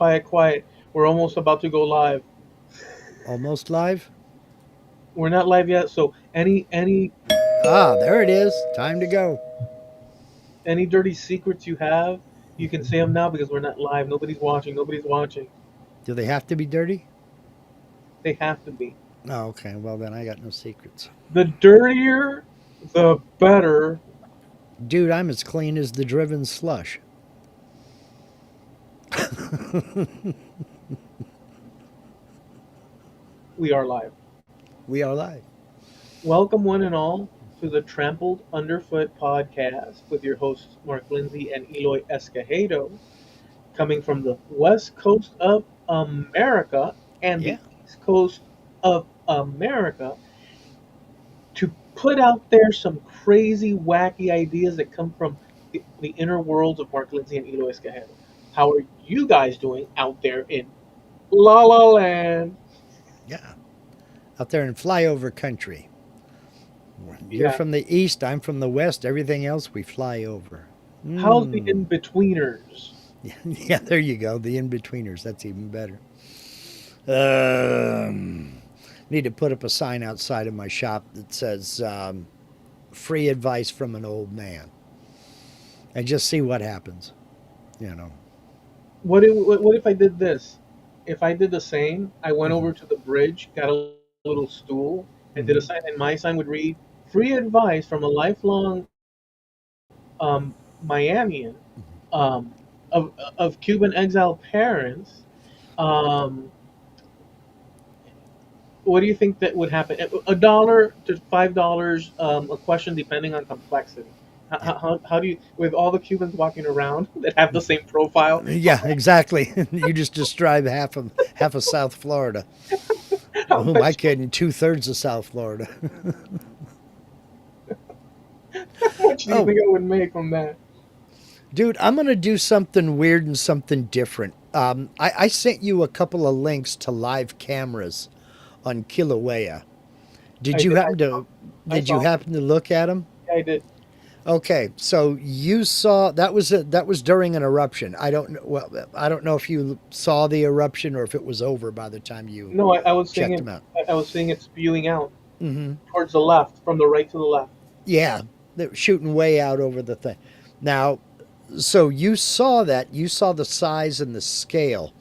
quiet, quiet. We're almost about to go live. Almost live? We're not live yet, so Ah, there it is. Time to go. any dirty secrets you have, you can say them now because we're not live. Nobody's watching. Nobody's watching. Do they have to be dirty? They have to be. Oh, okay. Well, then I got no secrets. The dirtier, the better. Dude, I'm as clean as the driven slush. We are live. We are live. Welcome, one and all, to the Trampled Underfoot podcast with your hosts, Mark Lindsay and Eloy Escajedo, coming from the west coast of America and Yeah. the east coast of America to put out there some crazy, wacky ideas that come from the inner worlds of Mark Lindsay and Eloy Escajedo. How are you guys doing out there in La La Land? Yeah. Out there in flyover country. You're Yeah. from the east, I'm from the west. Everything else we fly over. How's the Mm. in betweeners? Yeah, there you go. The in betweeners. That's even better. Um, Need to put up a sign outside of my shop that says free advice from an old man and just see what happens. You know. What if I did this? If I did the same, I went Hmm. over to the bridge, got a little stool, and did a Hmm. sign, and my sign would read, "Free advice from a lifelong Miamian um, of Cuban exile parents." Um, what do you think that would happen? $1 to $5, a question depending on complexity. Yeah. How do you, with all the Cubans walking around that have the same profile, Yeah, exactly. You just describe half of South Florida. how Oh, my much kidding, 2/3 of South Florida. how much do you Oh, think I would make from that? dude, I'm gonna do something weird and something different. I sent you a couple of links to live cameras on Kilauea. Did I you did. happen to I did you saw. happen to look at them? I did. Okay, so you saw that was during an eruption. I don't know. Well, I don't know if you saw the eruption or if it was over by the time you No, I was seeing checked it. them out. I was seeing it spewing out Hmm. towards the left, from the right to the left. Yeah, they're shooting way out over the thing. Now, so you saw that. You saw the size and the scale.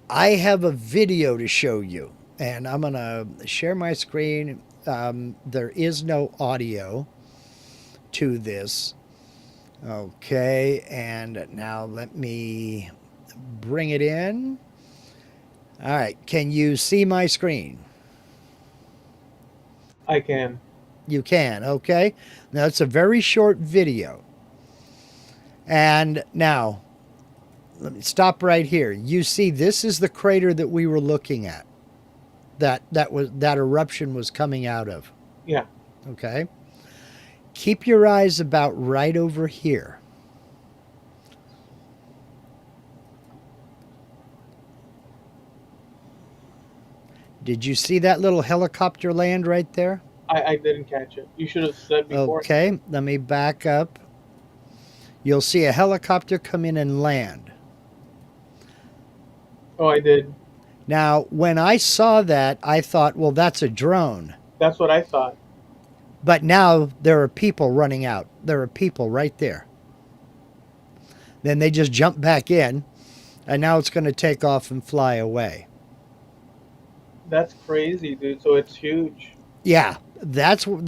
I have a video to show you, and I'm gonna share my screen. There is no audio to this. Okay, and now let me bring it in. All right, can you see my screen? I can. You can, okay? Now it's a very short video. And now, let me stop right here. You see, this is the crater that we were looking at. That eruption was coming out of. Yeah. Okay? Keep your eyes about right over here. Did you see that little helicopter land right there? I didn't catch it. You should have said before. Okay, let me back up. You'll see a helicopter come in and land. Oh, I did. Now, when I saw that, I thought, well, that's a drone. That's what I thought. But now there are people running out. There are people right there. Then they just jump back in, and now it's going to take off and fly away. That's crazy, dude. So it's huge. Yeah, that's what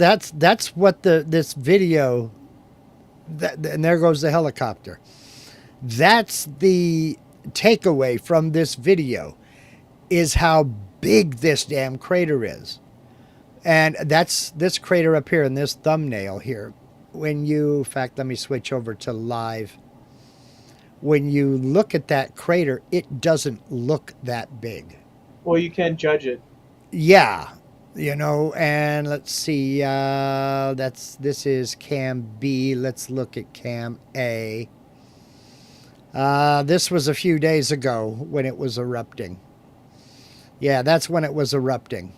this video. And there goes the helicopter. That's the takeaway from this video is how big this damn crater is. And that's this crater up here in this thumbnail here. When you, in fact, let me switch over to live. When you look at that crater, it doesn't look that big. Well, you can't judge it. Yeah, and let's see. This is cam B. Let's look at cam A. This was a few days ago when it was erupting. Yeah, that's when it was erupting.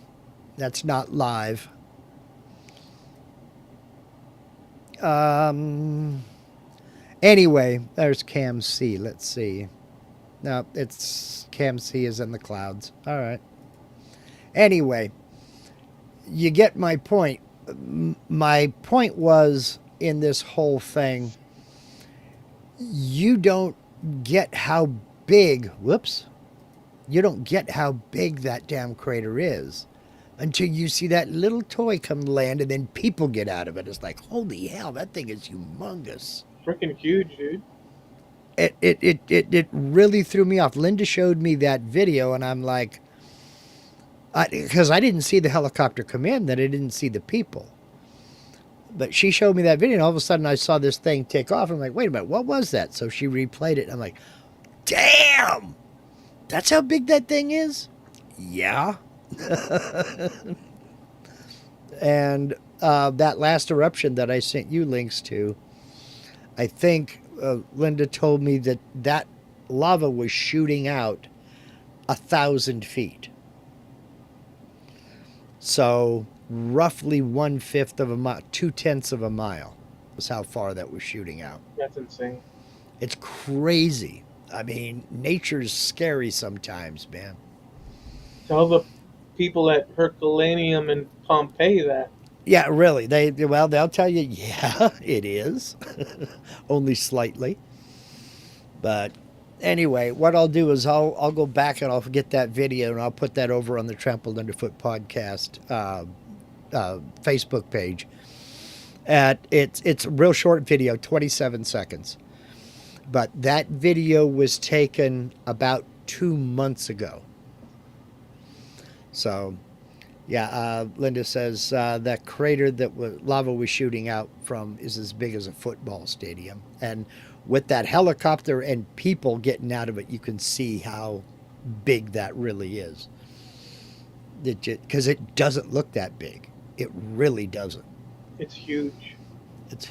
That's not live. Um, Anyway, there's cam C. Let's see. No, it's Cam C is in the clouds. All right. Anyway, you get my point. My point was in this whole thing, you don't get how big, whoops, you don't get how big that damn crater is until you see that little toy come land and then people get out of it. It's like, holy hell, that thing is humongous. Freaking huge, dude. It really threw me off. Linda showed me that video, and I'm like, because I didn't see the helicopter come in, that I didn't see the people. But she showed me that video, and all of a sudden I saw this thing take off. I'm like, wait a minute, what was that? So she replayed it. And I'm like, damn, that's how big that thing is? Yeah. And that last eruption that I sent you links to, I think Linda told me that that lava was shooting out 1,000 feet. So roughly 1/5 of a mile, 2/10 of a mile was how far that was shooting out. That's insane. It's crazy. I mean, nature's scary sometimes, man. Tell the people at Herculaneum and Pompeii that. Yeah, really. They'll tell you, yeah, it is. Only slightly. But anyway, what I'll do is I'll go back and I'll get that video and I'll put that over on the Trampled Underfoot podcast Facebook page. It's a real short video, 27 seconds. But that video was taken about 2 months ago. So, yeah, Linda says that crater that lava was shooting out from is as big as a football stadium. And with that helicopter and people getting out of it, you can see how big that really is. Because it doesn't look that big. It really doesn't. It's huge. It's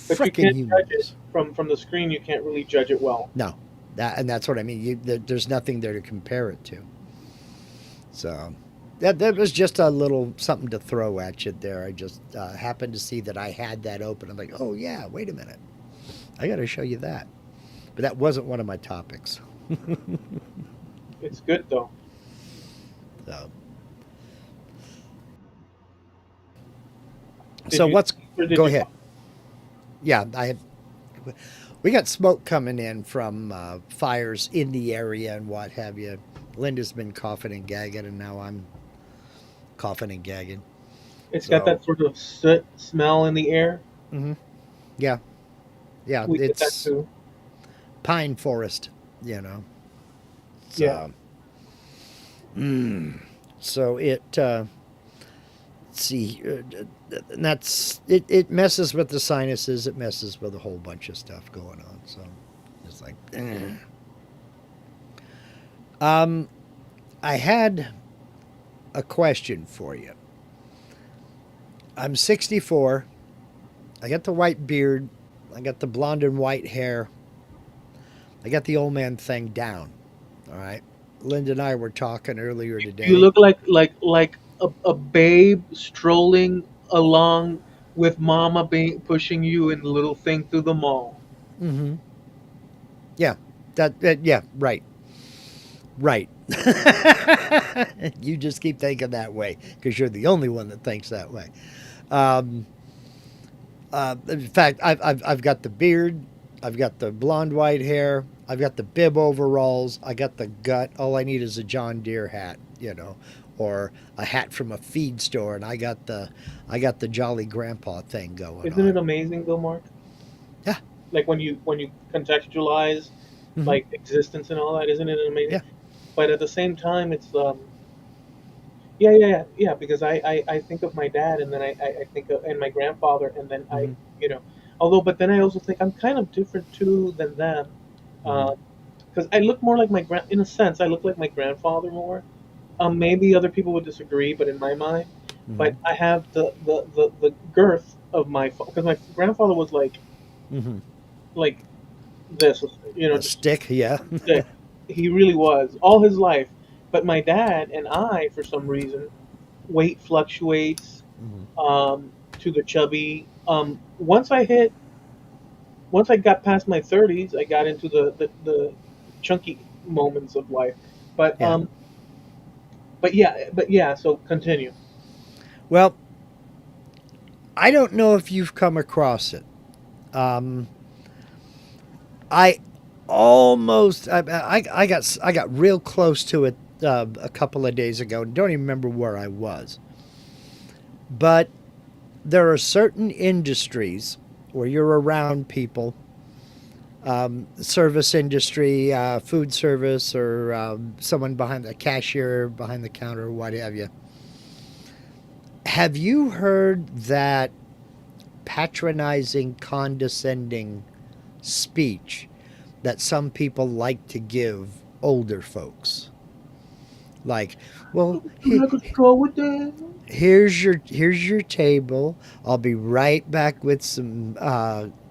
But you freaking can't judge it humongous. from the screen. You can't really judge it well. No, that's what I mean. There's nothing there to compare it to. So that was just a little something to throw at you there. I just happened to see that I had that open. I'm like, oh yeah, wait a minute, I got to show you that. But that wasn't one of my topics. It's good though. So, Did so you? what's? Or did Go you? ahead. Yeah, I have. We got smoke coming in from fires in the area and what have you. Linda's been coughing and gagging, and now I'm coughing and gagging. It's got So, that sort of soot smell in the air. hmm yeah, yeah, We get that it's too. pine forest, you know. Yeah. So, so it. Let's see, and that's it. It messes with the sinuses. It messes with a whole bunch of stuff going on. So, it's like, um, I had a question for you. I'm 64. I got the white beard. I got the blonde and white hair. I got the old man thing down. All right. Linda and I were talking earlier You today. look like a babe strolling along with mama being pushing you in the little thing through the mall. Mm-hmm. Yeah. Yeah. Right. Right. You just keep thinking that way because you're the only one that thinks that way. Um, in fact, I've got the beard, I've got the blonde white hair, I've got the bib overalls, I got the gut. All I need is a John Deere hat, or a hat from a feed store, and I got the Jolly Grandpa thing going Isn't on. it amazing though, Mark? Yeah. Like when you contextualize Hmm. like existence and all that, isn't it amazing? Yeah. But at the same time, it's yeah, because I think of my dad, and then I think of and my grandfather, and then Hmm. you know although, but then I also think I'm kind of different too than them, Hmm. because I look more like my in a sense I look like my grandfather more. Maybe other people would disagree, but in my mind, Hmm. but I have the girth of my because my grandfather was Hmm. like this, A just stick, yeah. thick. He really was all his life. But my dad and I, for some reason, weight fluctuates Hmm. to the chubby. Once I got past my 30s, I got into the chunky, moments of life. But Yeah. but yeah. So continue. Well, I don't know if you've come across it. Um, I almost I got real close to it a couple of days ago. Don't even remember where I was. But there are certain industries where you're around people, service industry, food service, or someone behind the cashier, behind the counter, what have you. Have you heard that patronizing, condescending speech that some people like to give older folks? Like, well, Would you like a straw with that? here's your table. I'll be right back with some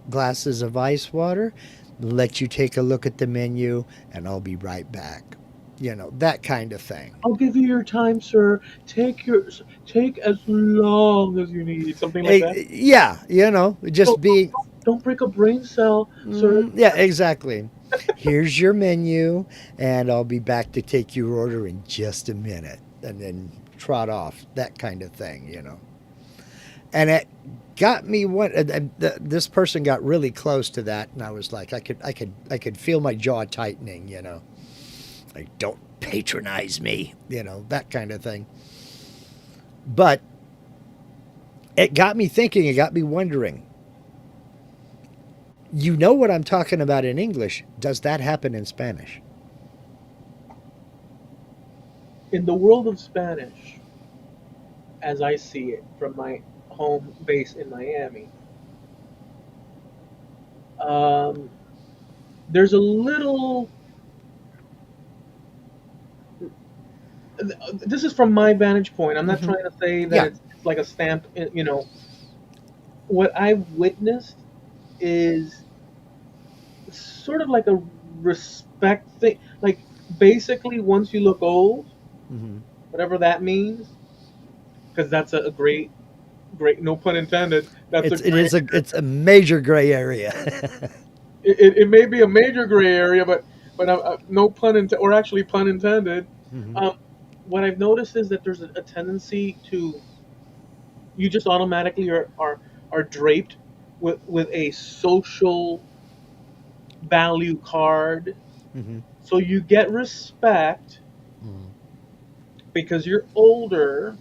glasses of ice water. Let you take a look at the menu, and I'll be right back. You know, that kind of thing. I'll give you your time, sir. Take as long as you need. Something like that. Yeah, you know, just Don't being. don't break a brain cell, sir. Yeah, exactly. Here's your menu, and I'll be back to take your order in just a minute, and then trot off. That kind of thing, you know. And it got me what this person got really close to that, and I was like, I could feel my jaw tightening, you know, like don't patronize me, you know, that kind of thing. But it got me thinking, it got me wondering. You know what I'm talking about in English? Does that happen in Spanish? In the world of Spanish, as I see it from my home base in Miami, um, there's a little. This is from my vantage point. I'm not Mm-hmm. trying to say that Yeah. it's like a stamp. You know, what I've witnessed is sort of like a respect thing. Like basically, once you look old, Mm-hmm. whatever that means, because that's a great, no pun intended. That's a great. It's a major gray area. It may be a major gray area, but no pun intended, or actually pun intended. Mm-hmm. Um, what I've noticed is that there's a tendency to you just automatically are draped with a social value card, Mm-hmm. so you get respect Mm-hmm. because you're older,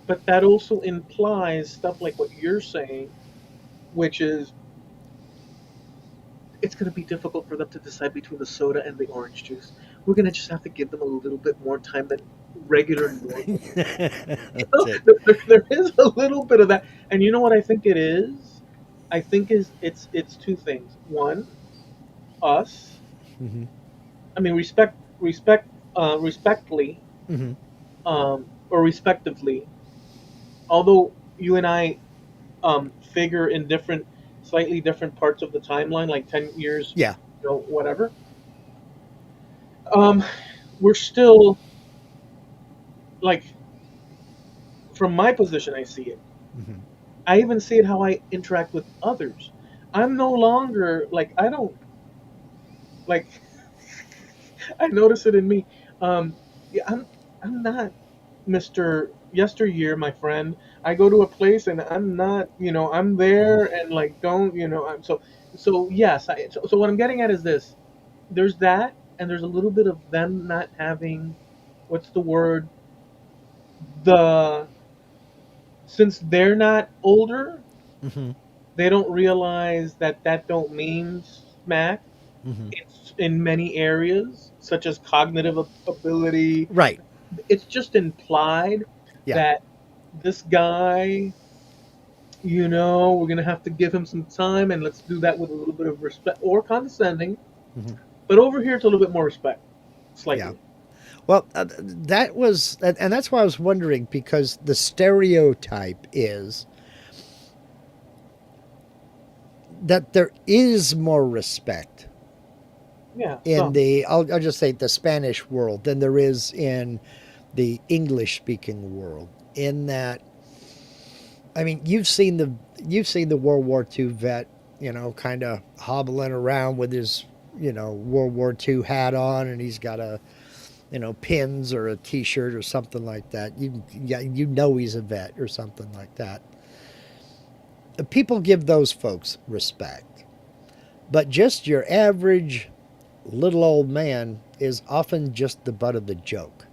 but that also implies stuff like what you're saying, which is it's going to be difficult for them to decide between the soda and the orange juice. We're going to just have to give them a little bit more time than regular normal. You That's know, it. there is a little bit of that, and you know what I think it is. I think is it's two things. One, us. Mm-hmm. I mean, respectfully, Mm-hmm. or respectively. Although you and I figure in slightly different parts of the timeline, like 10 years, Yeah. whatever. Um, we're still like, from my position, I see it. Mm-hmm. I even see it how I interact with others. I'm no longer like I don't like. I notice it in me. Yeah, I'm not Mr. Yesteryear, my friend. I go to a place and I'm not, I'm there and like don't, I'm so yes. So what I'm getting at is this: there's that, and there's a little bit of them not having, what's the word? The Since they're not older, Mm-hmm. they don't realize that that don't mean smack. Mm-hmm. It's in many areas, such as cognitive ability. Right. It's just implied Yeah. that this guy, we're gonna have to give him some time, and let's do that with a little bit of respect or condescending. Mm-hmm. But over here, it's a little bit more respect, Yeah. slightly. Well, and that's why I was wondering because the stereotype is that there is more respect Yeah, in some. I'll just say the Spanish world than there is in the English speaking world. In that, I mean, you've seen the World War II vet, you know, kind of hobbling around with his World War II hat on, and he's got a pins or a T-shirt or something like that. Yeah, he's a vet or something like that. People give those folks respect, but just your average little old man is often just the butt of the joke.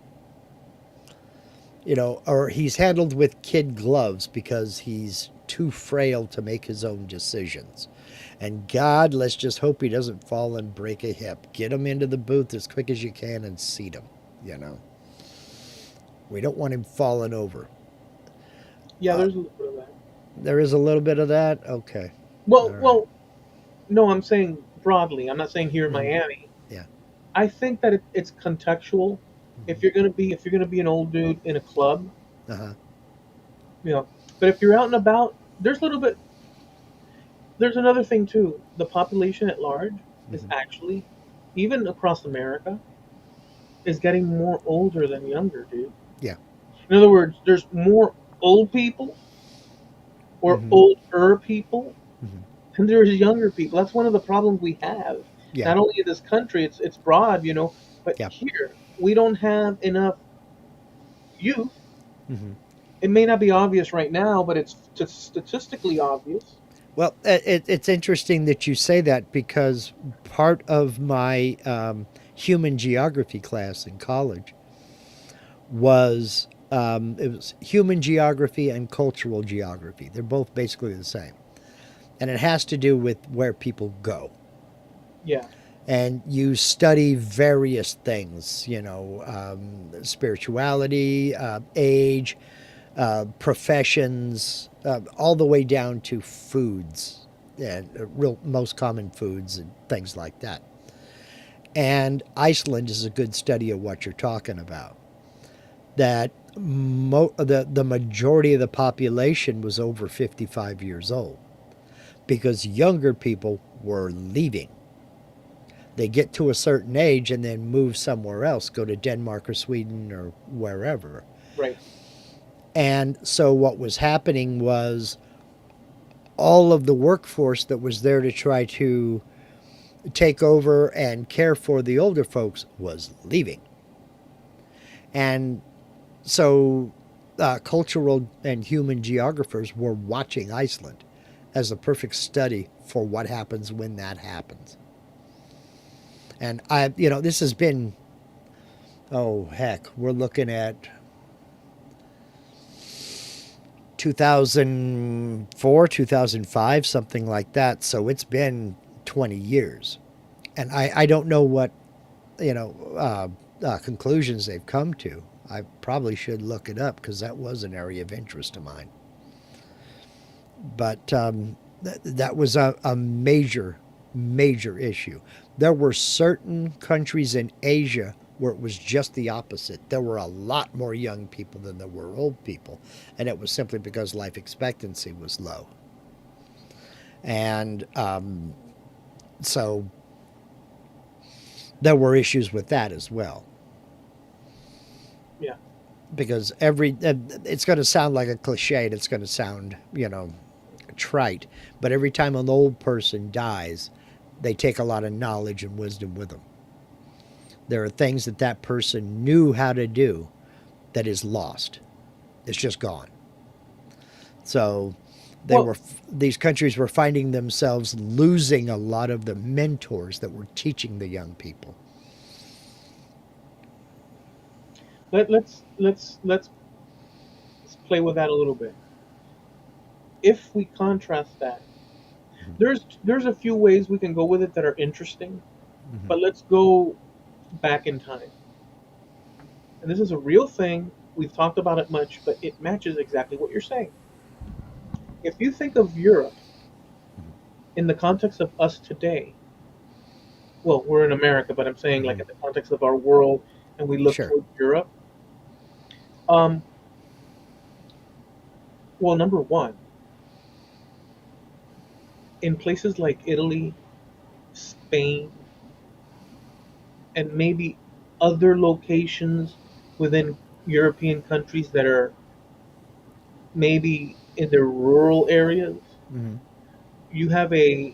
Or he's handled with kid gloves because he's too frail to make his own decisions. And God, let's just hope he doesn't fall and break a hip. Get him into the booth as quick as you can and seat him. You know, we don't want him falling over. Yeah, Uh, there's a little bit of that. there is a little bit of that. Okay, all Well, right. well, no, I'm saying broadly. I'm not saying here in Mm-hmm. Miami. Yeah. I think that it's contextual. If you're gonna be an old dude in a club, Uh huh. you know, but if you're out and about, there's another thing too. The population at large is Mm-hmm. actually, even across America, is getting more older than younger, dude. Yeah. In other words, there's more old people or Mm-hmm. older people Mm-hmm. than there's younger people. That's one of the problems we have. Yeah. Not only in this country, it's broad, but Yeah. here we don't have enough youth. Mm-hmm. It may not be obvious right now, but it's statistically obvious. Well, it's interesting that you say that because part of my human geography class in college was it was human geography and cultural geography. They're both basically the same, and it has to do with where people go. Yeah, And you study various things, spirituality, age, professions, all the way down to foods, and real most common foods and things like that. And Iceland is a good study of what you're talking about. That the majority of the population was over 55 years old because younger people were leaving. They get to a certain age and then move somewhere else, go to Denmark or Sweden or wherever. right. And so what was happening was all of the workforce that was there to try to take over and care for the older folks was leaving. And so cultural and human geographers were watching Iceland as a perfect study for what happens when that happens. And this has been, oh, heck, we're looking at 2004, 2005, something like that. So it's been 20 years. And I don't know what, conclusions they've come to. I probably should look it up because that was an area of interest of mine. But that was a major, major issue. There were certain countries in Asia where it was just the opposite. There were a lot more young people than there were old people, and it was simply because life expectancy was low. And so there were issues with that as well. Yeah. Because it's going to sound like a cliche and it's going to sound, trite, but every time an old person dies, they take a lot of knowledge and wisdom with them. There are things that that person knew how to do that is lost. It's just gone. So Well, these countries were finding themselves losing a lot of the mentors that were teaching the young people. let's play with that a little bit. If we contrast that, there's a few ways we can go with it that are interesting, Mm-hmm. but let's go back in time. And this is a real thing. We've talked about it much, but it matches exactly what you're saying. If you think of Europe in the context of us today, well, we're in America, but I'm saying like Mm-hmm. in the context of our world, and we look Sure. toward Europe. Um, well, number one, in places like Italy, Spain, and maybe other locations within European countries that are maybe in their rural areas, Mm-hmm. you have a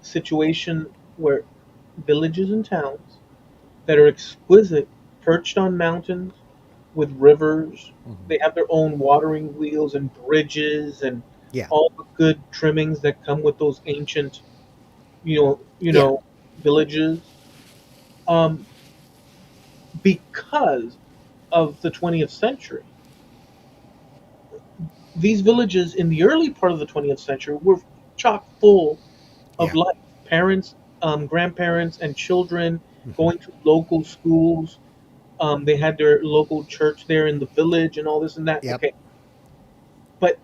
situation where villages and towns that are exquisite, perched on mountains with rivers. Hmm. They have their own watering wheels and bridges and Yeah. all the good trimmings that come with those ancient, Yeah. villages. Um, because of the 20th century, these villages in the early part of the 20th century were chock full of Yeah. life. Parents, grandparents, and children Hmm. going to local schools. They had their local church there in the village and all this and that. Yep. Okay, but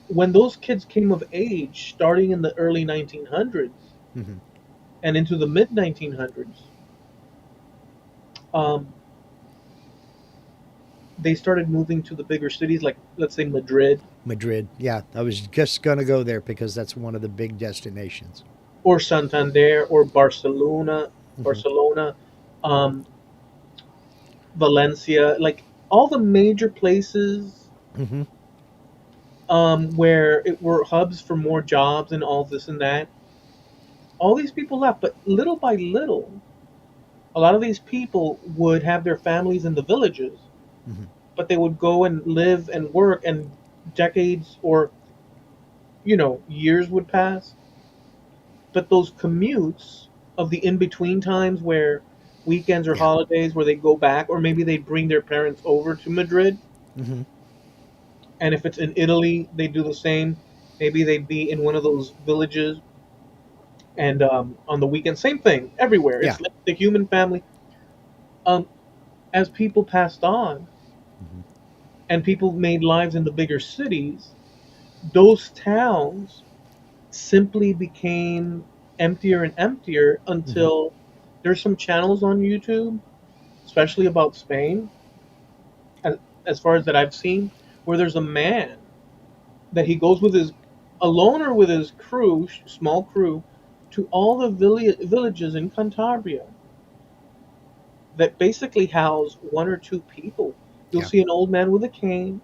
when those kids came of age, starting in the early 1900s Hmm. and into the mid 1900s, um, they started moving to the bigger cities, like let's say Madrid Madrid. Yeah. I was just going to go there because that's one of the big destinations. or Santander or Barcelona, Hmm. Barcelona, um, Valencia, like all the major places Hmm. where it were hubs for more jobs and all this and that. All these people left, but little by little, a lot of these people would have their families in the villages, Hmm. but they would go and live and work, and decades or years would pass. But those commutes of the in between times where weekends or Yeah. holidays where they go back, or maybe they bring their parents over to Madrid, Hmm. and if it's in Italy, they do the same. Maybe they'd be in one of those villages, and on the weekend, same thing everywhere. Yeah. It's like the human family. Um, as people passed on Hmm. and people made lives in the bigger cities, those towns simply became emptier and emptier Hmm. until there's some channels on YouTube, especially about Spain, as, as far as that I've seen, where there's a man that he goes with his alone or with his crew, small crew, to all the villages in Cantabria that basically house one or two people. You'll Yeah. see an old man with a cane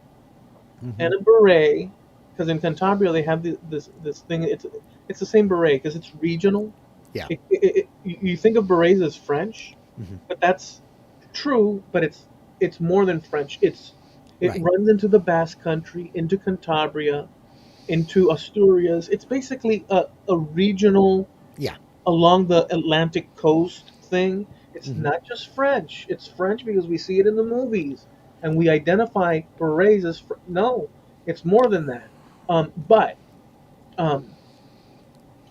Hmm. and a beret, because in Cantabria they have this thing. It's the same beret because it's regional. Yeah. You think of berets as French, Hmm. but that's true. But it's more than French. It Right. runs into the Basque Country, into Cantabria, into Asturias. It's basically a regional Yeah. along the Atlantic coast thing. It's Hmm. not just French. It's French because we see it in the movies and we identify berets as no. It's more than that. But um,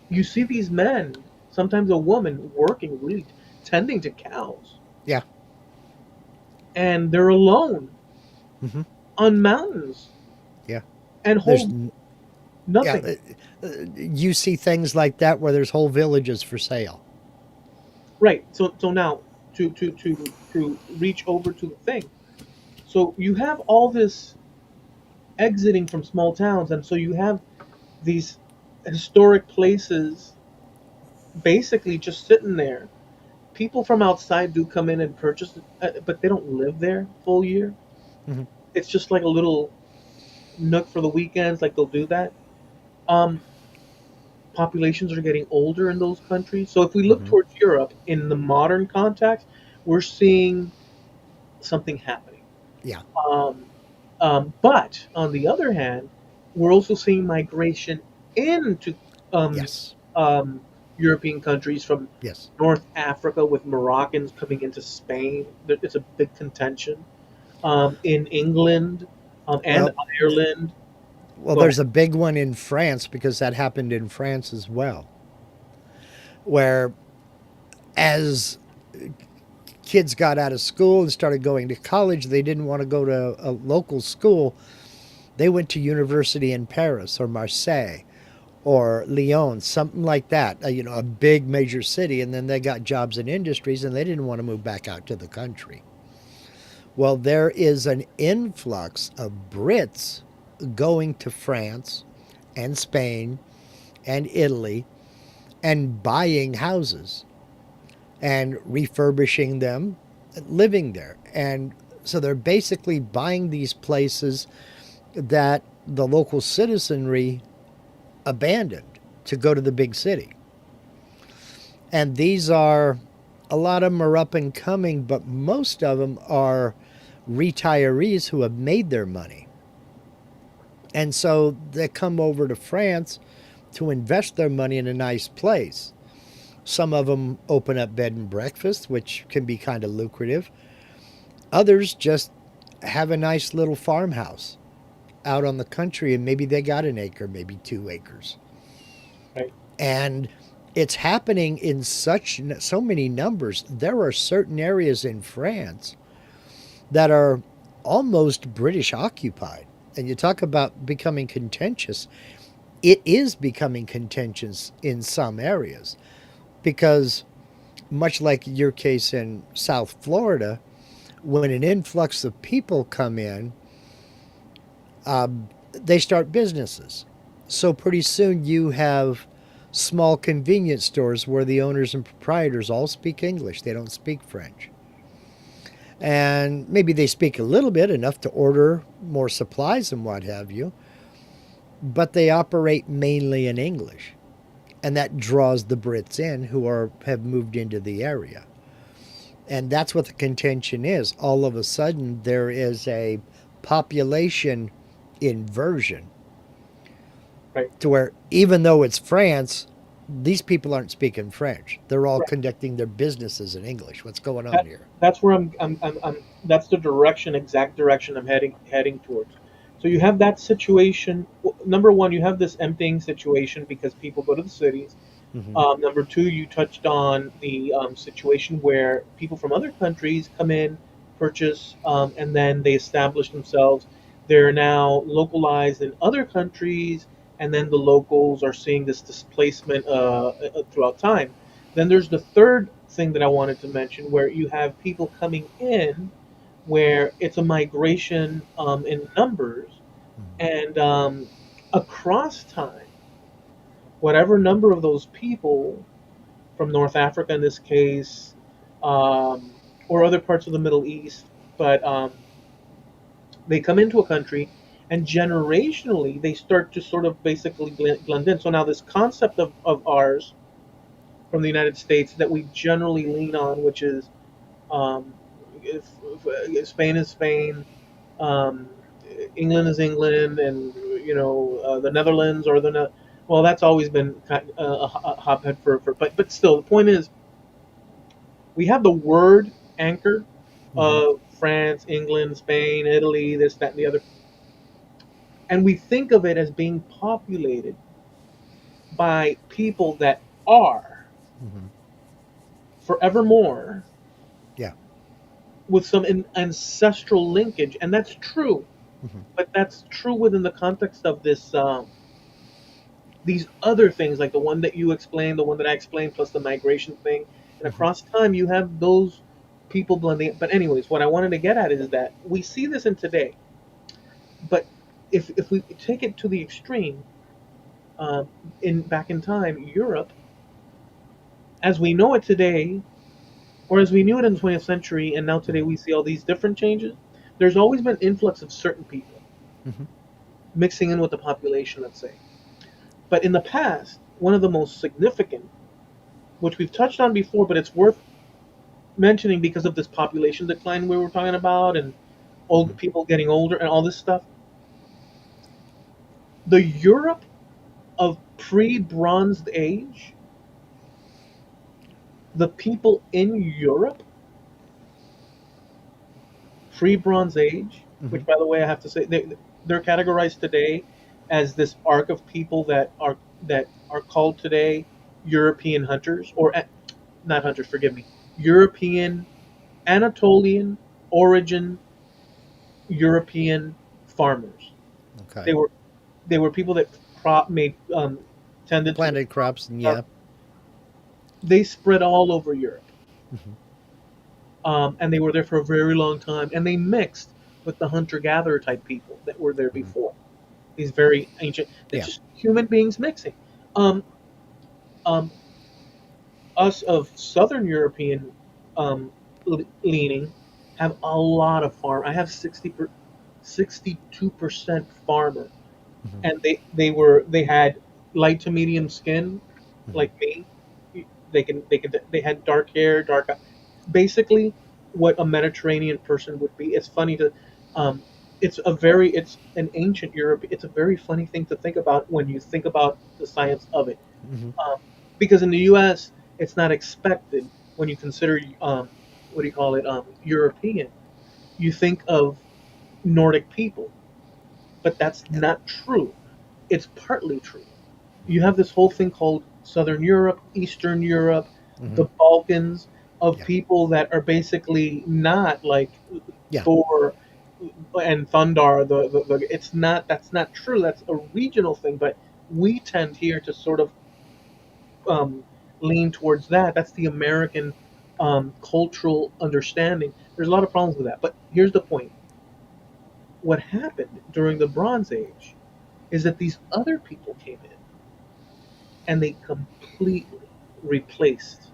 you see these men, sometimes a woman, working really tending to cows, Yeah. and they're alone Hmm. on mountains Yeah. and There's hold yeah. nothing. You see things like that where there's whole villages for sale. Right. So now to reach over to the thing. So you have all this exiting from small towns, and so you have these historic places basically just sitting there. People from outside do come in and purchase, but they don't live there full year. Hmm. It's just like a little nook for the weekends. Like they'll do that. Um, Populations are getting older in those countries. So if we look Hmm. towards Europe in the modern context, we're seeing something happening. Yeah. Um, but on the other hand, we're also seeing migration into um, Yes. um, European countries from Yes. North Africa, with Moroccans coming into Spain. It's a big contention. In England and Well, Ireland. Go ahead. there's a big one in France because that happened in France as well, where as kids got out of school and started going to college, they didn't want to go to a local school. They went to university in Paris or Marseille or Lyon, something like that, a big major city, and then they got jobs in industries and they didn't want to move back out to the country. Well, there is an influx of Brits going to France and Spain and Italy and buying houses and refurbishing them, living there. And so they're basically buying these places that the local citizenry abandoned to go to the big city. And these are, a lot of them are up and coming, but most of them are retirees who have made their money. And so they come over to France to invest their money in a nice place. Some of them open up bed and breakfast, which can be kind of lucrative. Others just have a nice little farmhouse out on the country, and maybe they got an acre, maybe 2 acres. Right. And it's happening in so many numbers. There are certain areas in France that are almost British occupied. And you talk about becoming contentious. It is becoming contentious in some areas because, much like your case in South Florida, when an influx of people come in, they start businesses. So pretty soon you have small convenience stores where the owners and proprietors all speak English. They don't speak French. And maybe they speak a little bit, enough to order more supplies and what have you, but they operate mainly in English. And that draws the Brits in who have moved into the area. And that's what the contention is. All of a sudden, there is a population inversion Right. to where, even though it's France, these people aren't speaking French. They're all Right. conducting their businesses in English. What's going on That, here? that's where that's the direction, exact direction I'm heading towards. So you have that situation. Number one, you have this emptying situation because people go to the cities. Mm-hmm. Number two, you touched on the situation where people from other countries come in, purchase, and then they establish themselves. They're now localized in other countries, and then the locals are seeing this displacement throughout time. Then there's the third thing that I wanted to mention, where you have people coming in, where it's a migration in numbers, and across time, whatever number of those people from North Africa in this case, or other parts of the Middle East, but they come into a country and generationally they start to sort of basically blend in. So now this concept of ours from the United States that we generally lean on, which is um, Spain is Spain, um, England is England, and the Netherlands or well, that's always been a hotbed but still, the point is we have the word anchor Mm-hmm. of France, England, Spain, Italy, this, that, and the other, and we think of it as being populated by people that are Mm-hmm. forevermore Yeah. with some ancestral linkage, and that's true. Mm-hmm. But that's true within the context of this these other things, like the one that you explained, the one that I explained, plus the migration thing. And Mm-hmm. across time, you have those people blending. But anyways, what I wanted to get at is that we see this in today. But if we take it to the extreme, um, in back in time, Europe, as we know it today, or as we knew it in the 20th century, and now today Mm-hmm. we see all these different changes. There's always been influx of certain people Mm-hmm. mixing in with the population, let's say. But in the past, one of the most significant, which we've touched on before, but it's worth mentioning because of this population decline we were talking about, and Mm-hmm. old people getting older and all this stuff. The Europe of pre-Bronze Age, the people in Europe pre-Bronze Age, Mm-hmm. which by the way I have to say they're categorized today as this arc of people that are called today European hunters, or not hunters, forgive me, European Anatolian origin European farmers. Okay. They were they were people that crop made tended to the Planted crops, and crop. yeah. They spread all over Europe, Mm-hmm. and they were there for a very long time, and they mixed with the hunter-gatherer type people that were there Mm-hmm. before. These very ancient, they're Yeah. just human beings mixing. Um, um, us of Southern European leaning have a lot of farm. I have 62% farmer, Mm-hmm. and they had light to medium skin Mm-hmm. like me, They had dark hair, basically what a Mediterranean person would be. It's funny to, um, it's an ancient Europe. It's a very funny thing to think about when you think about the science of it, Hmm. um, because in the U.S. it's not expected when you consider what do you call it, European. You think of Nordic people, but that's Yeah. not true. It's partly true. You have this whole thing called Southern Europe, Eastern Europe, Hmm. the Balkans, of Yeah. people that are basically not like Yeah. Thor and Thundar. It's not, that's not true. That's a regional thing, but we tend here to sort of um, lean towards that. That's the American cultural understanding. There's a lot of problems with that, but here's the point. What happened during the Bronze Age is that these other people came in and they completely replaced,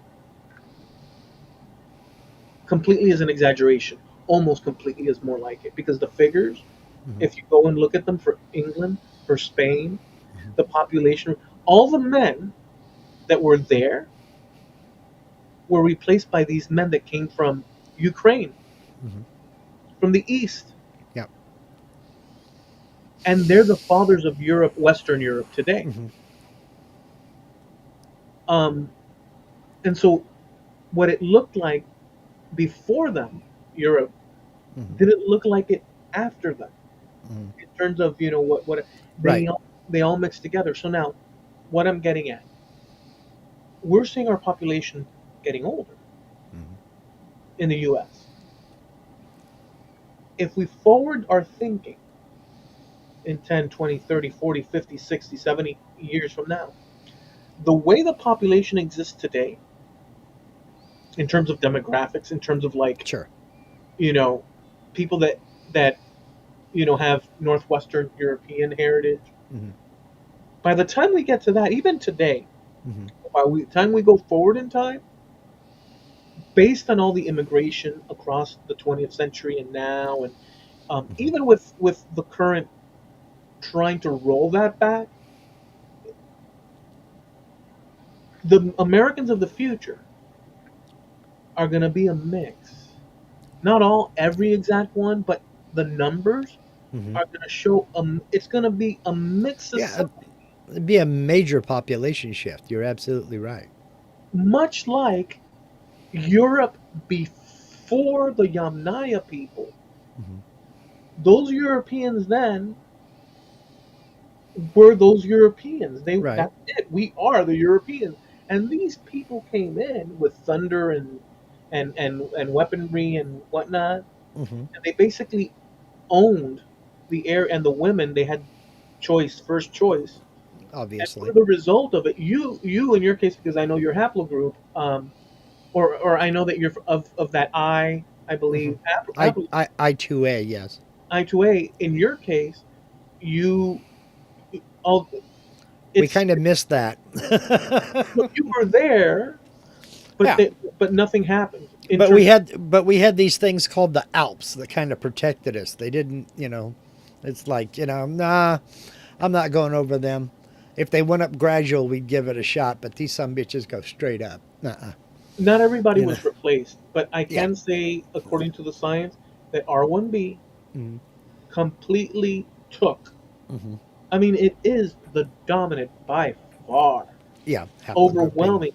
completely is an exaggeration, almost completely is more like it, because the figures, Hmm. if you go and look at them for England, for Spain, Hmm. the population, all the men that were there were replaced by these men that came from Ukraine, Hmm. from the East. Yeah. And they're the fathers of Europe, Western Europe today. Hmm. Um, and so what it looked like before them, Europe, Hmm. didn't look like it after them, Hmm. in terms of, what Right. they all mix together. So now, what I'm getting at, we're seeing our population getting older Hmm. in the U.S. If we forward our thinking in 10, 20, 30, 40, 50, 60, 70 years from now, the way the population exists today, in terms of demographics, in terms of like, Sure. you know, people that have Northwestern European heritage, Hmm. by the time we get to that, even today, Hmm. by the time we go forward in time, based on all the immigration across the 20th century and now, and Hmm. even with the current trying to roll that back, the Americans of the future are going to be a mix. Not all, every exact one, but the numbers Hmm. are going to show. It's going to be a mixed Yeah. society, It'd be a major population shift. You're absolutely right. much like Europe before the Yamnaya people. Hmm. Those Europeans then were those Europeans. Right. That's it. We are the Europeans. And these people came in with thunder and weaponry and whatnot, Hmm. and they basically owned the air, and the women, they had choice, first choice. And what Obviously. are the result of it? You in your case, because I know your haplogroup, or I know that you're of that I Hmm. believe, I I 2A. Yes. I2A. In your case, you all We it's kind of missed that. you were there, but Yeah. but nothing happened in But terms. we had these things called the Alps that kind of protected us. They didn't, it's like, nah, I'm not going over them. If they went up gradual, we'd give it a shot, but these some bitches go straight up. Uh-uh. Not everybody You know. was replaced, but I Yeah. can say, according to the science, that R1B Mm-hmm. completely took. Mm-hmm. I mean, it is the dominant by far, Yeah, haplogrouping. overwhelming.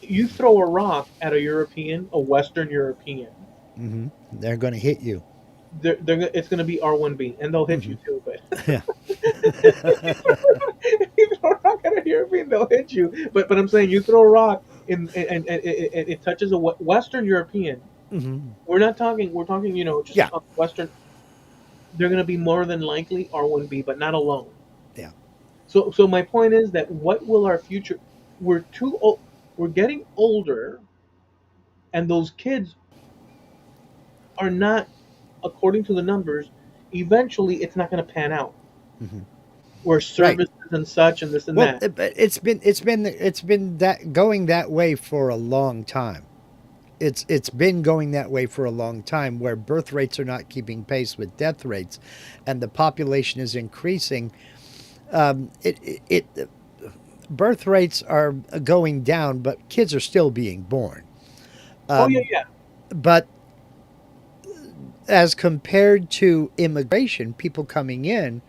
You throw a rock at a European, a Western European, Mm-hmm. They're going to hit you. it's going to be R1B, and they'll hit Mm-hmm. you too. But Yeah. if you throw a rock at a European, they'll hit you. But I'm saying, you throw a rock and it touches a Western European. Mm-hmm. We're not talking. We're talking. Just Yeah. Western. They're going to be more than likely R1B, but not alone. Yeah. So my point is that what will our future? We're too old. We're getting older, and those kids are not, according to the numbers. Eventually, it's not going to pan out. Mm-hmm. Where Right. services and such and this and Well, that. but it's been that going that way for a long time. It's been going that way for a long time, where birth rates are not keeping pace with death rates, and the population is increasing. It birth rates are going down, but kids are still being born. Oh yeah, Um, yeah. but as compared to immigration, people coming in,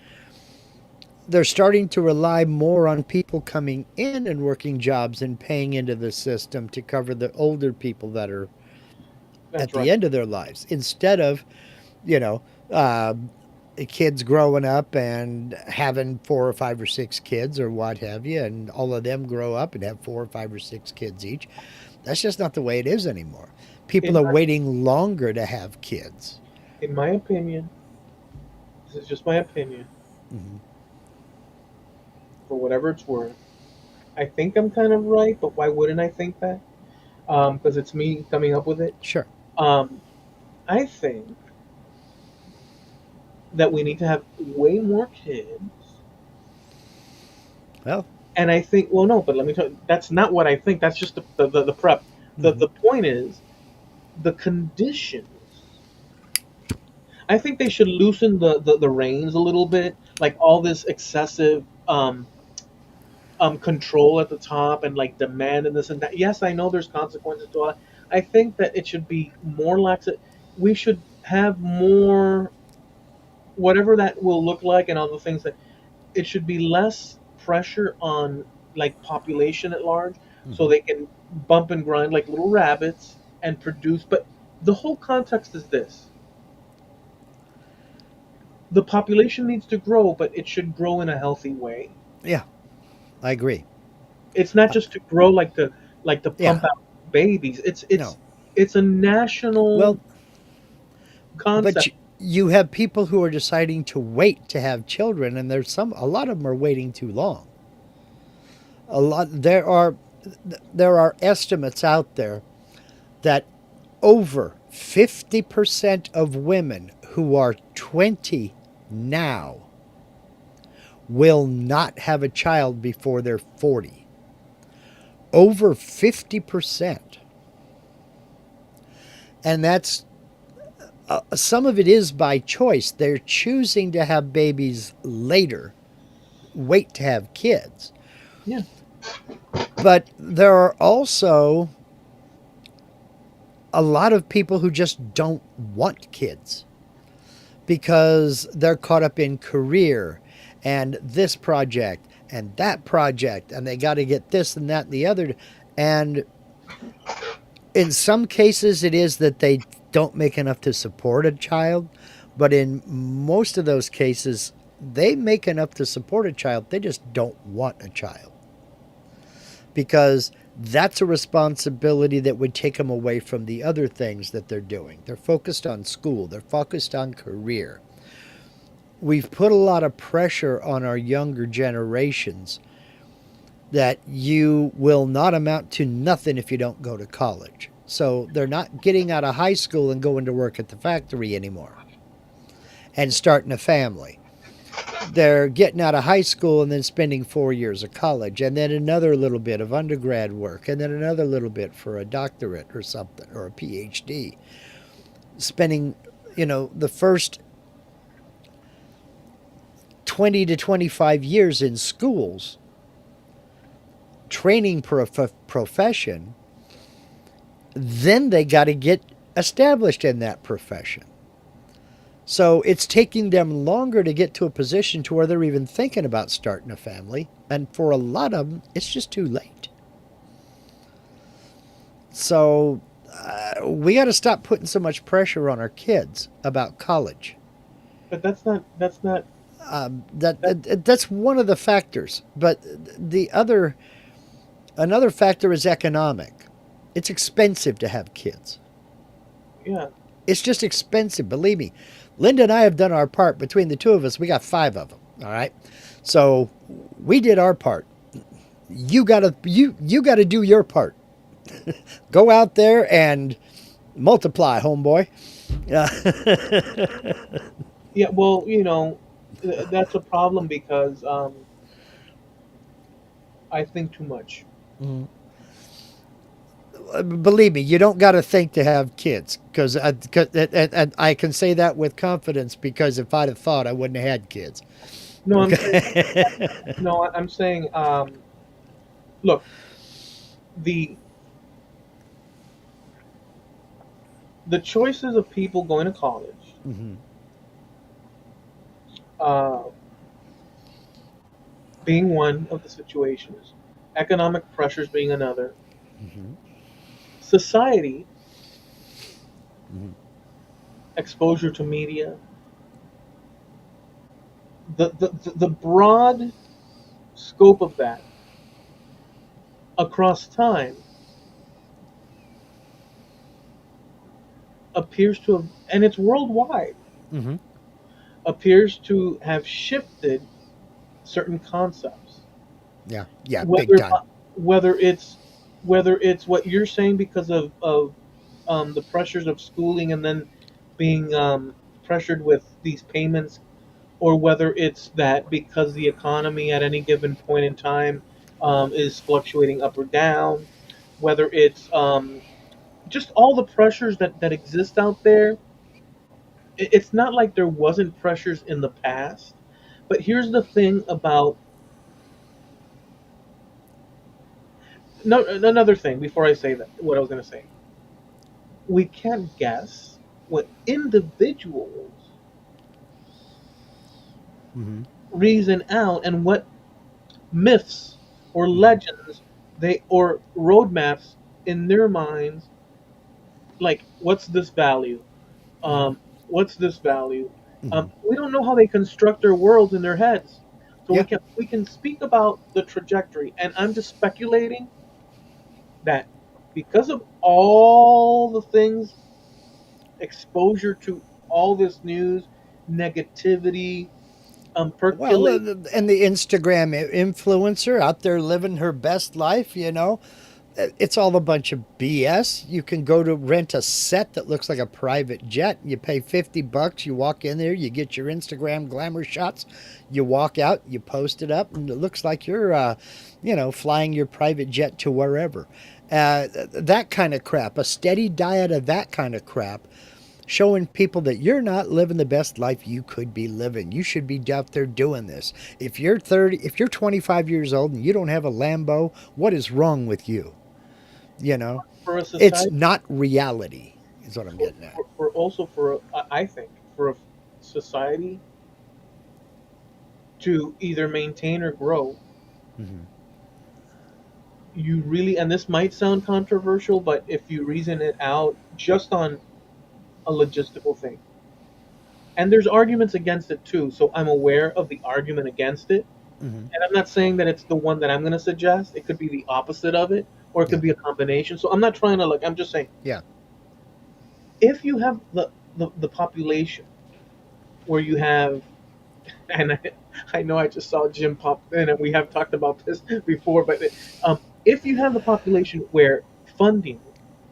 they're starting to rely more on people coming in and working jobs and paying into the system to cover the older people that are at That's the right. end of their lives instead of, you know, uh, kids growing up and having four or five or six kids or what have you, and all of them grow up and have four or five or six kids each. That's just not the way it is anymore. People In are my waiting longer to have kids. in my opinion, this is just my opinion. Hmm. For whatever it's worth, I think I'm kind of right, but why wouldn't I think that? Because it's me coming up with it. Sure. Um, I think that we need to have way more kids. Well, And I think, well, no, but let me tell you, that's not what I think. That's just the prep. hmm, The point is the conditions. I think they should loosen the reins a little bit, like all this excessive control at the top and like demand and this and that. Yes, I know there's consequences to all that. I think that it should be more lax. We should have more, whatever that will look like, and all the things that it should be less pressure on like population at large, so hmm, they can bump and grind like little rabbits and produce. But the whole context is this: the population needs to grow, but it should grow in a healthy way. yeah, I agree. It's not Uh, just to grow like to yeah, pump out babies. no. It's a national Well, but concept. you have people who are deciding to wait to have children, and a lot of them are waiting too long. A lot there are estimates out there that over 50% of women who are 20 now will not have a child before they're 40. Over 50%. And that's some of it is by choice. They're choosing to have babies later, wait to have kids. Yeah, But there are also a lot of people who just don't want kids because they're caught up in career and this project and that project, and they got to get this and that and the other. And in some cases, it is that they don't make enough to support a child, but in most of those cases, they make enough to support a child. They just don't want a child because that's a responsibility that would take them away from the other things that they're doing. They're focused on school, they're focused on career. We've put a lot of pressure on our younger generations that you will not amount to nothing if you don't go to college. So they're not getting out of high school and going to work at the factory anymore and starting a family. They're getting out of high school and then spending 4 years of college and then another little bit of undergrad work and then another little bit for a doctorate or something or a PhD. Spending, the first 20 to 25 years in schools training for a profession, then they got to get established in that profession. So it's taking them longer to get to a position to where they're even thinking about starting a family. And for a lot of them, it's just too late. So we got to stop putting so much pressure on our kids about college. but that's not that. That's one of the factors. But another factor is economic. It's expensive to have kids. Yeah, It's just expensive, believe me. Linda and I have done our part. Between the two of us, we got five of them. All right, so we did our part. You gotta do your part. Go out there and multiply, homeboy. yeah. Well, that's a problem because I think too much. Believe me, you don't got to think to have kids because I can say that with confidence because if I'd have thought, I wouldn't have had kids. No, I'm saying Okay. no. I'm saying look, the the choices of people going to college, Mm-hmm. uh, being one of the situations, economic pressures being another, Mm-hmm. society, Mm-hmm. exposure to media, the broad scope of that across time appears to have, and it's worldwide, Mm-hmm. appears to have shifted certain concepts. Yeah. Yeah. Big Whether time. whether it's whether it's what you're saying because of the pressures of schooling and then being pressured with these payments, or whether it's that because the economy at any given point in time is fluctuating up or down, whether it's just all the pressures that exist out there. It's not like there wasn't pressures in the past, but here's the thing about no another thing before I say that what I was going to say. We can't guess what individuals Mm-hmm. reason out and what myths or Mm-hmm. legends they or roadmaps in their minds, like what's this value, Mm-hmm. what's this value. Mm-hmm. We don't know how they construct their worlds in their heads, so Yeah. we can speak about the trajectory, and I'm just speculating that because of all the things, exposure to all this news, negativity, Well, percolate. and the Instagram influencer out there living her best life, it's all a bunch of BS. You can go to rent a set that looks like a private jet. You pay $50. You walk in there, you get your Instagram glamour shots. You walk out, you post it up, and it looks like you're, flying your private jet to wherever. That kind of crap, a steady diet of that kind of crap, showing people that you're not living the best life you could be living. You should be out there doing this. If you're 25 years old and you don't have a Lambo, what is wrong with you? You know, For a it's society, not reality, is what I'm getting at. for also for I think for a society to either maintain or grow, Mm-hmm. you really, and this might sound controversial, but if you reason it out just on a logistical thing, and there's arguments against it too, so I'm aware of the argument against it, Mm-hmm. and I'm not saying that it's the one that I'm going to suggest. It could be the opposite of it, or it Yeah. could be a combination. So I'm not trying to like. I'm just saying, Yeah. if you have the population where you have, and I know I just saw Jim pop in, and we have talked about this before, but if you have the population where funding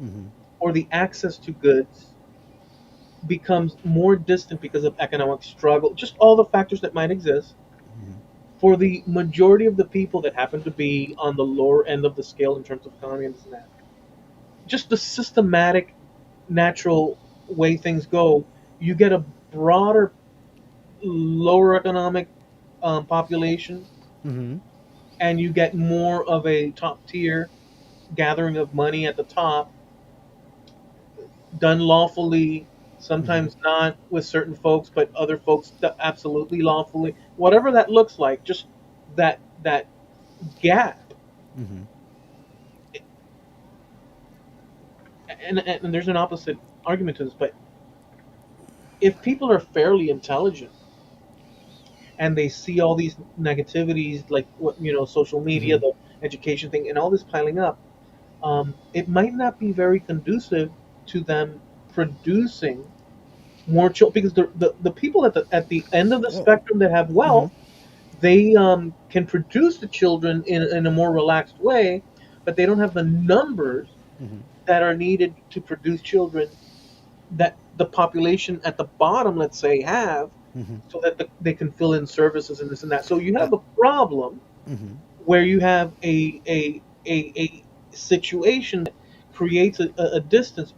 Mm-hmm. or the access to goods becomes more distant because of economic struggle, just all the factors that might exist, Mm-hmm. for the majority of the people that happen to be on the lower end of the scale in terms of economy and this and that, just the systematic, natural way things go, you get a broader, lower economic population, Mm-hmm. and you get more of a top tier gathering of money at the top, done lawfully, Mm-hmm. sometimes not with certain folks, but other folks absolutely lawfully. Whatever that looks like, just that gap. Mm-hmm. And there's an opposite argument to this, but if people are fairly intelligent and they see all these negativities, like what social media, Mm-hmm. the education thing, and all this piling up, it might not be very conducive to them producing more children, because the people at the end of the Well, spectrum that have mm-hmm. wealth, they can produce the children in a more relaxed way, but they don't have the numbers Mm-hmm. that are needed to produce children that the population at the bottom, let's say, have, Mm-hmm. so that they can fill in services and this and that. So you Uh, have a problem mm-hmm. where you have a situation that creates a distance.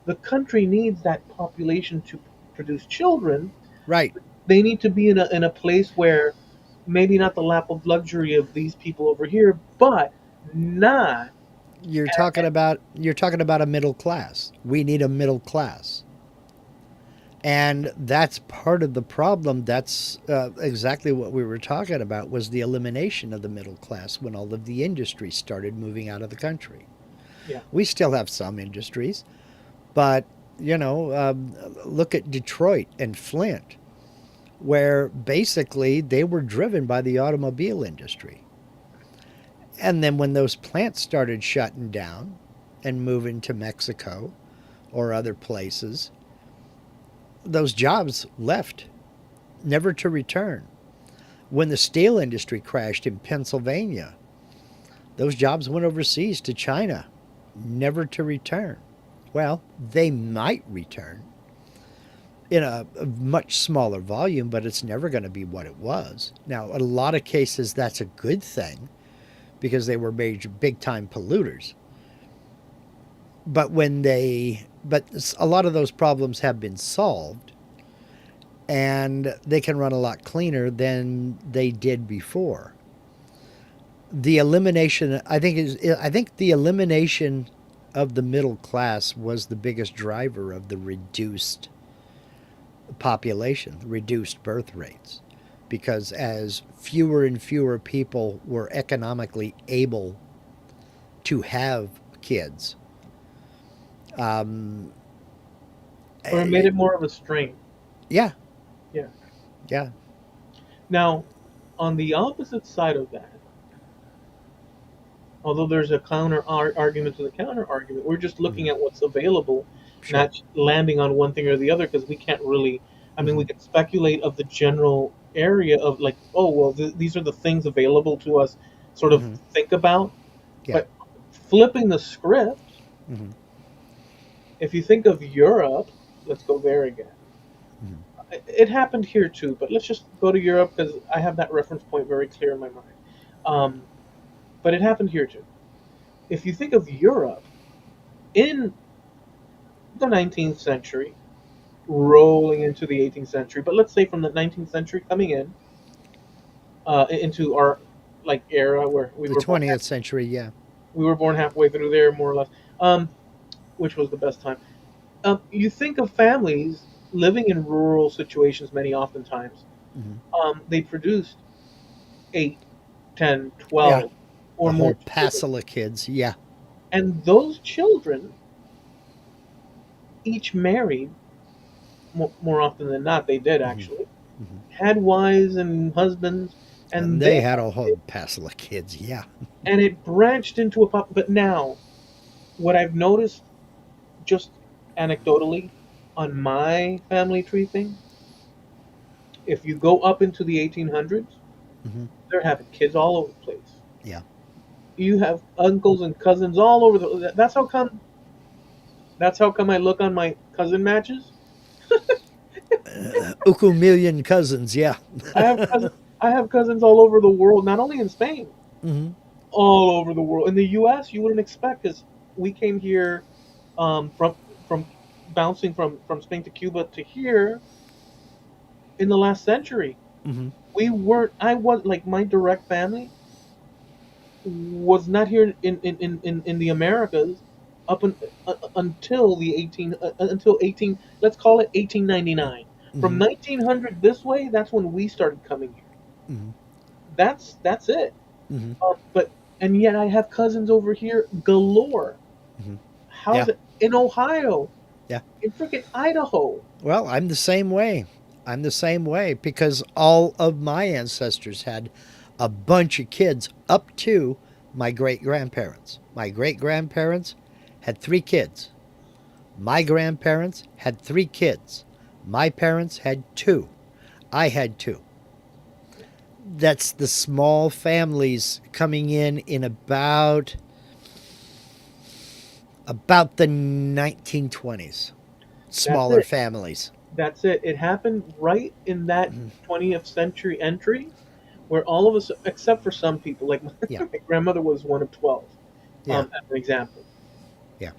The country needs that population to produce children. Right. They need to be in a place where maybe not the lap of luxury of these people over here, but not. You're talking about a middle class. We need a middle class. And that's part of the problem. That's exactly what we were talking about, was the elimination of the middle class when all of the industries started moving out of the country. Yeah. We still have some industries, but look at Detroit and Flint, where basically they were driven by the automobile industry. And then when those plants started shutting down and moving to Mexico or other places, those jobs left, never to return. When the steel industry crashed in Pennsylvania, those jobs went overseas to China, never to return. Well, they might return in a much smaller volume, but it's never going to be what it was. Now, in a lot of cases, that's a good thing because they were major, big time polluters. But a lot of those problems have been solved, and they can run a lot cleaner than they did before. The elimination, I think the elimination of the middle class was the biggest driver of the reduced population, reduced birth rates, because as fewer and fewer people were economically able to have kids, um, Or it made eh, it more of a strain. yeah, Yeah. yeah, Now, on the opposite side of that, although there's a counter argument to the counter argument, we're just looking hmm at what's available, sure, not landing on one thing or the other, because we can't really. I mean, we hmm can speculate of the general area of like, oh well, these are the things available to us. Sort of hmm think about, yeah, but flipping the script, hmm if you think of Europe, let's go there again. hmm It happened here too, but let's just go to Europe because I have that reference point very clear in my mind. Um, but it happened here too. If you think of Europe in the 19th century, rolling into the 18th century, but let's say from the 19th century coming in into our like era where the 20th century, yeah, we were born halfway through there, more or less, which was the best time. You think of families living in rural situations many oftentimes. hmm They produced 8, 10, yeah, 12, a or more whole children. passel of kids, yeah, And those children each married, more often than not, they did hmm actually, hmm had wives and husbands, and and they they had had a whole kids, passel of kids, yeah, and it branched into a pop. But now, what I've noticed just anecdotally on my family tree thing, if you go up into the 1800s, hmm they're having kids all over the place. yeah. You have uncles and cousins all over the. That's how come. That's how come I look on my cousin matches. Uku million cousins, yeah. I have cousins. I have cousins all over the world, not only in Spain, hmm all over the world. In the U.S., you wouldn't expect because we came here from bouncing from Spain to Cuba to here in the last century. hmm We weren't. I was like my direct family was not here in the Americas up until the 18 until 18. Let's call it 1899. From hmm 1900 this way, that's when we started coming here. hmm That's it. hmm But and yet I have cousins over here galore. hmm How's Yeah, it in Ohio, yeah. in freaking Idaho? Well, I'm the same way. I'm the same way because all of my ancestors had a bunch of kids up to my great grandparents. My great grandparents had 3 kids. My grandparents had 3 kids. My parents had 2. I had 2. That's the small families coming in about the 1920s. That's Smaller it. families. That's it. It happened right in that Mhm. 20th century entry where all of us, except for some people, like Yeah. my grandmother was one of 12, Yeah. as an example. Yeah.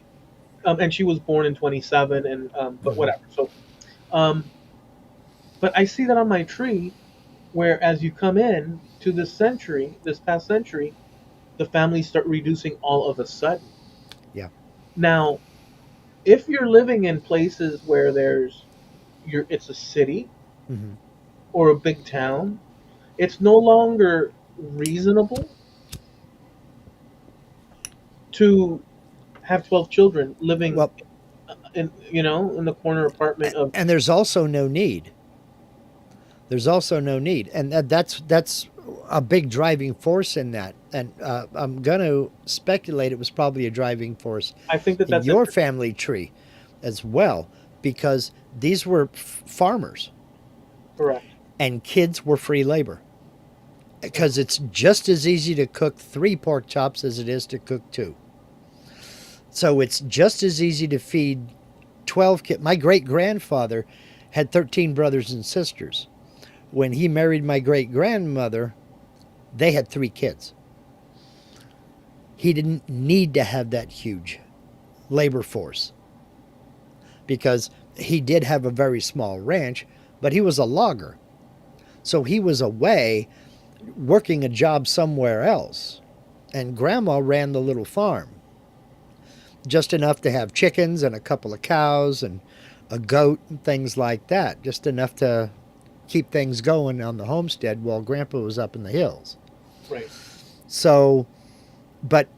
And she was born in 27, and but hmm whatever. So, um, but I see that on my tree, where as you come in to this century, this past century, the families start reducing all of a sudden. Yeah. Now, if you're living in places where it's a city Hmm. or a big town, it's no longer reasonable to have 12 children living Well, in the corner apartment of. and there's also no need. There's also no need, and that's a big driving force in that. And I'm going to speculate it was probably a driving force I think that in that's your interesting. family tree as well, because these were farmers Correct. and kids were free labor. Because Mhm. it's just as easy to cook 3 pork chops as it is to cook 2. So it's just as easy to feed 12 kids. My great grandfather had 13 brothers and sisters. When he married my great grandmother, they had 3 kids. He didn't need to have that huge labor force because he did have a very small ranch, but he was a logger. So he was away working a job somewhere else. And grandma ran the little farm, just enough to have chickens and a couple of cows and a goat and things like that, just enough to keep things going on the homestead while grandpa was up in the hills. Right. So, but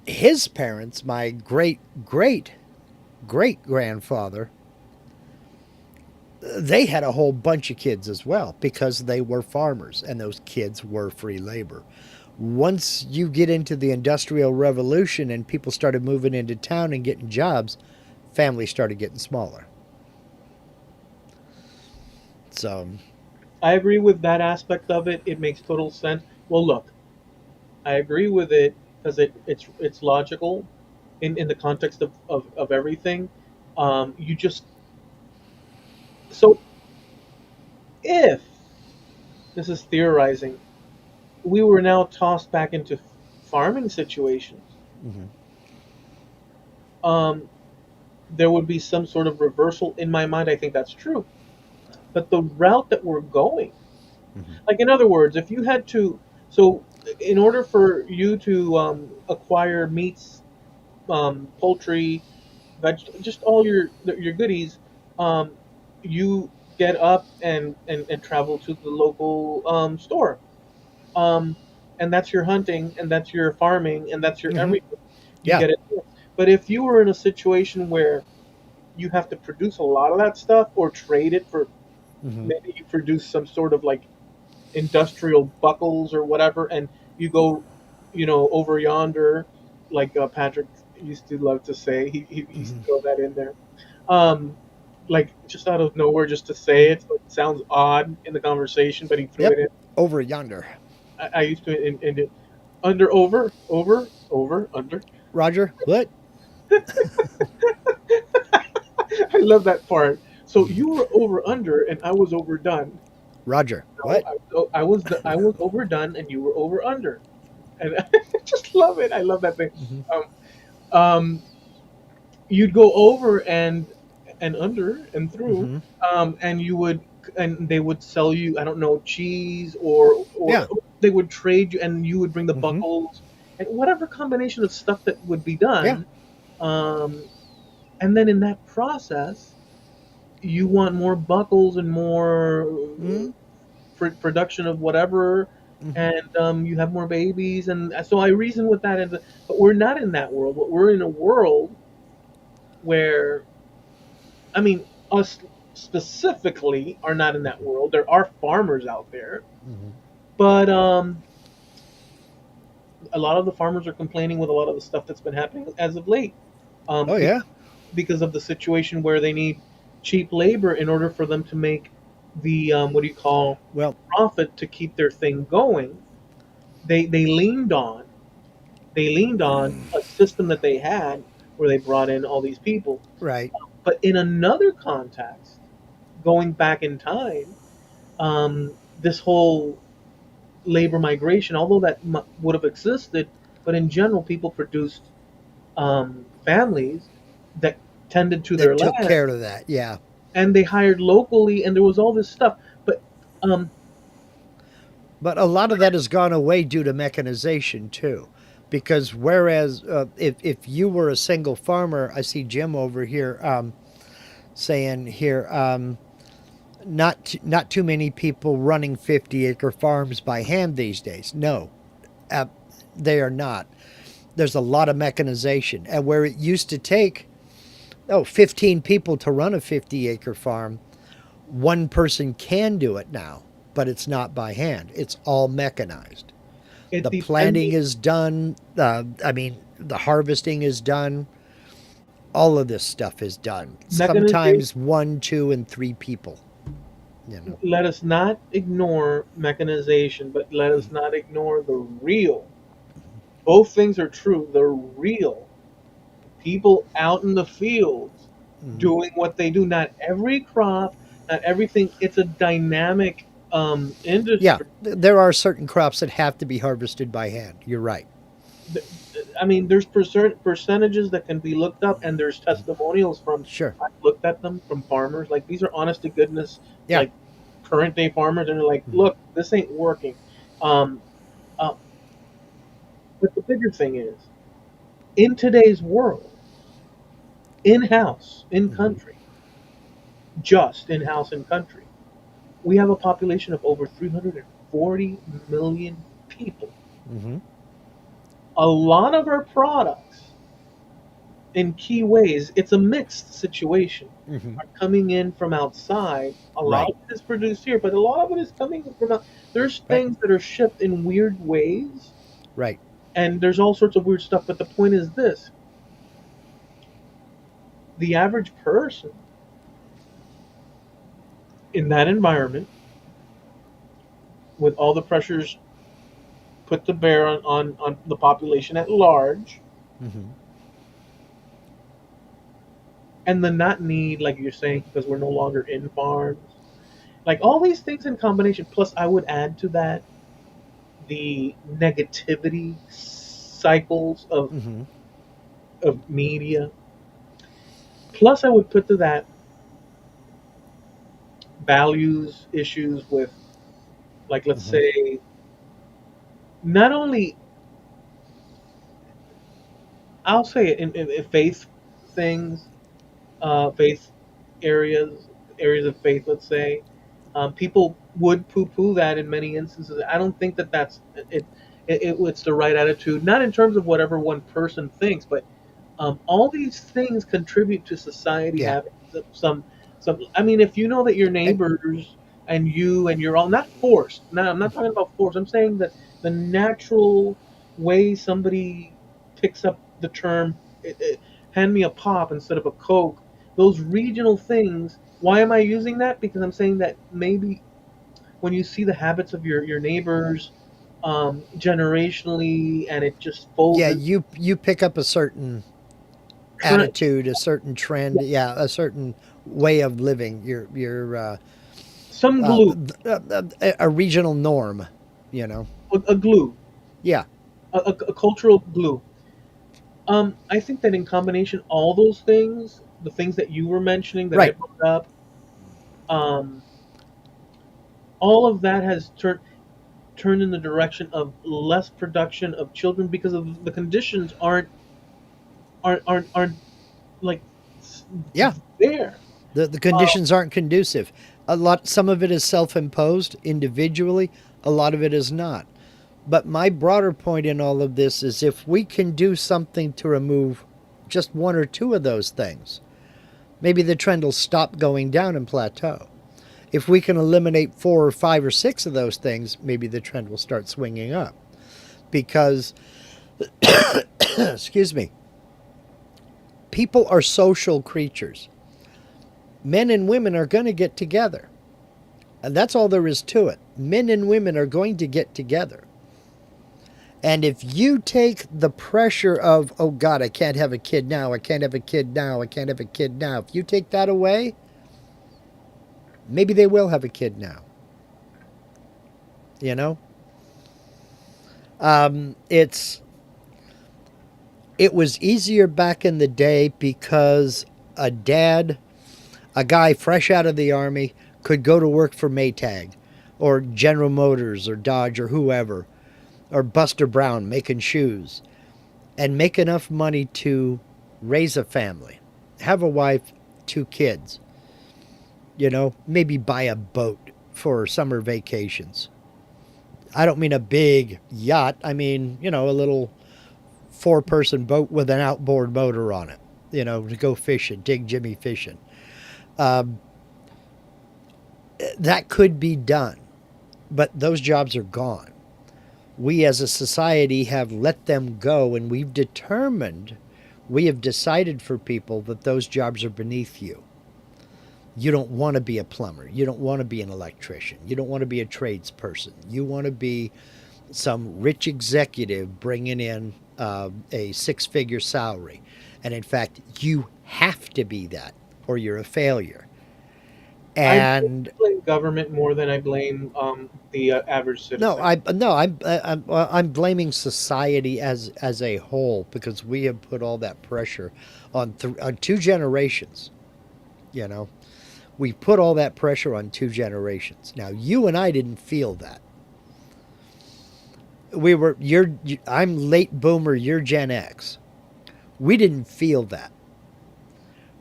his parents, my great grandfather, they had a whole bunch of kids as well because they were farmers and those kids were free labor. Once you get into the Industrial Revolution and people started moving into town and getting jobs, families started getting smaller. So, I agree with that aspect of it. It makes total sense. Well, look, I agree with it because it's logical in the context of everything. You just so if this is theorizing, we were now tossed back into farming situations. mm-hmm, Um, there would be some sort of reversal in my mind. I think that's true. But the route that we're going, mm-hmm, like in other words, if you had to, so in order for you to acquire meats, poultry, just all your goodies, um, you get up and travel to the local store, um, and that's your hunting, and that's your farming, and that's your mm-hmm, everything. You yeah, get it. But if you were in a situation where you have to produce a lot of that stuff or trade it for, mm-hmm, maybe you produce some sort of like industrial buckles or whatever, and you go, over yonder, like Patrick used to love to say. He used mm-hmm, to throw that in there, um, like just out of nowhere, just to say mm-hmm. it. So it sounds odd in the conversation, but he threw it Yep, in. over yonder. I used to in it under over under. Roger, what? I love that part. So you were over under, and I was overdone. Roger, No, what? I was overdone, and you were over under, and I just love it. I love that thing. Mm-hmm, Um, um, you'd go over and under and through, mm-hmm, and and they would sell you, I don't know, cheese, or yeah, they would trade you, and you would bring the mm-hmm, buckles and whatever combination of stuff that would be yeah, done. Um, and then in that process, you want more buckles and more mm-hmm, production of whatever, mm-hmm. and you have more babies, and so I reason with that. But we're not in that world. But we're in a world where, I mean, us specifically are not in that world. There are farmers out there, Mm-hmm. but a lot of the farmers are complaining with a lot of the stuff that's been happening as of late, Oh yeah. because of the situation where they need cheap labor in order for them to make the, what do you call, Well, profit to keep their thing going. They leaned on a system that they had where they brought in all these people. right. But in another context, going back in time, this whole labor migration, although that would have existed, but in general, people produced families that tended to their That took land, care of that. Yeah. and they hired locally, and there was all this stuff. But um, But a lot of that has gone away due to mechanization too. Because whereas if you were a single farmer, I see Jim over here saying here, not too many people running 50-acre farms by hand these days. No, uh, they are not. There's a lot of mechanization, and where it used to take 15 people to run a 50-acre farm, one person can do it now, but it's not by hand. It's all mechanized. It The planting depending is done. The harvesting is done. All of this stuff is done. mechanization. Sometimes one, two, and three people. You know. Let us not ignore mechanization, but let us not ignore the real. Both things are true. The real people out in the fields Mm-hmm. doing what they do. Not every crop, not everything. It's a dynamic Yeah, industry. there are certain crops that have to be harvested by hand. You're right. th- I mean, there's percentages that can be looked up, and there's testimonials from. Sure. I've looked at them from farmers. Like these are honest to goodness, Yeah. like current day farmers, and they're like, Mm-hmm. "Look, this ain't working." Um, uh, but the bigger thing is, in today's world, in house, in Mm-hmm. country, just in house, in country, we have a population of over 340 million people. Mm-hmm. A lot of our products in key ways, it's a mixed situation. Mm-hmm. Are coming in from outside. A lot Right. of it is produced here, but a lot of it is coming from out. There's Right. things that are shipped in weird ways, Right. and there's all sorts of weird stuff. But the point is this: the average person in that environment, with all the pressures put to bear on the population at large, Mm-hmm. and the not need, like you're saying, because we're no longer in farms, like all these things in combination. Plus, I would add to that the negativity cycles Mm-hmm. of media. Plus, I would put to that values issues with, like, let's Mm-hmm. say, not only, I'll say it in faith things, faith areas, areas of faith, let's say. People would poo-poo that in many instances. I don't think that that's it. It's the right attitude, not in terms of whatever one person thinks, but all these things contribute to society Yeah. having some. I mean, if you know that your And neighbors and you're all not forced. Now, I'm not talking about force. I'm saying that the natural way somebody picks up the term, "hand me a pop" instead of a Coke. Those regional things. Why am I using that? Because I'm saying that maybe when you see the habits of your neighbors generationally, and it just folds yeah, in you pick up a certain current. attitude, a certain trend, yeah, a certain way of living. Your Some glue, a regional norm. You know. a glue, Yeah. a cultural glue. I think that in combination, all those things, the things that you were mentioning that I Right. brought up, um, all of that has turned in the direction of less production of children because of the conditions aren't like Yeah. there. The Uh, conditions aren't conducive. A lot. Some of it is self-imposed individually. A lot of it is not. But my broader point in all of this is if we can do something to remove just one or two of those things, maybe the trend will stop going down and plateau. If we can eliminate four or five or six of those things, maybe the trend will start swinging up. Because, excuse me, people are social creatures. Men and women are going to get together. And that's all there is to it. Men and women are going to get together. And if you take the pressure of, oh God, I can't have a kid now, I can't have a kid now, I can't have a kid now, if you take that away, maybe they will have a kid now. You know? It's it was easier back in the day because a dad, a guy fresh out of the army, could go to work for Maytag. or General Motors or Dodge or whoever, or Buster Brown making shoes, and make enough money to raise a family, have a wife, two kids, maybe buy a boat for summer vacations. I don't mean a big yacht. I mean, a little four-person boat with an outboard motor on it, to go fishing, dig Jimmy fishing. Um, that could be done, but those jobs are gone. We as a society have let them go, and we have decided for people that those jobs are beneath you. You don't want to be a plumber. You don't want to be an electrician. You don't want to be a tradesperson. You want to be some rich executive bringing in a six-figure salary. And in fact, you have to be that or you're a failure. I And blame government more than I blame the average no, citizen. I no, I'm blaming society as a whole because we have put all that pressure on two generations. You know, we put all that pressure on two generations. Now, you and I didn't feel that. I'm late boomer, you're Gen X. We didn't feel that.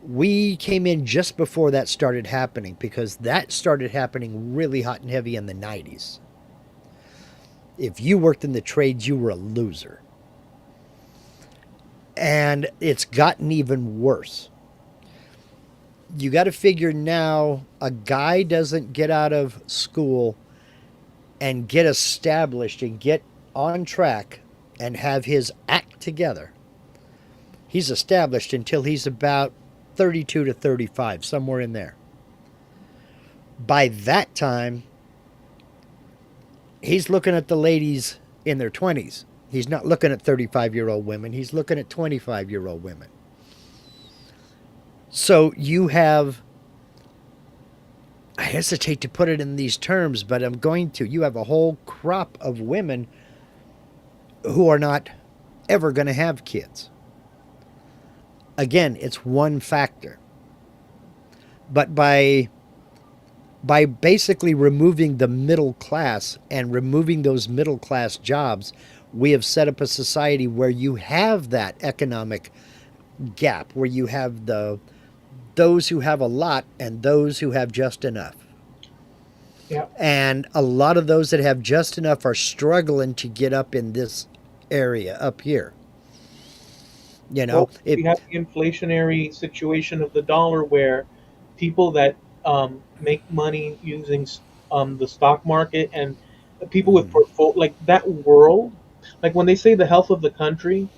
We came in just before that started happening because that started happening really hot and heavy in the 90s. If you worked in the trades, you were a loser. And it's gotten even worse. You got to figure now a guy doesn't get out of school and get established and get on track and have his act together. He's established until he's about 32 to 35, somewhere in there. By that time, he's looking at the ladies in their 20s. He's not looking at 35-year-old women, he's looking at 25-year-old women. So you have, I hesitate to put it in these terms, but I'm going to. You have a whole crop of women who are not ever going to have kids. Again, it's one factor. But by basically removing the middle class and removing those middle class jobs, we have set up a society where you have that economic gap, where you have those who have a lot and those who have just enough. Yeah. And a lot of those that have just enough are struggling to get up in this area up here. You know, Well, we it. have the inflationary situation of the dollar where people that make money using the stock market and the people with Mhm. portfolio, like that world, like when they say the health of the country,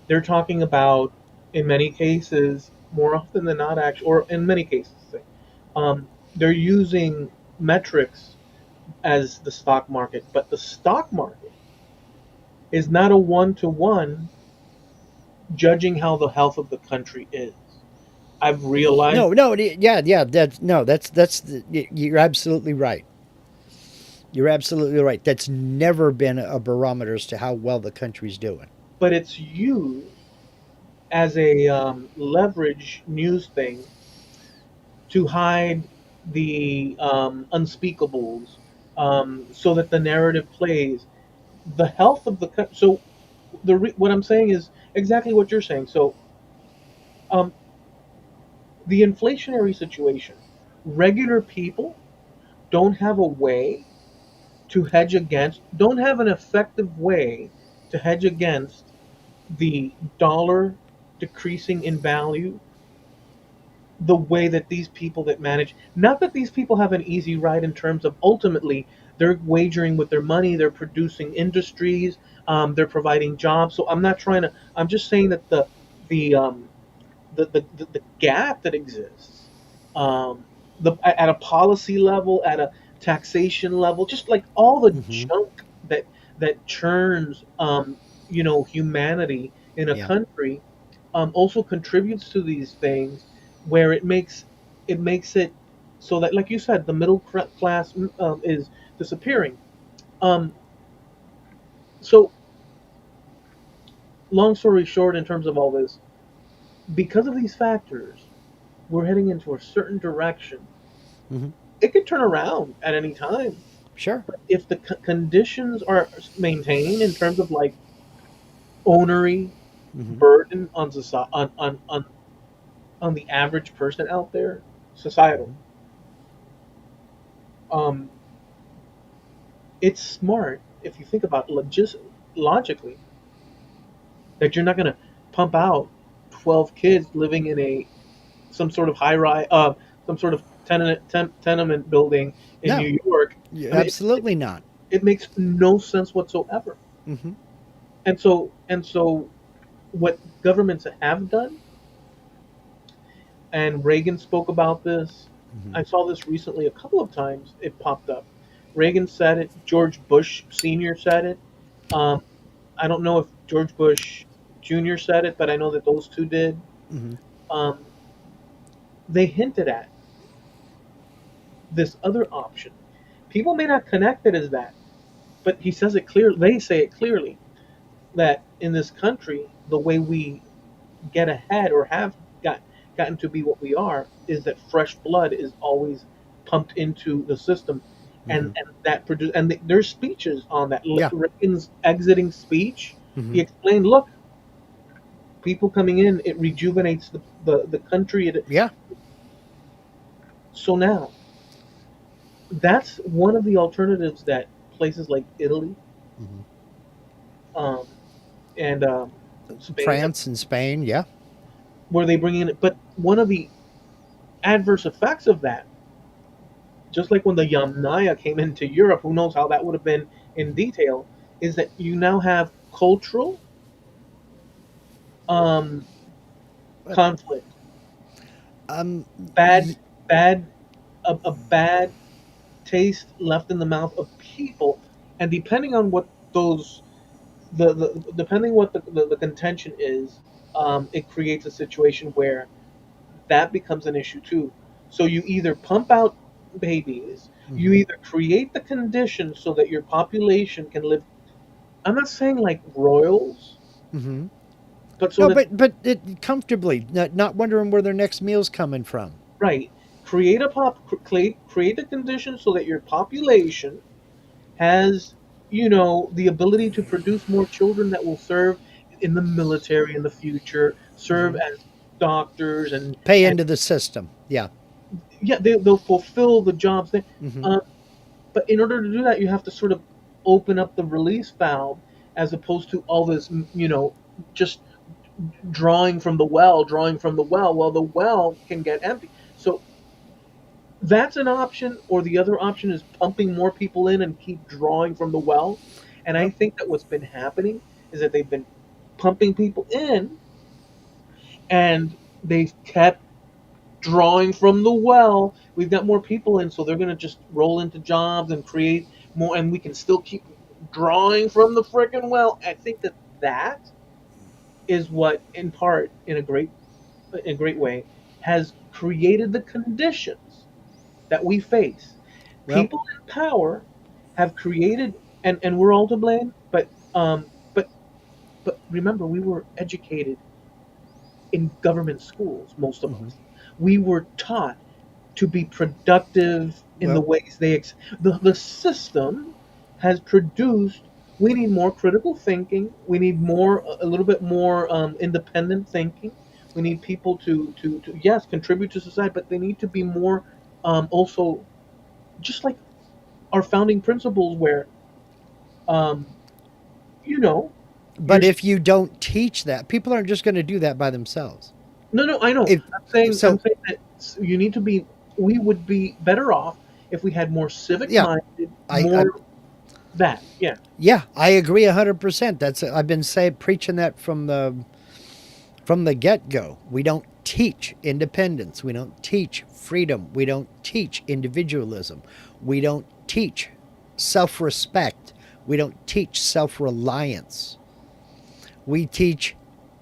they're talking about, in many cases, more often than not, actually, or in many cases, they're using metrics as the stock market, but the stock market is not a one-to-one judging how the health of the country is. I've realized, No, yeah, yeah. You're absolutely right. You're absolutely right. That's never been a barometer as to how well the country's doing. but it's used as a leverage news thing to hide the unspeakables, so that the narrative plays. The health of the so what I'm saying is exactly what you're saying. So um, the inflationary situation, regular people don't have a way to hedge against, don't have an effective way to hedge against the dollar decreasing in value the way that these people that manage, not that these people have an easy ride in terms of ultimately they're wagering with their money, they're producing industries, they're providing jobs. So I'm not trying to, I'm just saying that the the gap that exists, at a policy level, at a taxation level, just like all the Hmm. junk that churns, humanity in a Yeah. country, also contributes to these things, where it makes it so that, like you said, the middle class is disappearing. Um, so, long story short, in terms of all this, because of these factors, we're heading into a certain direction. Hmm. It could turn around at any time. Sure. If the conditions are maintained in terms of like onery Hmm. burden on society, on the average person out there, societal, Hmm. um, it's smart if you think about logically that you're not going to pump out 12 kids living in a some sort of high rise, some sort of tenement building in No, New York. I mean, absolutely not. it makes no sense whatsoever. Hmm. And so what governments have done, and Reagan spoke about this. Hmm. I saw this recently a couple of times. It popped up. Reagan said it. George Bush Senior said it. Um, I don't know if George Bush Jr. said it, but I know that those two did. Hmm. Um, they hinted at this other option. People may not connect it as that, but he says it clear. They say it clearly that in this country, the way we get ahead or have gotten to be what we are is that fresh blood is always pumped into the system, Hmm. and that produce and there's speeches on that. Yeah. Reagan's exiting speech, Hmm. he explained, look, people coming in, it rejuvenates the country. Yeah. So now that's one of the alternatives that places like Italy, Hmm. um, and Spain, France and Spain. Yeah. where they bring in. But one of the adverse effects of that, just like when the Yamnaya came into Europe, who knows how that would have been in Hmm. detail, is that you now have cultural um, But conflict, um, bad, y- bad, a bad taste left in the mouth of people, and depending on what those depending what the contention is, it creates a situation where that becomes an issue too. So you either pump out babies, you mhm. either create the conditions so that your population can live. I'm not saying like royals, Hmm. but so No, that, but comfortably, not wondering where their next meal's coming from. right, create the conditions so that your population has, the ability to produce more children that will serve in the military in the future, serve Hmm. as doctors, Pay and into the system. Yeah. yeah, they'll fulfill the jobs there. Hmm. Um, but in order to do that, you have to sort of open up the release valve, as opposed to all this, just drawing from the well. Well, the well can get empty. So that's an option, or the other option is pumping more people in and keep drawing from the well. And I Yep. think that what's been happening is that they've been pumping people in, and they've kept drawing from the well. We've got more people in, so they're going to just roll into jobs and create more, and we can still keep drawing from the freaking well. I think that that is what, in part, in a great way, has created the conditions that we face. Well. People in power have created, and we're all to blame. But remember, we were educated in government schools, most of Hmm. us. We were taught to be productive in the Well. ways the system has produced. We need more critical thinking. We need more, a little bit more independent thinking. We need people to yes, contribute to society, but they need to be more, also, just like our founding principles, where um, you know you're But if you don't teach that, people aren't just going to do that by themselves. no, no, I know. If I'm so, saying that you need to be. We would be better off if we had more civic yeah, minded, I more that. Yeah. yeah, I agree 100%. That's I've been preaching that from the get go. We don't teach independence. We don't teach freedom. We don't teach individualism. We don't teach self respect. We don't teach self reliance. We teach,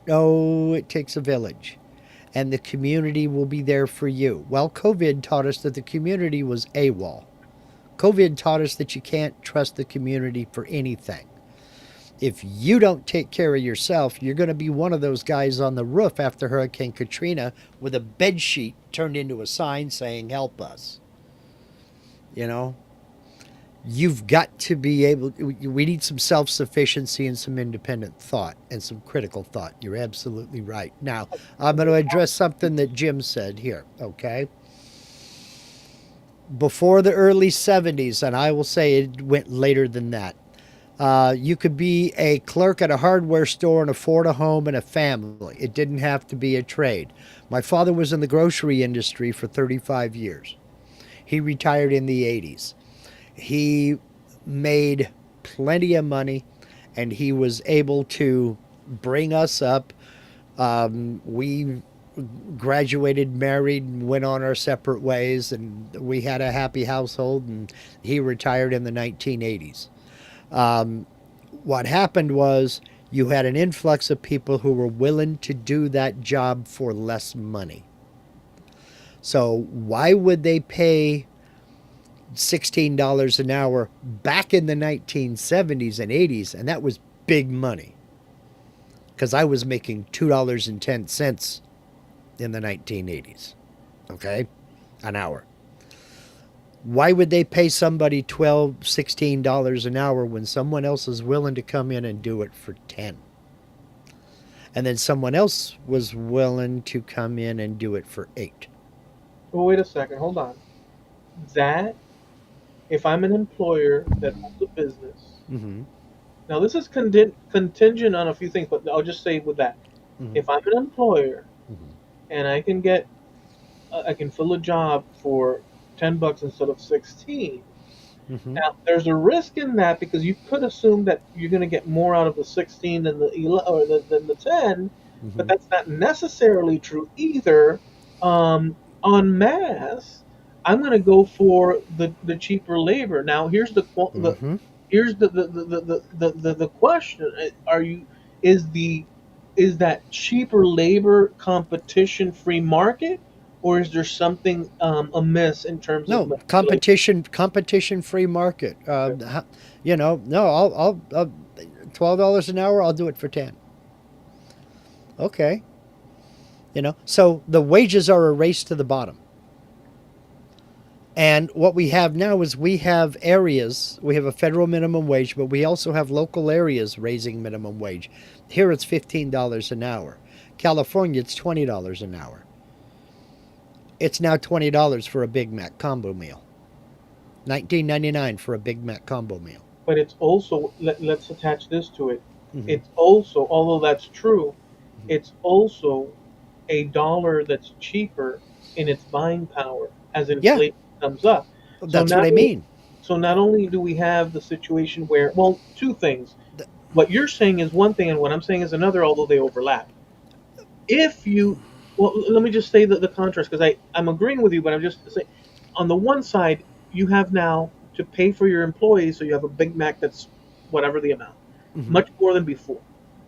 oh, it takes a village and the community will be there for you. Well, COVID taught us that the community was AWOL. COVID taught us that you can't trust the community for anything. If you don't take care of yourself, you're going to be one of those guys on the roof after Hurricane Katrina with a bed sheet turned into a sign saying, help us. You know? You've got to be able, we need some self sufficiency and some independent thought and some critical thought. You're absolutely right. Now, I'm going to address something that Jim said here, okay? Before the early 70s, and I will say it went later than that. You could be a clerk at a hardware store and afford a home and a family. It didn't have to be a trade. My father was in the grocery industry for 35 years. He retired in the 80s. He made plenty of money and he was able to bring us up. We graduated, married, and went on our separate ways, and we had a happy household. And he retired in the 1980s. What happened was you had an influx of people who were willing to do that job for less money. So why would they pay $16 an hour back in the 1970s and 80s? And that was big money because I was making $2.10 in the 1980s. Okay? An hour. Why would they pay somebody $12, $16 an hour when someone else is willing to come in and do it for 10? And then someone else was willing to come in and do it for 8. Well, wait a second. Hold on. That, if I'm an employer that owns a business, Mm-hmm. now this is contingent on a few things, but I'll just say with that. Mm-hmm. If I'm an employer Mm-hmm. and I can fill a job for $10 instead of 16. Mm-hmm. Now, there's a risk in that because you could assume that you're going to get more out of the 16 than the 11 or than the 10, but Mm-hmm. that's not necessarily true either. En masse, I'm going to go for the cheaper labor. Now, Mm-hmm. here's the question: Are you is the is that cheaper labor competition free market, or is there something amiss in terms of No, manipulation? competition free market. No, I'll $12 an hour. I'll do it for 10. Okay. So the wages are a race to the bottom. And what we have now is we have areas, we have a federal minimum wage, but we also have local areas raising minimum wage. Here it's $15 an hour. California, it's $20 an hour. It's now $20 for a Big Mac combo meal. $19.99 for a Big Mac combo meal. But it's also let's attach this to it. Mm-hmm. It's also, although that's true, it's also a dollar that's cheaper in its buying power as Yeah, inflation comes up. So that's what not I mean. so not only do we have the situation where, well, two things. What you're saying is one thing and what I'm saying is another, although they overlap. If you Well, let me just say the contrast because I'm agreeing with you, but I'm just saying on the one side you have now to pay for your employees, so you have a Big Mac that's whatever the amount, Mm-hmm. much more than before.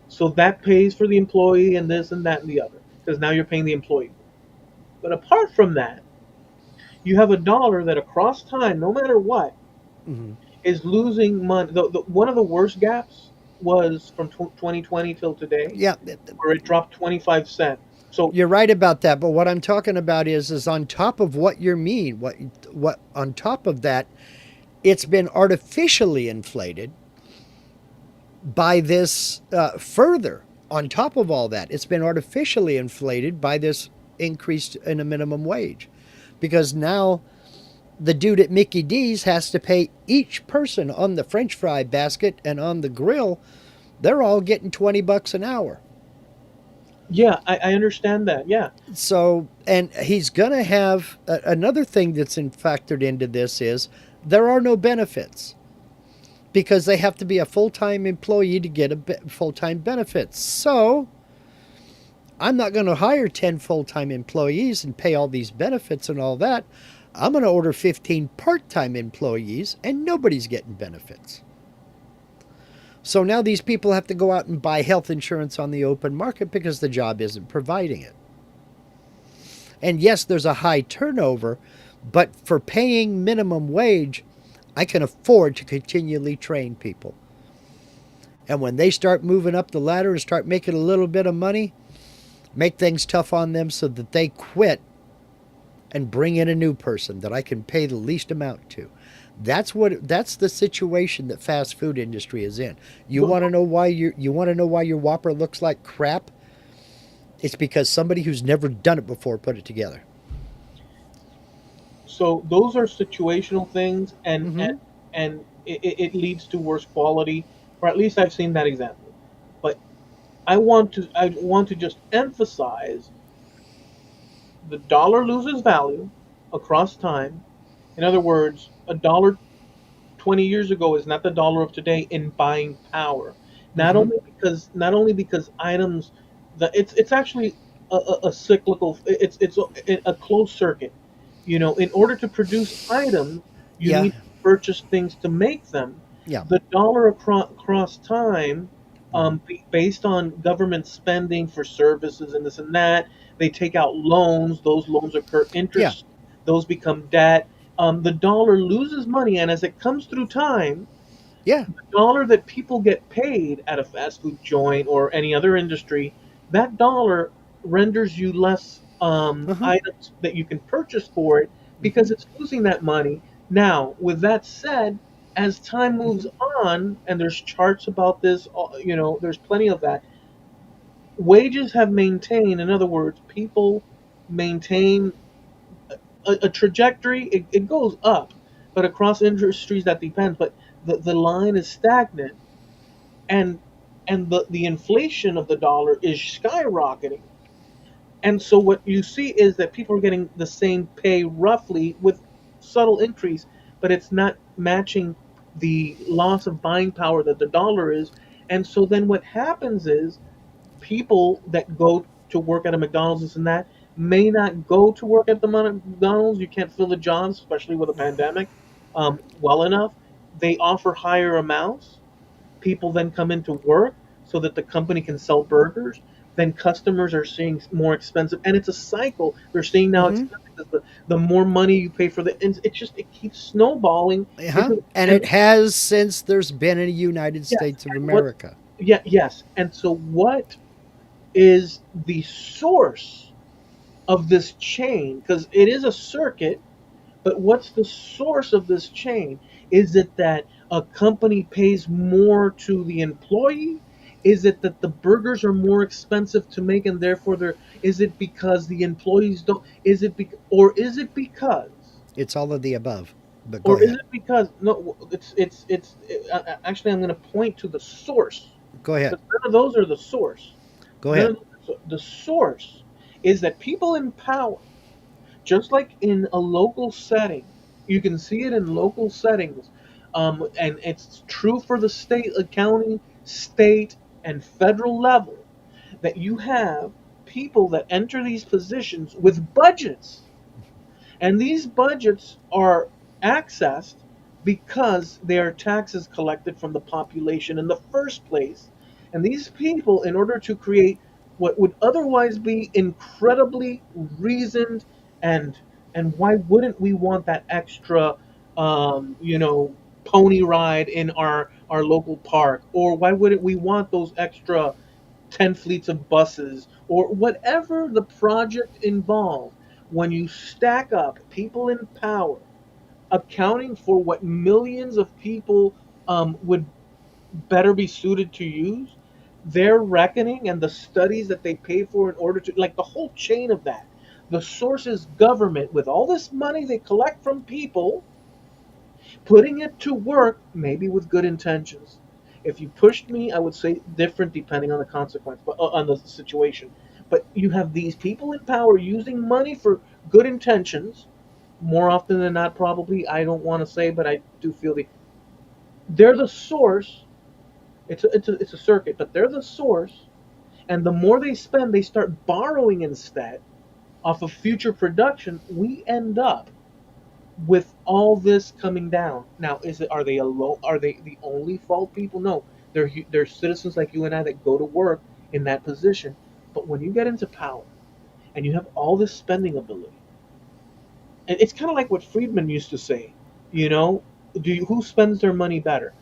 So that pays for the employee and this and that and the other because now you're paying the employee. But apart from that, you have a dollar that across time, no matter what, Mm-hmm. is losing money. One of the worst gaps was from 2020 till today, Yeah, where it dropped 25 cents. So you're right about that. But what I'm talking about is on top of what you mean, what on top of that, it's been artificially inflated by this further. On top of all that, it's been artificially inflated by this increase in a minimum wage, because now the dude at Mickey D's has to pay each person on the French fry basket and on the grill. They're all getting $20 an hour. yeah, I understand that. Yeah, So, and he's going to have another thing that's factored into this is there are no benefits because they have to be a full-time employee to get full-time benefits. So, I'm not going to hire 10 full-time employees and pay all these benefits and all that. I'm going to order 15 part-time employees and nobody's getting benefits. So now these people have to go out and buy health insurance on the open market because the job isn't providing it. And yes, there's a high turnover, but for paying minimum wage, I can afford to continually train people. And when they start moving up the ladder and start making a little bit of money, make things tough on them so that they quit and bring in a new person that I can pay the least amount to. That's the situation that fast food industry is in. You Th- want to know why you want to know why your Whopper looks like crap? It's because somebody who's never done it before put it together. So those are situational things, and Mm-hmm. it leads to worse quality, or at least I've seen that example. But I want to just emphasize the dollar loses value across time. In other words, a dollar 20 years ago is not the dollar of today in buying power. Mm-hmm. Not only because items, it's actually a cyclical, it's a closed circuit. In order to produce items, you Yeah. need to purchase things to make them. Yeah. The dollar across time, Mm-hmm. based on government spending for services and this and that, they take out loans. Those loans occur Yeah. interest. Those become debt. The dollar loses money, and as it comes through time, Yeah. the dollar that people get paid at a fast food joint or any other industry, that dollar renders you less Uh-huh. items that you can purchase for it Mm-hmm. because it's losing that money. Now, with that said, as time Mm-hmm. moves on, and there's charts about this, there's plenty of that. Wages have maintained. In other words, people maintain a trajectory. It goes up, but across industries that depends. But the line is stagnant, and the inflation of the dollar is skyrocketing. And so what you see is that people are getting the same pay roughly with subtle increase, but it's not matching the loss of buying power that the dollar is. And so then what happens is people that go to work at a McDonald's, this and that, may not go to work at the McDonald's. You can't fill the jobs, especially with a pandemic, well enough. They offer higher amounts. People then come into work so that the company can sell burgers. Then customers are seeing more expensive, and it's a cycle. They're seeing now Mm-hmm. expensive because the more money you pay for and it keeps snowballing Uh-huh. into And and it has since there's been a United yes, States of and what America. yeah yes, and so what is the source of this chain? Because it is a circuit, but what's the source of this chain? Is it that a company pays more to the employee? Is it that the burgers are more expensive to make and therefore they're is it because the employees don't is it or is it because It's all of the above. But go ahead. no, actually I'm going to point to the source, Go ahead. because none of those are the source. Go ahead. The source is that people in power, just like in a local setting, you can see it in local settings, and it's true for the state, county, state, and federal level, that you have people that enter these positions with budgets, and these budgets are accessed because they are taxes collected from the population in the first place. And these people, in order to create what would otherwise be incredibly reasoned, and why wouldn't we want that extra, pony ride in our local park, or why wouldn't we want those extra 10 fleets of buses, or whatever the project involved, when you stack up people in power accounting for what millions of people would better be suited to use, their reckoning and the studies that they pay for in order to, like the whole chain of that. The source is government with all this money they collect from people, putting it to work, maybe with good intentions. If you pushed me, I would say different depending on the consequence, but on the situation. But you have these people in power using money for good intentions. More often than not, probably. I don't want to say, but I do feel they're the source. It's a circuit, but they're the source. And the more they spend, they start borrowing instead off of future production. We end up with all this coming down. Now, are they alone? Are they the only fault people? No, they're citizens like you and I that go to work in that position. But when you get into power and you have all this spending ability, and it's kind of like what Friedman used to say, you know, who spends their money better?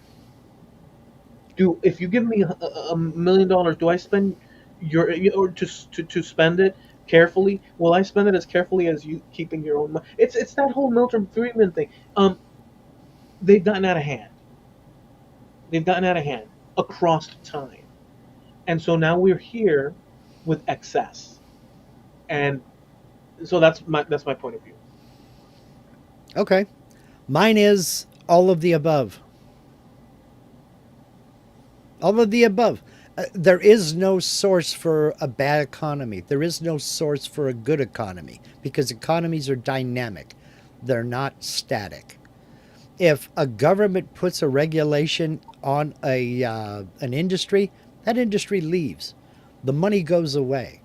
Do If you give me $1 million, do I spend your or to spend it? carefully. Will I spend it as carefully as you keeping your own money? It's that whole Milton Friedman thing. They've gotten out of hand. They've gotten out of hand across time, and so now we're here with excess, and so that's my point of view. Okay. Mine is all of the above. All of the above. There is no source for a bad economy. There is no source for a good economy because economies are dynamic. They're not static. If a government puts a regulation on an industry, that industry leaves. The money goes away.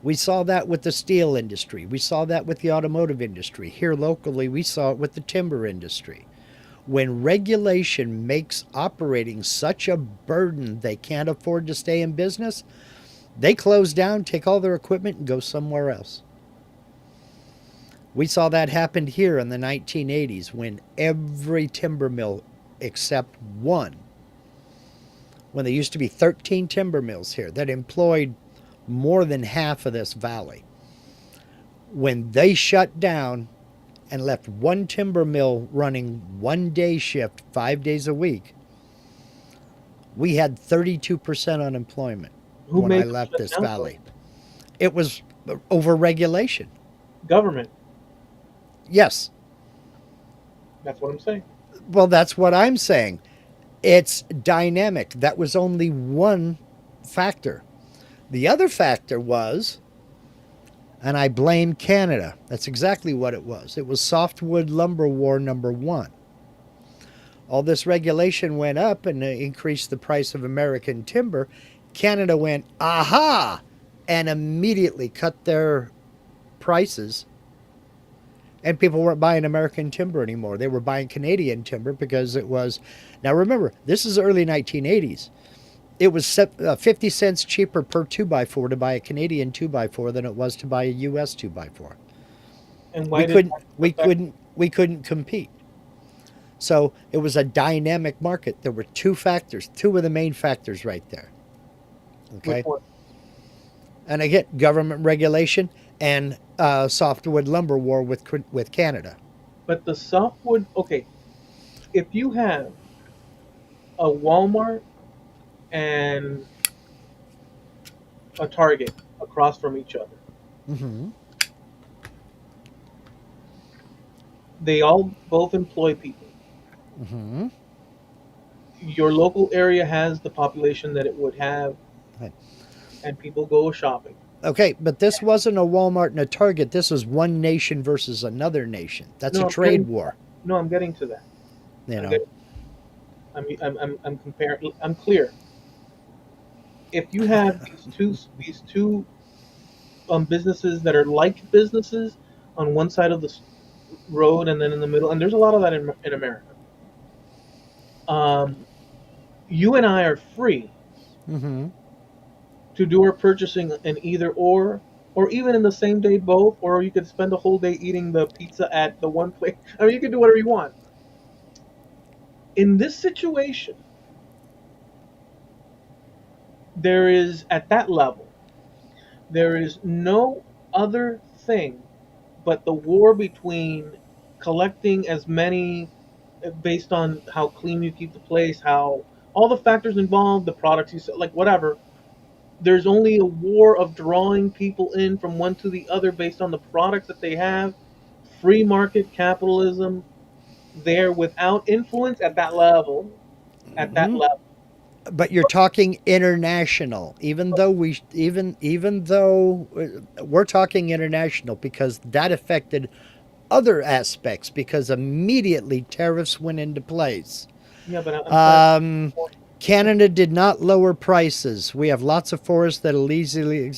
We saw that with the steel industry. We saw that with the automotive industry. Here locally, we saw it with the timber industry. When regulation makes operating such a burden they can't afford to stay in business, they close down, take all their equipment, and go somewhere else. We saw that happen here in the 1980s when every timber mill except one, when there used to be 13 timber mills here that employed more than half of this valley, when they shut down and left one timber mill running 1 day shift 5 days a week, we had 32% unemployment Who when I made them left shut this down for valley. It was over regulation. government? Yes. That's what I'm saying. Well, that's what I'm saying. It's dynamic. That was only one factor. The other factor was, and I blame Canada. That's exactly what it was. It was softwood lumber war number one. All this regulation went up and increased the price of American timber. Canada went, aha, and immediately cut their prices. And people weren't buying American timber anymore. They were buying Canadian timber because it was. Now remember, this is early 1980s. It was 50 cents cheaper per 2x4 to buy a Canadian 2x4 than it was to buy a US 2x4. And We why did couldn't that we affect couldn't we couldn't compete. So it was a dynamic market. There were two factors, two of the main factors right there. which Okay. one? And again, government regulation and softwood lumber war with Canada. But the softwood. Okay, if you have a Walmart and a Target across from each other, Mm-hmm. they all both employ people. Mm-hmm. Your local area has the population that it would have, and people go shopping. Okay, but this wasn't a Walmart and a Target. This was one nation versus another nation. That's a No, I'm trade getting. war. No, I'm getting to that. You I'm know. getting. I'm comparing. I'm clear. If you have these two businesses that are like businesses on one side of the road and then in the middle, and there's a lot of that in America. Um, you and I are free Mm-hmm. to do our purchasing in either or even in the same day both, or you could spend a whole day eating the pizza at the one place. I mean, you can do whatever you want. In this situation, there is at that level, there is no other thing but the war between collecting as many based on how clean you keep the place, how all the factors involved, the products you sell, like whatever. There's only a war of drawing people in from one to the other based on the products that they have. Free market capitalism there without influence at that level. At that Mm-hmm. level. But you're talking international, even though we're talking international because that affected other aspects because immediately tariffs went into place. Yeah, but I'm trying to. Um, Canada did not lower prices. We have lots of forests that'll easily.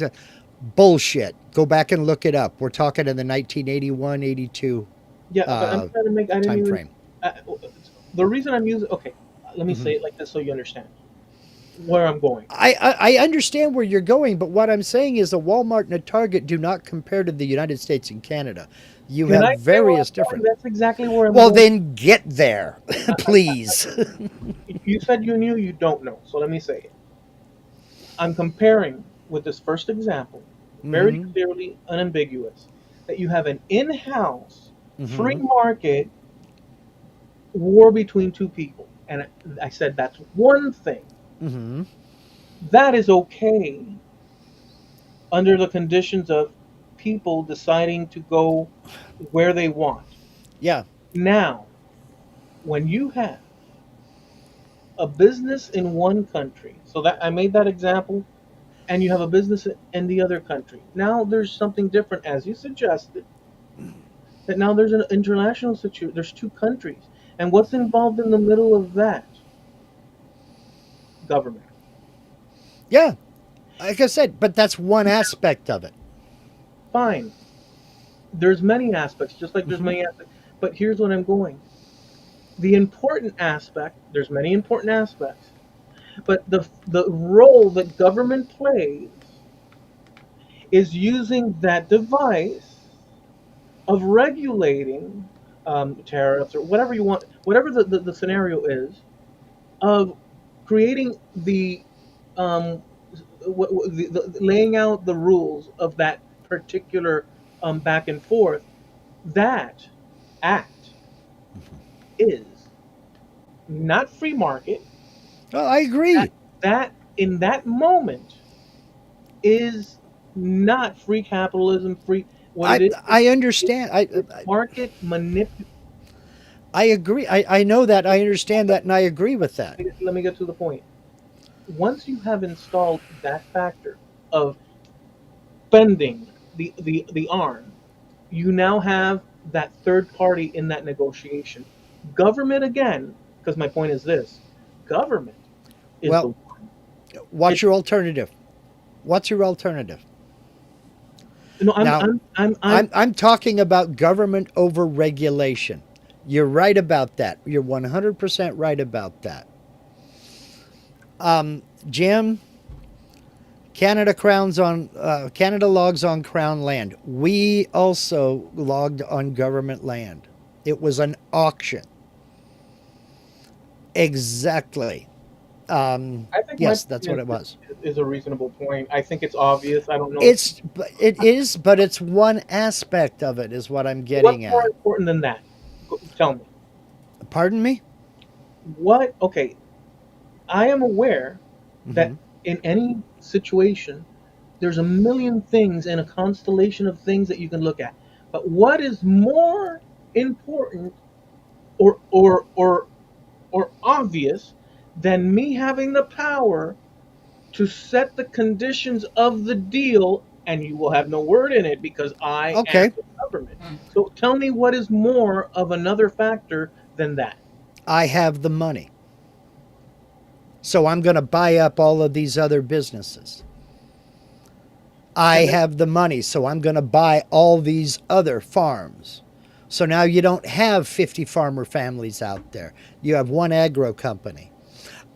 Bullshit. Go back and look it up. We're talking in the 1981, 82 Yeah, but I'm trying to make. I didn't time even. frame. Uh, the reason I'm using. Okay, let me Mm-hmm. say it like this so you understand where I'm going. I understand where you're going, but what I'm saying is a Walmart and a Target do not compare to the United States and Canada. You Can have I say where various I'm going? different. That's exactly where I'm Well, going. then get there, please. You said you knew, you don't know. So let me say it. I'm comparing with this first example. very Mm-hmm. clearly unambiguous, that you have an in-house free Mm-hmm. market war between two people. And I said that's one thing. Mm-hmm. That is okay under the conditions of people deciding to go where they want. Yeah. Now, when you have a business in one country, so that I made that example, and you have a business in the other country. Now there's something different, as you suggested, that now there's an international situation. There's two countries. And what's involved in the middle of that? Government. Yeah. Like I said, but that's one aspect of it. Fine. There's many aspects, just like there's Mm-hmm. many aspects. But here's what I'm going. The important aspect, there's many important aspects, but the role that government plays is using that device of regulating tariffs or whatever you want, whatever the scenario is, of creating the um, laying out the rules of that particular back and forth. That act is not free market. Oh, I That agree. that in that moment is not free capitalism. Free what it I is. I understand. It's market manipulation. I agree. I know that. I understand that, and I agree with that. Let me get to the point. Once you have installed that factor of bending the arm, you now have that third party in that negotiation. Government again, because my point is this: government is the Well, one. what's It's your alternative? What's your alternative? no, Now, I'm I'm talking about government over regulation. You're right about that. You're 100% right about that. Jim, Canada logs on Crown land. We also logged on government land. It was an auction. Exactly. I think my Yes, that's point what it was. is a reasonable point. I think it's obvious. I don't know It is, but it's one aspect of it, is what I'm what's getting more at. important than that. Tell me Pardon me. what. Okay, I am aware that Hmm. in any situation, there's a million things and a constellation of things that you can look at. But what is more important or obvious than me having the power to set the conditions of the deal, and you will have no word in it because I am Okay, the government. So tell me what is more of another factor than that. I have the money, so I'm going to buy up all of these other businesses. I And then have the money, so I'm going to buy all these other farms. So now you don't have 50 farmer families out there. You have one agro company.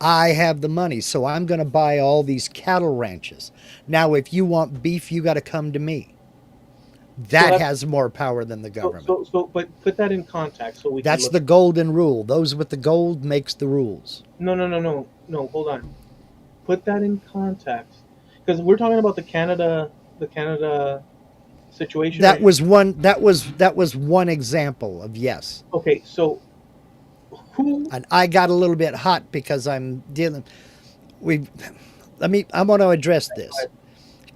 I have the money, so I'm going to buy all these cattle ranches. Now, if you want beef, you got to come to me. so That that's has more power than the government. but put that in context so we can That's look. the golden rule. Those with the gold makes the rules. No. Hold on. Put that in context because we're talking about the Canada situation That right now. was one. That was one example of yes. Okay, so who? And I got a little bit hot because I'm dealing. We let me. I want to address this.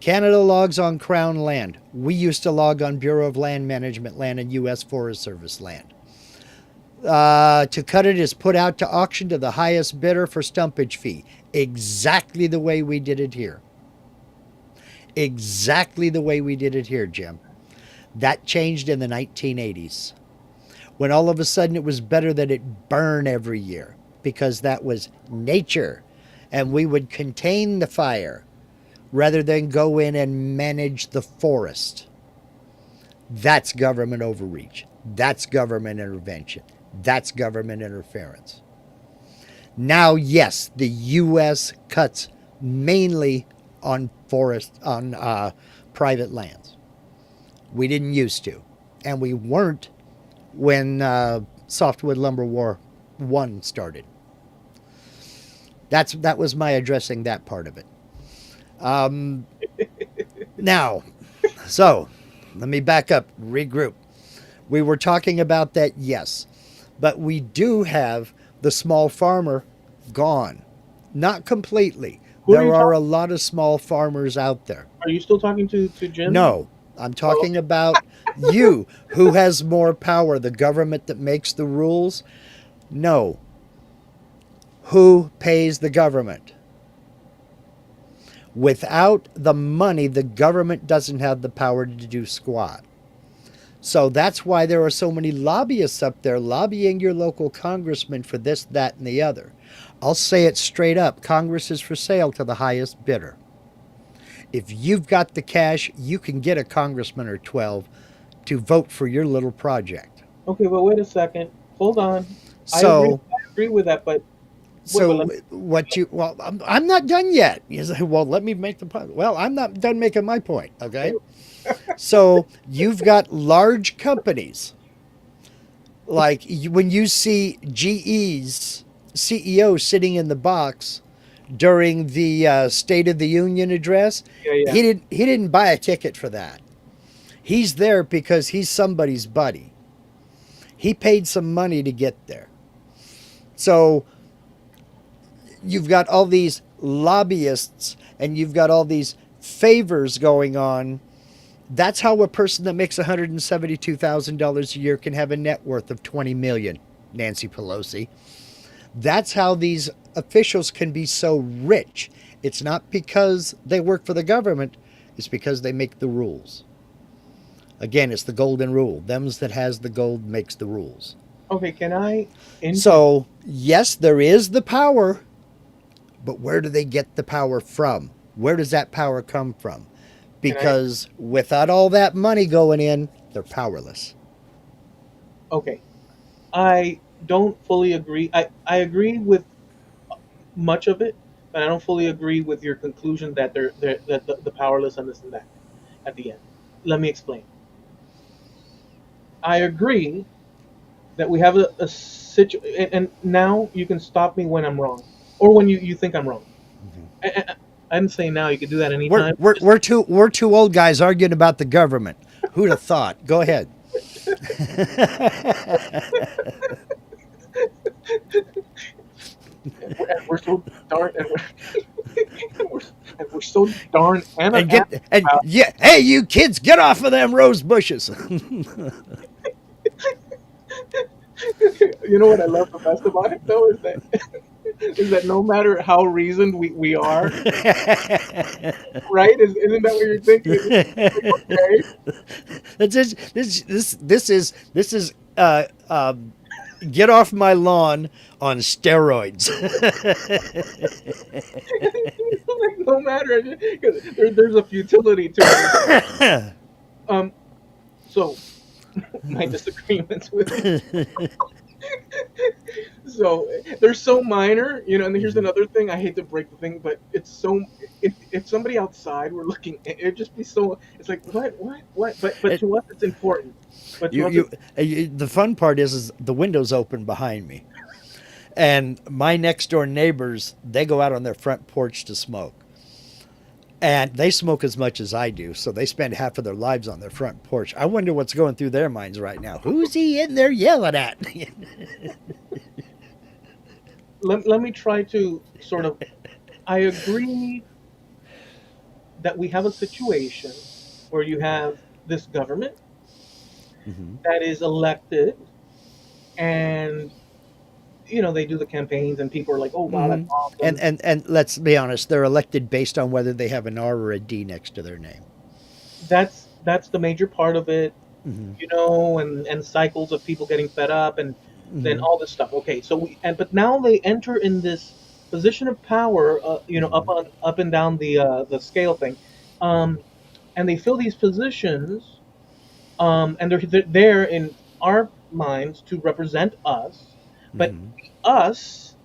Canada logs on Crown land. We used to log on Bureau of Land Management land and U.S. Forest Service land. To cut it is put out to auction to the highest bidder for stumpage fee. Exactly the way we did it here. Exactly the way we did it here, Jim. That changed in the 1980s when all of a sudden it was better that it burn every year because that was nature and we would contain the fire rather than go in and manage the forest. That's government overreach. That's government intervention. That's government interference. Now, yes, the U.S. cuts mainly on private lands. We didn't used to, and we weren't when Softwood Lumber War One started. That was my addressing that part of it. Now, So let me back up, regroup. We were talking about that, yes, but we do have the small farmer gone. Not completely. Who are you There are a talking? lot of small farmers out there. Are you still talking to Jim? No, I'm Oh, talking about you. Who has more power? The government that makes the rules? No. Who pays the government? Without the money, the government doesn't have the power to do squat. So that's why there are so many lobbyists up there lobbying your local congressman for this, that, and the other. I'll say it straight up, Congress is for sale to the highest bidder. If you've got the cash, you can get a congressman or 12 to vote for your little project. okay, but wait a second. Hold on. I agree. So, I agree with that, but wait, but so let me. what you, well, I'm not done yet. You say, well, let me make the point. Well, I'm not done making my point, okay? So you've got large companies like when you see GE's CEO sitting in the box during the State of the Union address, Yeah, yeah. he didn't buy a ticket for that. He's there because he's somebody's buddy. He paid some money to get there. So you've got all these lobbyists and you've got all these favors going on. That's how a person that makes $172,000 a year can have a net worth of 20 million, Nancy Pelosi. That's how these officials can be so rich. It's not because they work for the government, it's because they make the rules. Again, it's the golden rule. Them's that has the gold makes the rules. Okay, can I inter? So, yes, there is the power, but where do they get the power from? Where does that power come from? Can I? Because without all that money going in, they're powerless. Okay, I don't fully agree. I agree with much of it, but I don't fully agree with your conclusion that they're that the powerless and this and that at the end. Let me explain. I agree that we have a situation, and now you can stop me when I'm wrong, or when you think I'm wrong. I didn't say now. You can do that We're, anytime. we're, Just we're, two, we're two old guys arguing about the government. Who'd have thought? Go ahead. we're so darn and we're, and we're so darn and animated get and about. yeah, hey, you kids, get off of them rose bushes. You know what I love the best about it though is that no matter how reasoned we are, right? Isn't that what you're thinking? Like, okay, This is get off my lawn on steroids. like no matter, 'cause there's a futility to it. Um, so my disagreements with so they're so minor, you know. And here's another thing. I hate to break the thing, but it's so. If somebody outside were looking, it'd just be so. It's like what? But It, to us, it's important. But to you, us, you, it's the fun part is the window's open behind me, and my next door neighbors they go out on their front porch to smoke. And they smoke as much as I do, so they spend half of their lives on their front porch. I wonder what's going through their minds right now. Who's he in there yelling at? let me try to sort of. I agree that we have a situation where you have this government Mm-hmm. that is elected, and they do the campaigns, and people are like, oh wow, Mm-hmm. that's awesome. And let's be honest, they're elected based on whether they have an R or a D next to their name. That's the major part of it, Mm-hmm. and cycles of people getting fed up, and then Mm-hmm. all this stuff. Okay, so but now they enter in this position of power, Mm-hmm. up and down the scale thing, um, and they fill these positions, and they're there in our minds to represent us, but Mm-hmm. us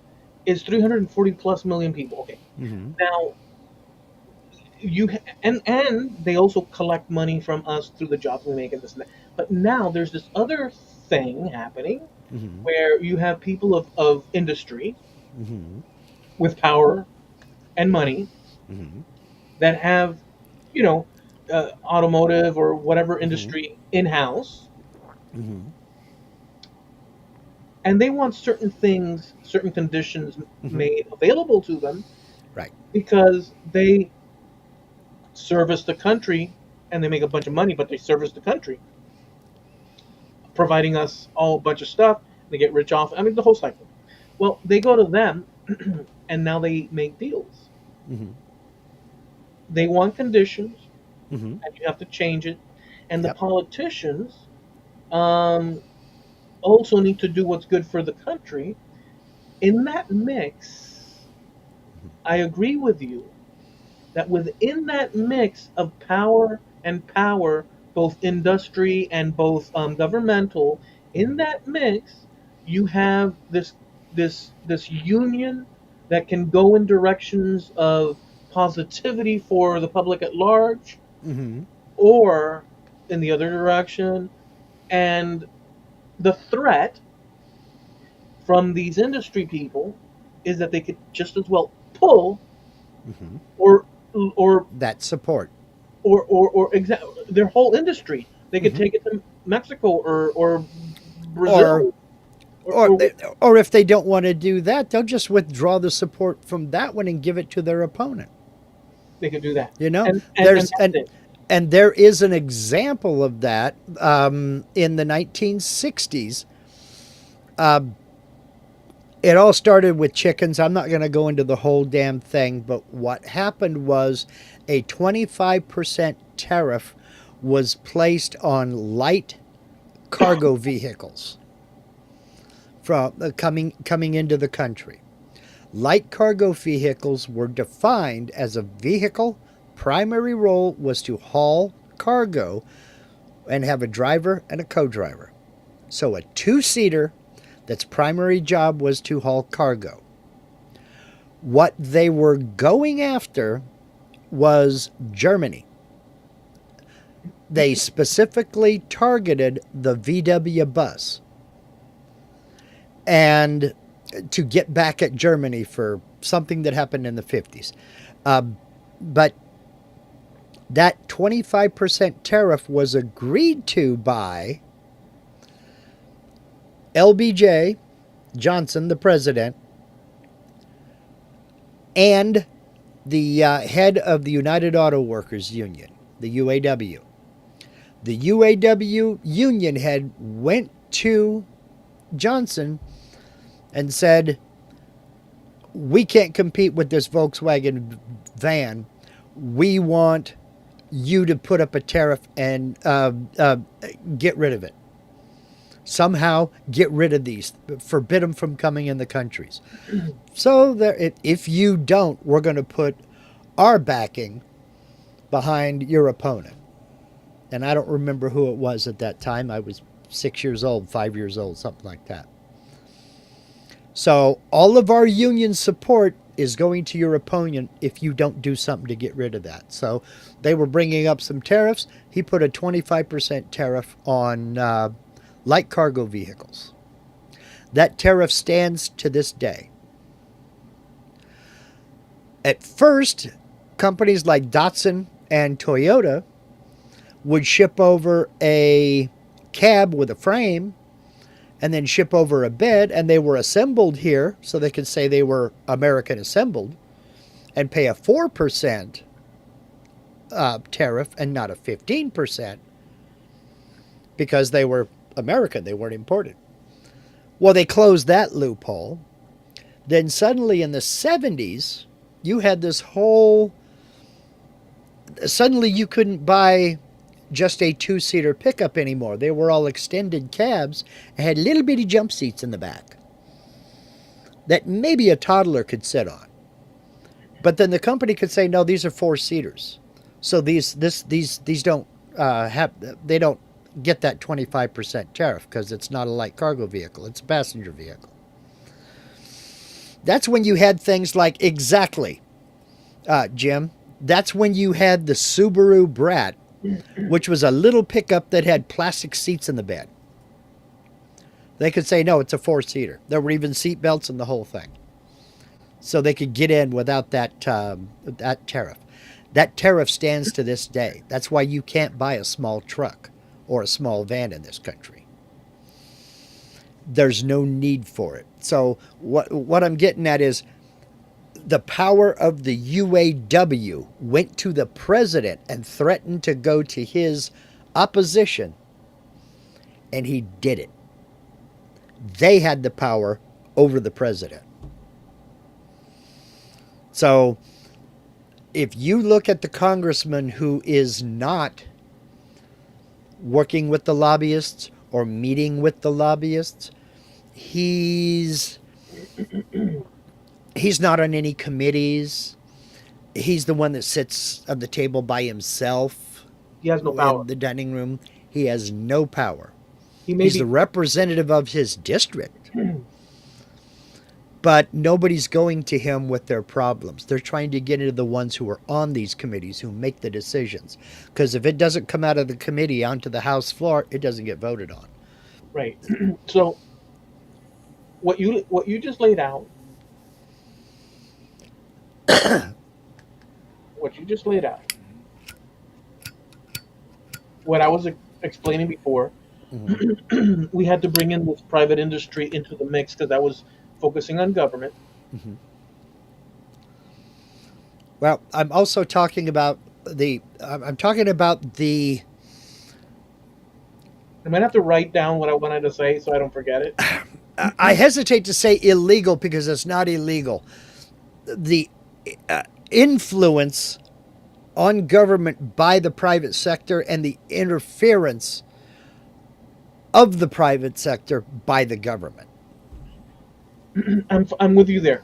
is 340 plus million people. Okay, Mm-hmm. now you and they also collect money from us through the jobs we make and this and that. But now there's this other thing happening Mm-hmm. where you have people of industry Mm-hmm. with power and money Mm-hmm. that have, you know, automotive or whatever Mm-hmm. industry in house, Mm-hmm. and they want certain things, certain conditions Mm-hmm. made available to them Right. because they service the country and they make a bunch of money, but they service the country, providing us all a bunch of stuff. They get rich off. I mean, the whole cycle. Well, they go to them, and now they make deals. Mm-hmm. They want conditions, Mm-hmm. and you have to change it. And the Yep. politicians um, also need to do what's good for the country. In that mix, I agree with you that within that mix of power and power, both industry and both governmental, in Mm-hmm. that mix, you have this union that can go in directions of positivity for the public at large, Mm-hmm. or in the other direction. And the threat from these industry people is that they could just as well pull Mm-hmm. or or That support. their whole industry. They could Mm-hmm. take it to Mexico or Or Brazil or or or if they don't want to do that, they'll just withdraw the support from that one and give it to their opponent. they could do that. You know, And there's that's it. and there is an example of that in the 1960s. It all started with chickens. I'm not going to go into the whole damn thing, but what happened was a 25% tariff was placed on light cargo vehicles from coming into the country. Light cargo vehicles were defined as a vehicle primary role was to haul cargo and have a driver and a co-driver. So a two-seater that's primary job was to haul cargo. What they were going after was Germany. They specifically targeted the VW bus and to get back at Germany for something that happened in the 50s. But that 25% tariff was agreed to by LBJ, Johnson, the president, and the head of the United Auto Workers Union, the UAW. The UAW union head went to Johnson and said, "We can't compete with this Volkswagen van. We want you to put up a tariff and get rid of it. Somehow get rid of these, forbid them from coming in the countries. So there, if you don't, we're going to put our backing behind your opponent." And I don't remember who it was at that time. I was 6 years old, 5 years old, something like that. So all of our union support is going to your opponent if you don't do something to get rid of that. So they were bringing up some tariffs. He put a 25% tariff on light cargo vehicles. That tariff stands to this day. At first, companies like Datsun and Toyota would ship over a cab with a frame and then ship over a bed, and they were assembled here so they could say they were American assembled and pay a 4% tariff and not a 15% because they were American, they weren't imported. Well, they closed that loophole. Then suddenly in the 70s, you had this whole. Suddenly you couldn't buy just a two-seater pickup anymore. They were all extended cabs and had little bitty jump seats in the back that maybe a toddler could sit on. But then the company could say, no, these are four-seaters. So these don't they don't get that 25% tariff because it's not a light cargo vehicle. It's a passenger vehicle. That's when you had things like, exactly, Jim, that's when you had the Subaru Brat, which was a little pickup that had plastic seats in the bed. They could say, no, it's a four-seater. There were even seat belts and the whole thing. So they could get in without that tariff. That tariff stands to this day. That's why you can't buy a small truck or a small van in this country. There's no need for it. So what I'm getting at is the power of the UAW went to the president and threatened to go to his opposition, and he did it. They had the power over the president. So if you look at the congressman who is not working with the lobbyists or meeting with the lobbyists, he's he's not on any committees. He's the one that sits at the table by himself He has no power. in the dining room. He has no power. He may He's be. the representative of his district, but nobody's going to him with their problems. They're trying to get into the ones who are on these committees who make the decisions. Because if it doesn't come out of the committee onto the House floor, it doesn't get voted on. Right. So what you just laid out, what you just laid out, what I was explaining before, Mhm. we had to bring in this private industry into the mix because I was focusing on government. Mhm. Well, I'm also talking about I'm talking about the. I might have to write down what I wanted to say so I don't forget it. I hesitate to say illegal because it's not illegal. The influence on government by the private sector and the interference of the private sector by the government. I'm with you there.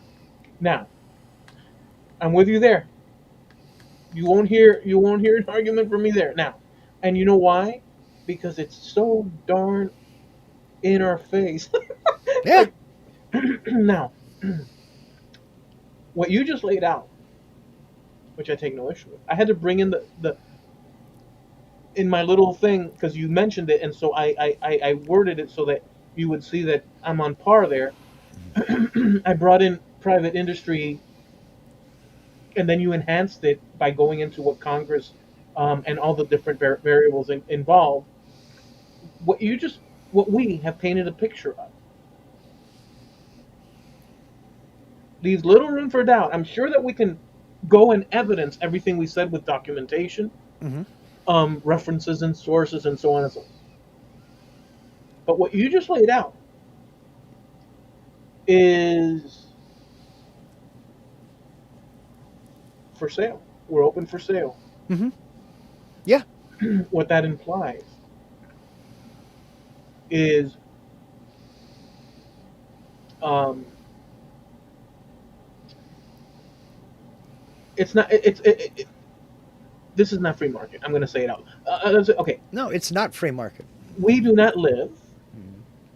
Now, I'm with you there. You won't hear an argument from me there. Now, and you know why? Because it's so darn in our face. Yeah. Like now, what you just laid out, which I take no issue with. I had to bring in the in my little thing because you mentioned it, and so I worded it so that you would see that I'm on par there. I brought in private industry, and then you enhanced it by going into what Congress and all the different variables involved. What you just what we have painted a picture of leaves little room for doubt. I'm sure that we can go and evidence everything we said with documentation, Mm-hmm. references and sources, and so on and so forth. But what you just laid out is for sale. We're open for sale. Mm-hmm. Yeah. What that implies is um, it's not this is not free market. I'm going to say it out. Okay, No, it's not free market. we do not live.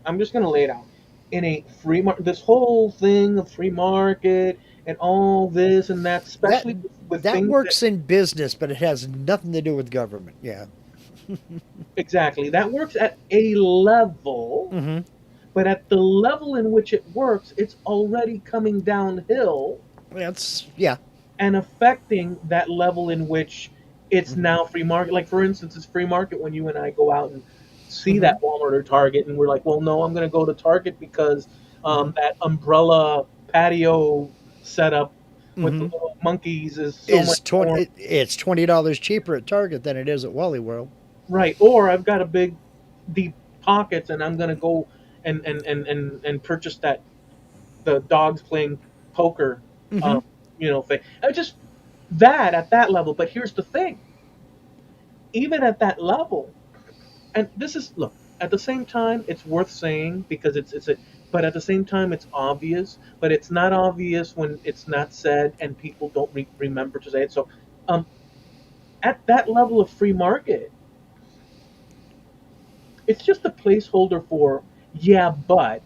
I'm just going to lay it out in a free market. This whole thing of free market and all this and that, That especially with that things that works in business, but it has nothing to do with government. Yeah. exactly that works at a level, Mm-hmm. but at the level in which it works, it's already coming downhill That's yeah. and affecting that level in which it's Mm-hmm. now free market. Like for instance, it's free market when you and I go out and see Mm-hmm. that Walmart or Target, and we're like, well, no, I'm going to go to Target because Mm-hmm. that umbrella patio setup with the Mm-hmm. little monkeys is so much more It's $20 cheaper at Target than it is at Wally World. right. Or I've got a big deep pockets, and I'm going to go and purchase that the dogs playing poker, Mm-hmm. um, thing. I just that at that level. But here's the thing: even at that level, and this is look at the same time, it's worth saying because it's a. But at the same time, it's obvious. But it's not obvious when it's not said, and people don't remember to say it. So, um, at that level of free market, it's just a placeholder for yeah, but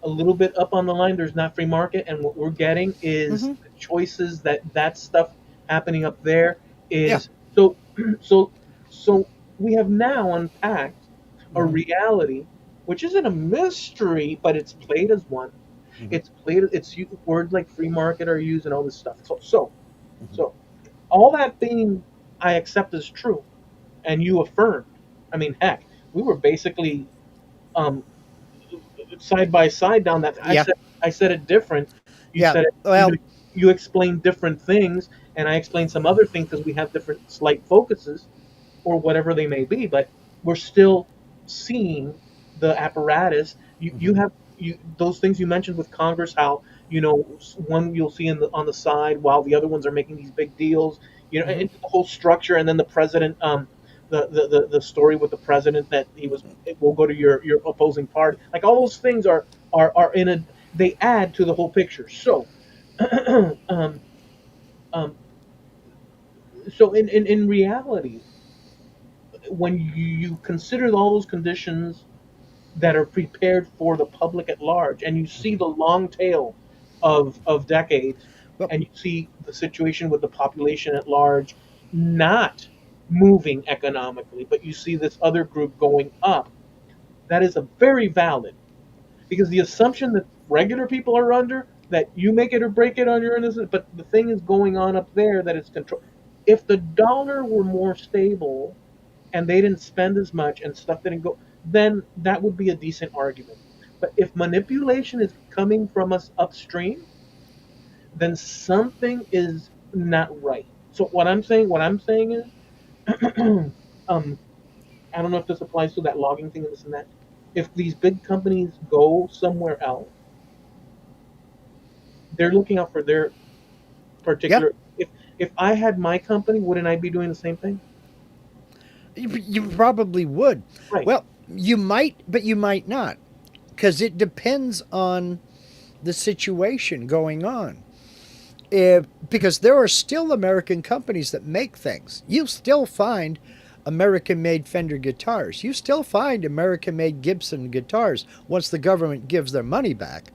a little bit up on the line, there's not free market, and what we're getting is Mm-hmm. the choices that stuff happening up there Yeah. is so so so we have now unpacked a Mm-hmm. reality which isn't a mystery, but it's played as one. Mm-hmm. It's played. Words like free market are used and all this stuff. So Mm-hmm. so all that thing I accept as true, and you affirmed. I mean, heck, we were basically um, side by side down that. Yeah, I said it different. You yeah. said it. Well, You explained different things, and I explained some other things because we have different slight focuses or whatever they may be. But we're still seeing the apparatus. You mhm, have those things you mentioned with Congress. How one you'll see on the side while the other ones are making these big deals. mhm. And the whole structure, and then the president. The story with the president that he was it will go to your opposing party, like all those things are in a they add to the whole picture. So um, um, so in reality, when you consider all those conditions that are prepared for the public at large, and you see the long tail of decades, Well, and you see the situation with the population at large not moving economically, but you see this other group going up, that is a very valid, because the assumption that regular people are under, that you make it or break it on your innocent, but the thing is going on up there that it's control. If the dollar were more stable and they didn't spend as much and stuff didn't go, then that would be a decent argument. But if manipulation is coming from us upstream, then something is not right. So what I'm saying is, um, I don't know if this applies to that logging thing and this and that. If these big companies go somewhere else, they're looking out for their yeah. particular. If I had my company, wouldn't I be doing the same thing? You probably would. Right. Well, you might, but you might not, because it depends on the situation going on. Because there are still American companies that make things. You still find American made Fender guitars. You still find American made Gibson guitars once the government gives their money back.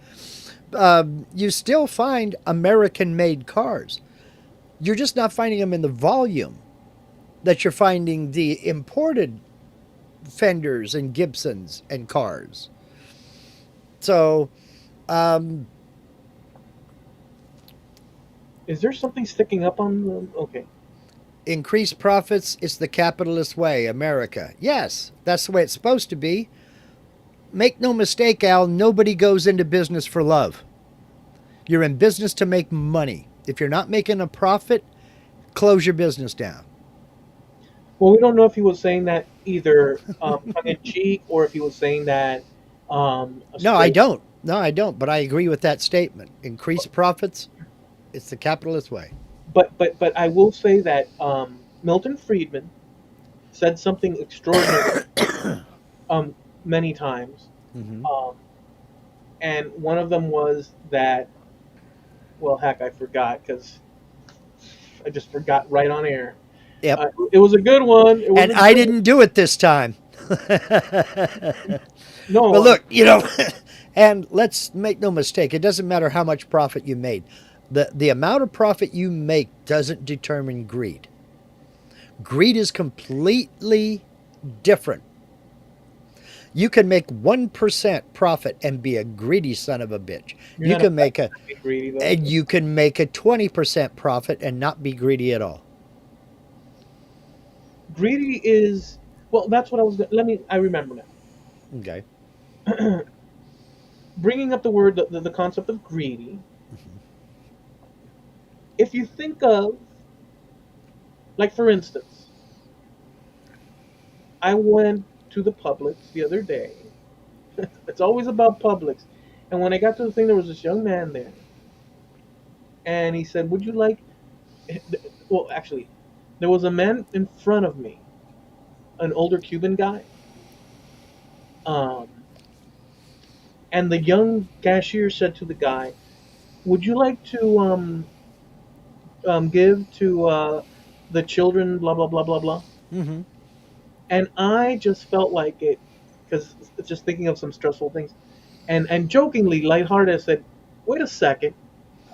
You still find American made cars. You're just not finding them in the volume that you're finding the imported Fenders and Gibsons and cars. So, um, Is there something sticking up on the? Okay. increase profits, it's the capitalist way, America. Yes, that's the way it's supposed to be. Make no mistake, Al, nobody goes into business for love. You're in business to make money. If you're not making a profit, close your business down. Well, we don't know if he was saying that either tongue in cheek or if he was saying that a No, I straight. don't. No, I don't. But I agree with that statement. Increase profits, it's the capitalist way. But I will say that Milton Friedman said something extraordinary um, many times, Mm-hmm. um, and one of them was that. Well, heck, I forgot because I just forgot right on air. Yep. It was a good one. It was And a I good one. didn't do it this time. But No, look, and let's make no mistake, it doesn't matter how much profit you made. The amount of profit you make doesn't determine greed. Greed is completely different. You can make 1% profit and be a greedy son of a bitch. you're You not can affected make a to be greedy though. and you can make a 20% profit and not be greedy at all. Greedy is well. That's what I was. Let me. I remember Okay. now. Bringing up the word, the concept of greedy. If you think of, like, for instance, I went to the Publix the other day. It's always about Publix. And when I got to the thing, there was this young man there, and he said, "Would you like?" Well, actually, there was a man in front of me, an older Cuban guy, um, and the young cashier said to the guy, "Would you like to give to the children?" Blah blah blah blah blah. Mm-hmm. And I just felt like it, because just thinking of some stressful things, and jokingly, lighthearted, I said, "Wait a second,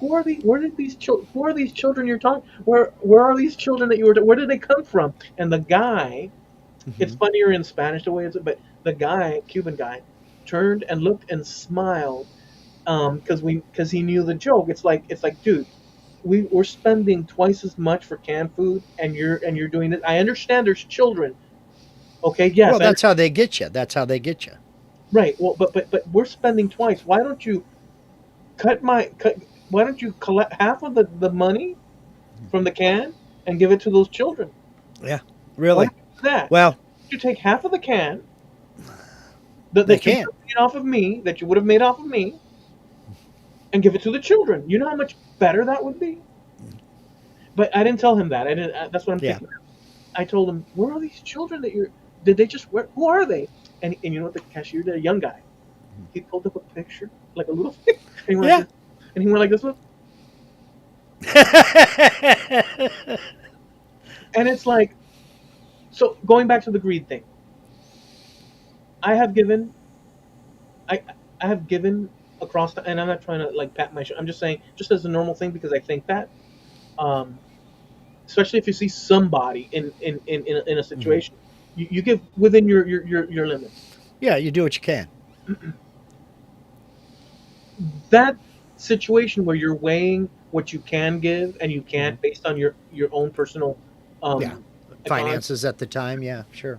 who are these children you're talking? Where are these children that you were? Where did they come from?" And the guy, it's Mm-hmm. funnier in Spanish the way it's, but the guy, Cuban guy, turned and looked and smiled, because he knew the joke. It's like, dude. we're spending twice as much for canned food, and you're doing it. I understand there's children. Okay, Well, yes, I that's how understand. they get you. That's how they get you. Right. Well, but we're spending twice. Why don't you cut? Why don't you collect half of the money from the can and give it to those children? Yeah, Why really. don't you do that? Well, You take half of the can they that you would can't. have made off of me, that you would have made off of me, and give it to the children. You know how much better that would be. But I didn't tell him that. I didn't. That's what I'm Yeah. thinking. I told him, "Where are these children that you're? Did they just? Who are they?" And you know what? The cashier did, a young guy. He pulled up a picture, like a little thing, and he went like Yeah. this. And he went like this one. And it's like, so going back to the greed thing, I have given, I, I have given across the, and I'm not trying to like pat my, I'm just saying, just as a normal thing because I think that, um, especially if you see somebody in a Hmm. situation, you give within your limits. Yeah, you do what you can. That situation where you're weighing what you can give and you Hmm. can't based on your own personal Yeah. um economy, Finances at the time. Yeah, sure.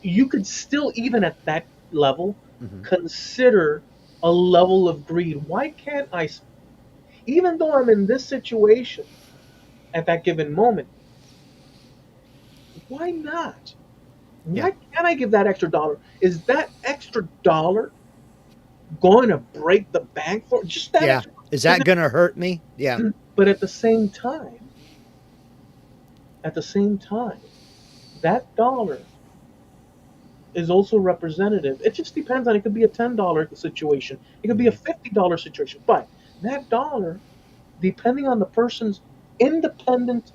you could still, even at that level, Hmm. consider a level of greed. Why can't I, even though I'm in this situation at that given moment, why not? Yeah. Why can't I give that extra dollar? Is that extra dollar going to break the bank for just that Yeah. extra? Is Because, that going to hurt me? Yeah. but at the same time, that dollar is also representative. It just depends on, it could be a $10 situation, it could be a Hmm. $50 situation, but that dollar, depending on the person's independent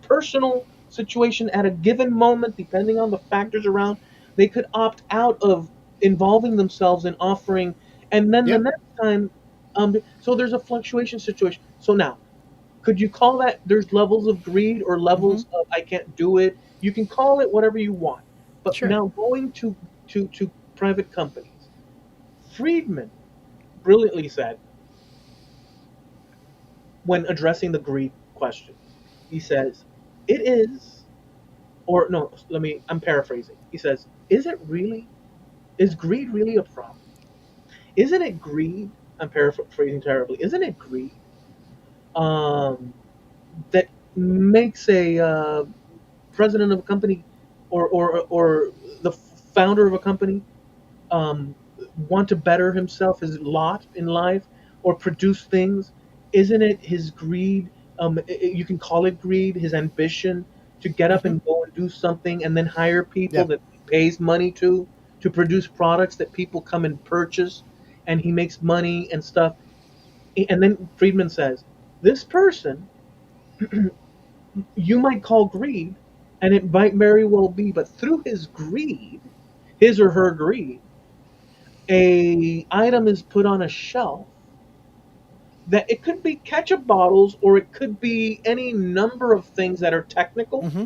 personal situation at a given moment, depending on the factors around, they could opt out of involving themselves in offering, and then the Yep. next time, so there's a fluctuation situation. So now, could you call that, there's levels of greed or Hmm. levels of I can't do it? You can call it whatever you want. But Sure. now going to private companies, Friedman brilliantly said when addressing the greed question, he says, it is, or no, I'm paraphrasing. He says, is greed really a problem? Isn't it greed? I'm paraphrasing terribly. Isn't it greed um, that makes a president of a company, or the founder of a company, um, want to better himself, his lot in life, or produce things? Isn't it his greed? You can call it greed, his ambition to get up Hmm. and go and do something, and then hire people Yeah. that he pays money to produce products that people come and purchase, and he makes money and stuff. And then Friedman says, this person you might call greed, and it might very well be, but through his greed, his or her greed, a item is put on a shelf that it could be ketchup bottles, or it could be any number of things that are technical, Hmm.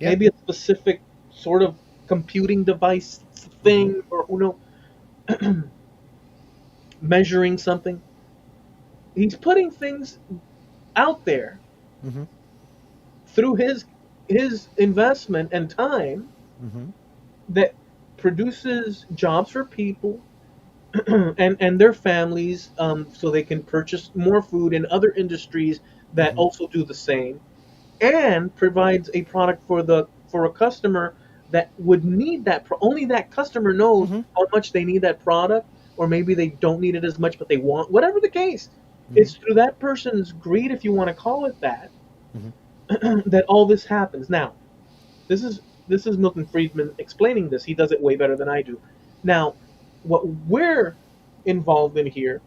Yeah. maybe a specific sort of computing device Hmm. thing, or who knows, measuring something. He's putting things out there Hmm. through his investment and time Hmm. that produces jobs for people, and their families, so they can purchase more food in other industries that Hmm. also do the same, and provides a product for a customer that would need only that customer knows Hmm. how much they need that product, or maybe they don't need it as much but they want, whatever the case. Hmm. It's through that person's greed, if you want to call it that, Hmm. that all this happens. Now, this is this is Milton Friedman explaining this. He does it way better than I do. Now, what we're involved in here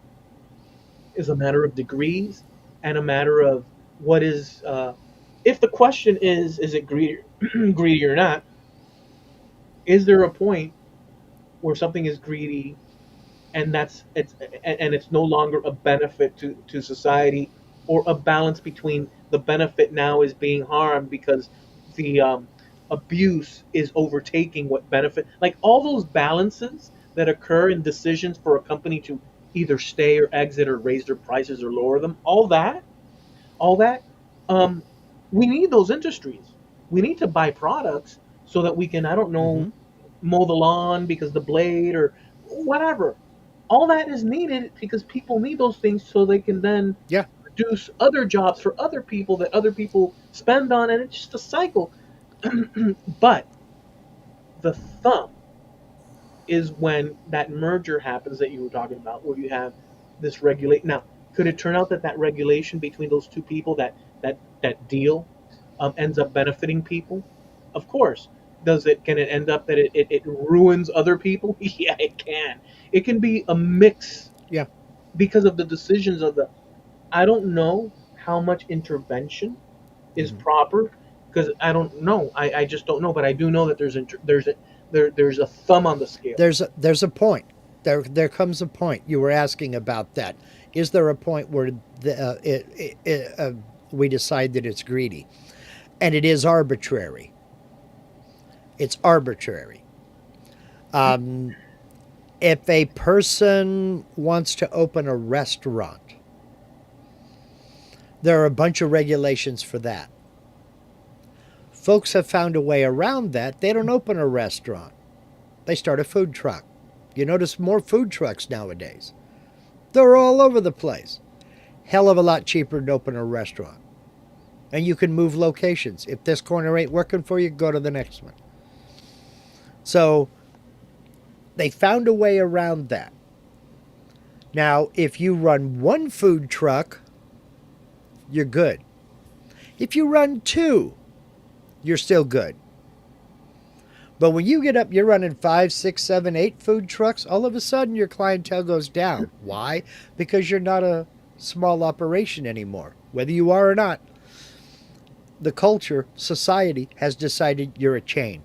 is a matter of degrees, and a matter of what is. If the question is it greedy, greedy or not? Is there a point where something is greedy, and it's no longer a benefit to society, or a balance between the benefit now is being harmed because the abuse is overtaking what benefit, like all those balances that occur in decisions for a company to either stay or exit or raise their prices or lower them, all that all that. Um, we need those industries. We need to buy products so that we can, I don't know, Mm-hmm. mow the lawn because the blade or whatever. All that is needed because people need those things so they can then Yeah. produce other jobs for other people that other people spend on, and it's just a cycle. But the thumb is when that merger happens that you were talking about, where you have this regulate. Now, could it turn out that that regulation between those two people, that deal, ends up benefiting people? Of course. Does it? Can it end up that it ruins other people? Yeah, it can. It can be a mix Yeah. because of the decisions of the. I don't know how much intervention is Mm-hmm. proper because I don't know. I just don't know. But I do know that there's a thumb on the scale. There's a point. There comes a point. You were asking about that. Is there a point where we decide that it's greedy, and it is arbitrary? It's arbitrary. Um, if a person wants to open a restaurant, there are a bunch of regulations for that. Folks have found a way around that. They don't open a restaurant. They start a food truck. You notice more food trucks nowadays. They're all over the place. Hell of a lot cheaper than open a restaurant. And you can move locations. If this corner ain't working for you, go to the next one. So they found a way around that. Now, if you run one food truck, you're good. If you run two, you're still good. But when you get up, you're running 5, 6, 7, 8 food trucks, all of a sudden your clientele goes down. Why? Because you're not a small operation anymore. Whether you are or not, the culture, society has decided you're a chain.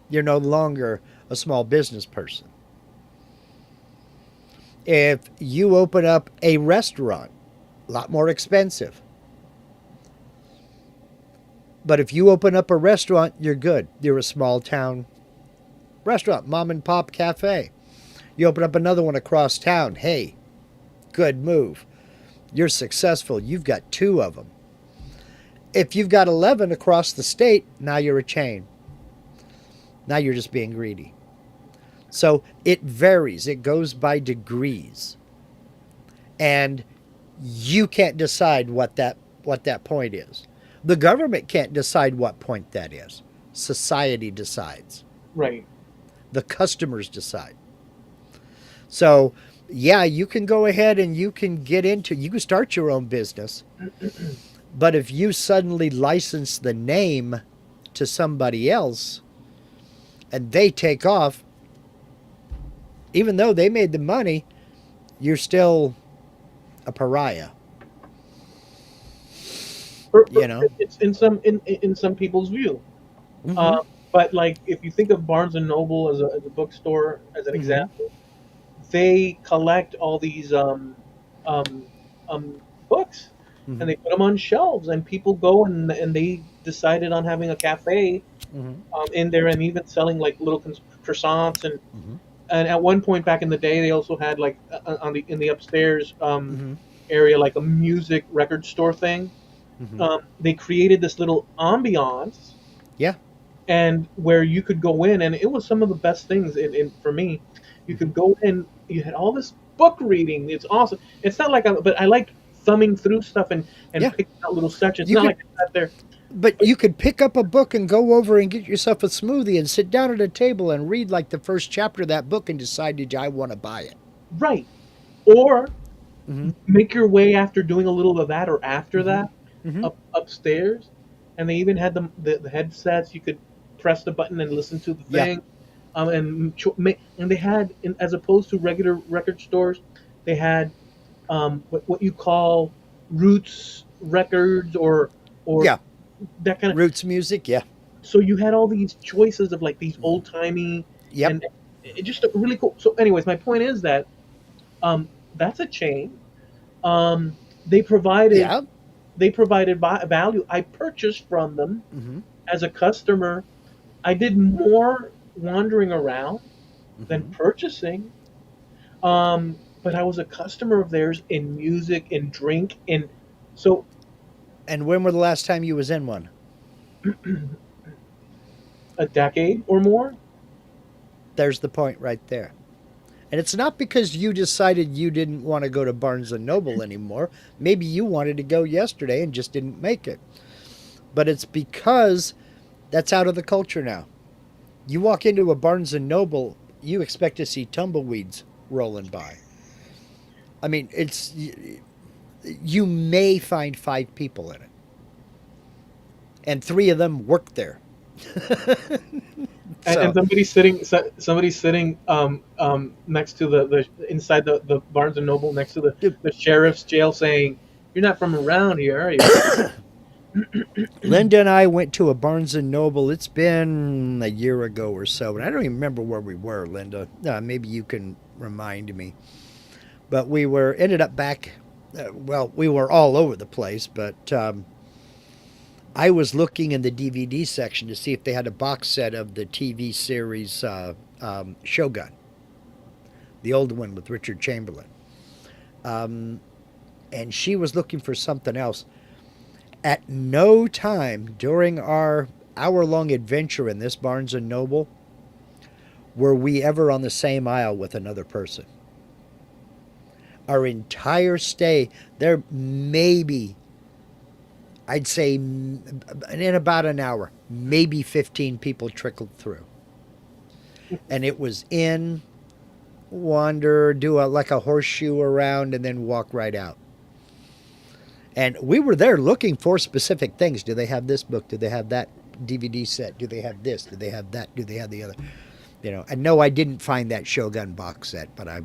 You're no longer a small business person. If you open up a restaurant, a lot more expensive. But if you open up a restaurant, you're good. You're a small town restaurant, mom and pop cafe. You open up another one across town. Hey, good move. You're successful. You've got two of them. If you've got 11 across the state, now you're a chain. Now you're just being greedy. So it varies, it goes by degrees. And you can't decide what that point is. The government can't decide what point that is. Society decides. Right. The customers decide. So, yeah, you can go ahead and you can start your own business. But if you suddenly license the name to somebody else and they take off, even though they made the money, you're still a pariah, you know? It's in some people's view. Mm-hmm. Uh, but like if you think of Barnes and Noble as a bookstore as an Mm-hmm. example, they collect all these um, books and Mm-hmm. they put them on shelves, and people go and they decided on having a cafe Mm-hmm. in there and even selling like little croissants Mm-hmm. and at one point back in the day they also had like on the in the upstairs Mm-hmm. area like a music record store thing. Mm-hmm. They created this little ambiance Yeah. and where you could go in and it was some of the best things for me. You Mm-hmm. could go in, you had all this book reading. It's awesome. It's not like but I like thumbing through stuff and Yeah. picking out little sections. It's You not could like I sat there. but you could pick up a book and go over and get yourself a smoothie and sit down at a table and read like the first chapter of that book and decide did I want to buy it. Right. Or Mm-hmm. make your way after doing a little of that or after Mm-hmm. that Mm-hmm. upstairs, and they even had the headsets. You could press the button and listen to the Yeah. thing, and they had as opposed to regular record stores, they had what you call roots records or Yeah. that kind of. Roots music. Yeah. So you had all these choices of like these old timey Yep. and it just really cool. So, anyways, my point is that that's a chain. Um, they provided Yeah. value. I purchased from them Mm-hmm. as a customer. I did more wandering around than Mm-hmm. purchasing. But I was a customer of theirs in music, in drink, in So And when were the last time you was in one? a decade or more. There's the point right there. And it's not because you decided you didn't want to go to Barnes and Noble anymore. Maybe you wanted to go yesterday and just didn't make it. But it's because that's out of the culture now. You walk into a Barnes and Noble, you expect to see tumbleweeds rolling by. I mean, it's you may find 5 people in it, and 3 of them work there. And So somebody's sitting next to the inside the Barnes and Noble next to the sheriff's jail saying, "You're not from around here, are you?" Linda and I went to a Barnes and Noble. It's been a year ago or so, and I don't even remember where we were, Linda. Maybe you can remind me. But we were ended up back. Well, we were all over the place, but I was looking in the DVD section to see if they had a box set of the TV series Shogun, the old one with Richard Chamberlain. Um, and she was looking for something else. At no time during our hour-long adventure in this Barnes and Noble were we ever on the same aisle with another person. Our entire stay there, maybe I'd say in about an hour, maybe 15 people trickled through, and it was in, wander, do like a horseshoe around, and then walk right out. And we were there looking for specific things. Do they have this book? Do they have that DVD set? Do they have this? Do they have that? Do they have the other? You know, and no, I didn't find that Shogun box set, but I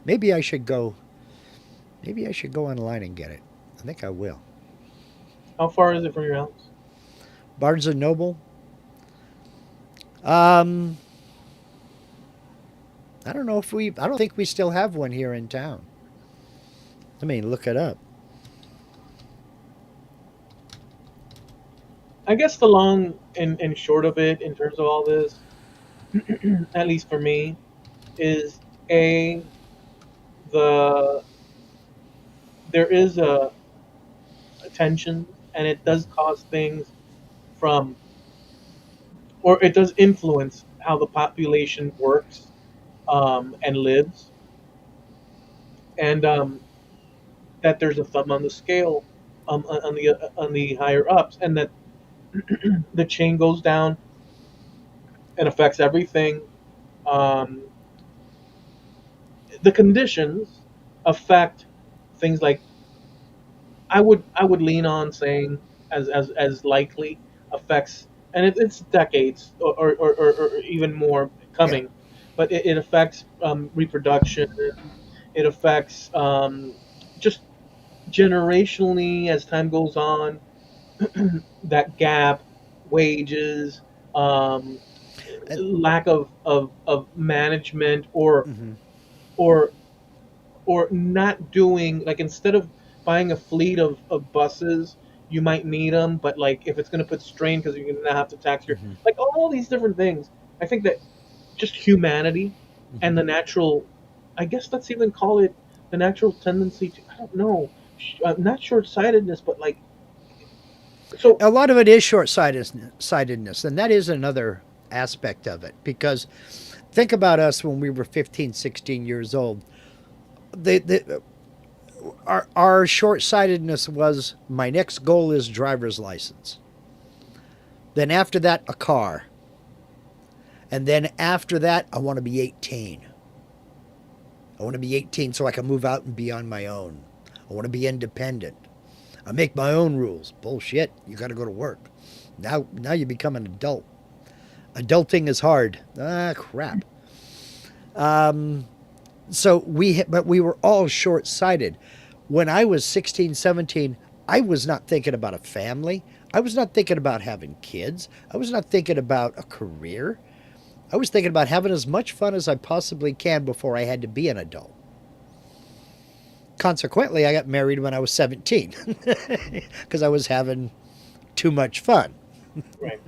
maybe I should go. Maybe I should go online and get it. I think I will. How far is it from your house? Barnes and Noble. Um, I don't know if we. I don't think we still have one here in town. I mean, look it up. I guess the long and short of it, in terms of all this, at least for me, is a the there is a tension, and it does cause things from, or it does influence how the population works and lives, and that there's a thumb on the scale on the higher ups, and that the chain goes down and affects everything. Um, the conditions affect things like I would lean on saying as likely affects, and it's decades or even more Yeah. coming, but it affects reproduction. It affects just generationally as time goes on, that gap, wages, um, And, lack of management, mm-hmm, or or not doing, like, instead of buying a fleet of buses, you might need them, but like if it's going to put strain because you're going to have to tax your, mm-hmm, like, all these different things. I think that just humanity mm-hmm. and the natural, I guess let's even call it the natural tendency to, I don't know, not short-sightedness, but like, so A lot of it is short-sightedness, and that is another aspect of it. Because think about us when we were 15, 16 years old. The our short-sightedness was my next goal is driver's license. Then after that, a car. And then after that, I want to be 18. I want to be 18 so I can move out and be on my own. I want to be independent. I make my own rules. Bullshit. You got to go to work. Now you become an adult. Adulting is hard. Ah, crap. But we were all short-sighted. When I was 16, 17, I was not thinking about a family. I was not thinking about having kids. I was not thinking about a career. I was thinking about having as much fun as I possibly can before I had to be an adult. Consequently, I got married when I was 17 because I was having too much fun. right.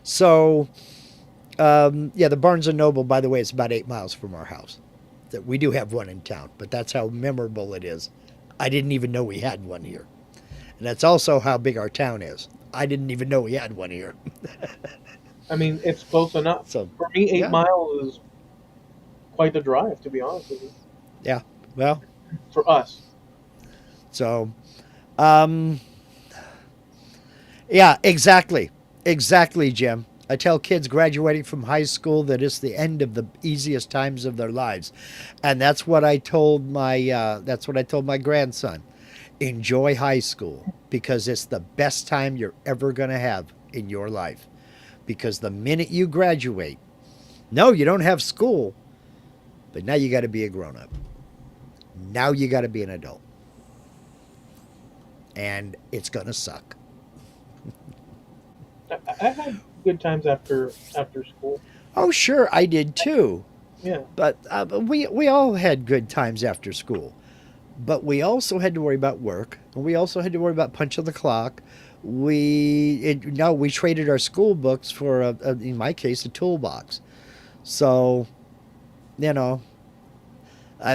So, yeah, the Barnes and Noble, by the way, is about 8 miles from our house. That we do have one in town, but that's how memorable it is. I didn't even know we had one here. And that's also how big our town is. I didn't even know we had one here. I mean, it's close enough. So, For me, eight yeah, miles is quite the drive, to be honest with you. yeah. Well, For us, so, um, yeah, exactly. Exactly, Jim. I tell kids graduating from high school that it's the end of the easiest times of their lives. And that's what I told my grandson. Enjoy high school because it's the best time you're ever going to have in your life. Because the minute you graduate, no, you don't have school, but now you got to be a grown up. Now you got to be an adult. And it's going to suck. I had good times after school. Oh, sure, I did too. Yeah, But we all had good times after school. But we also had to worry about work, and we also had to worry about punching the clock. No, we traded our school books for in my case, a toolbox. So, you know,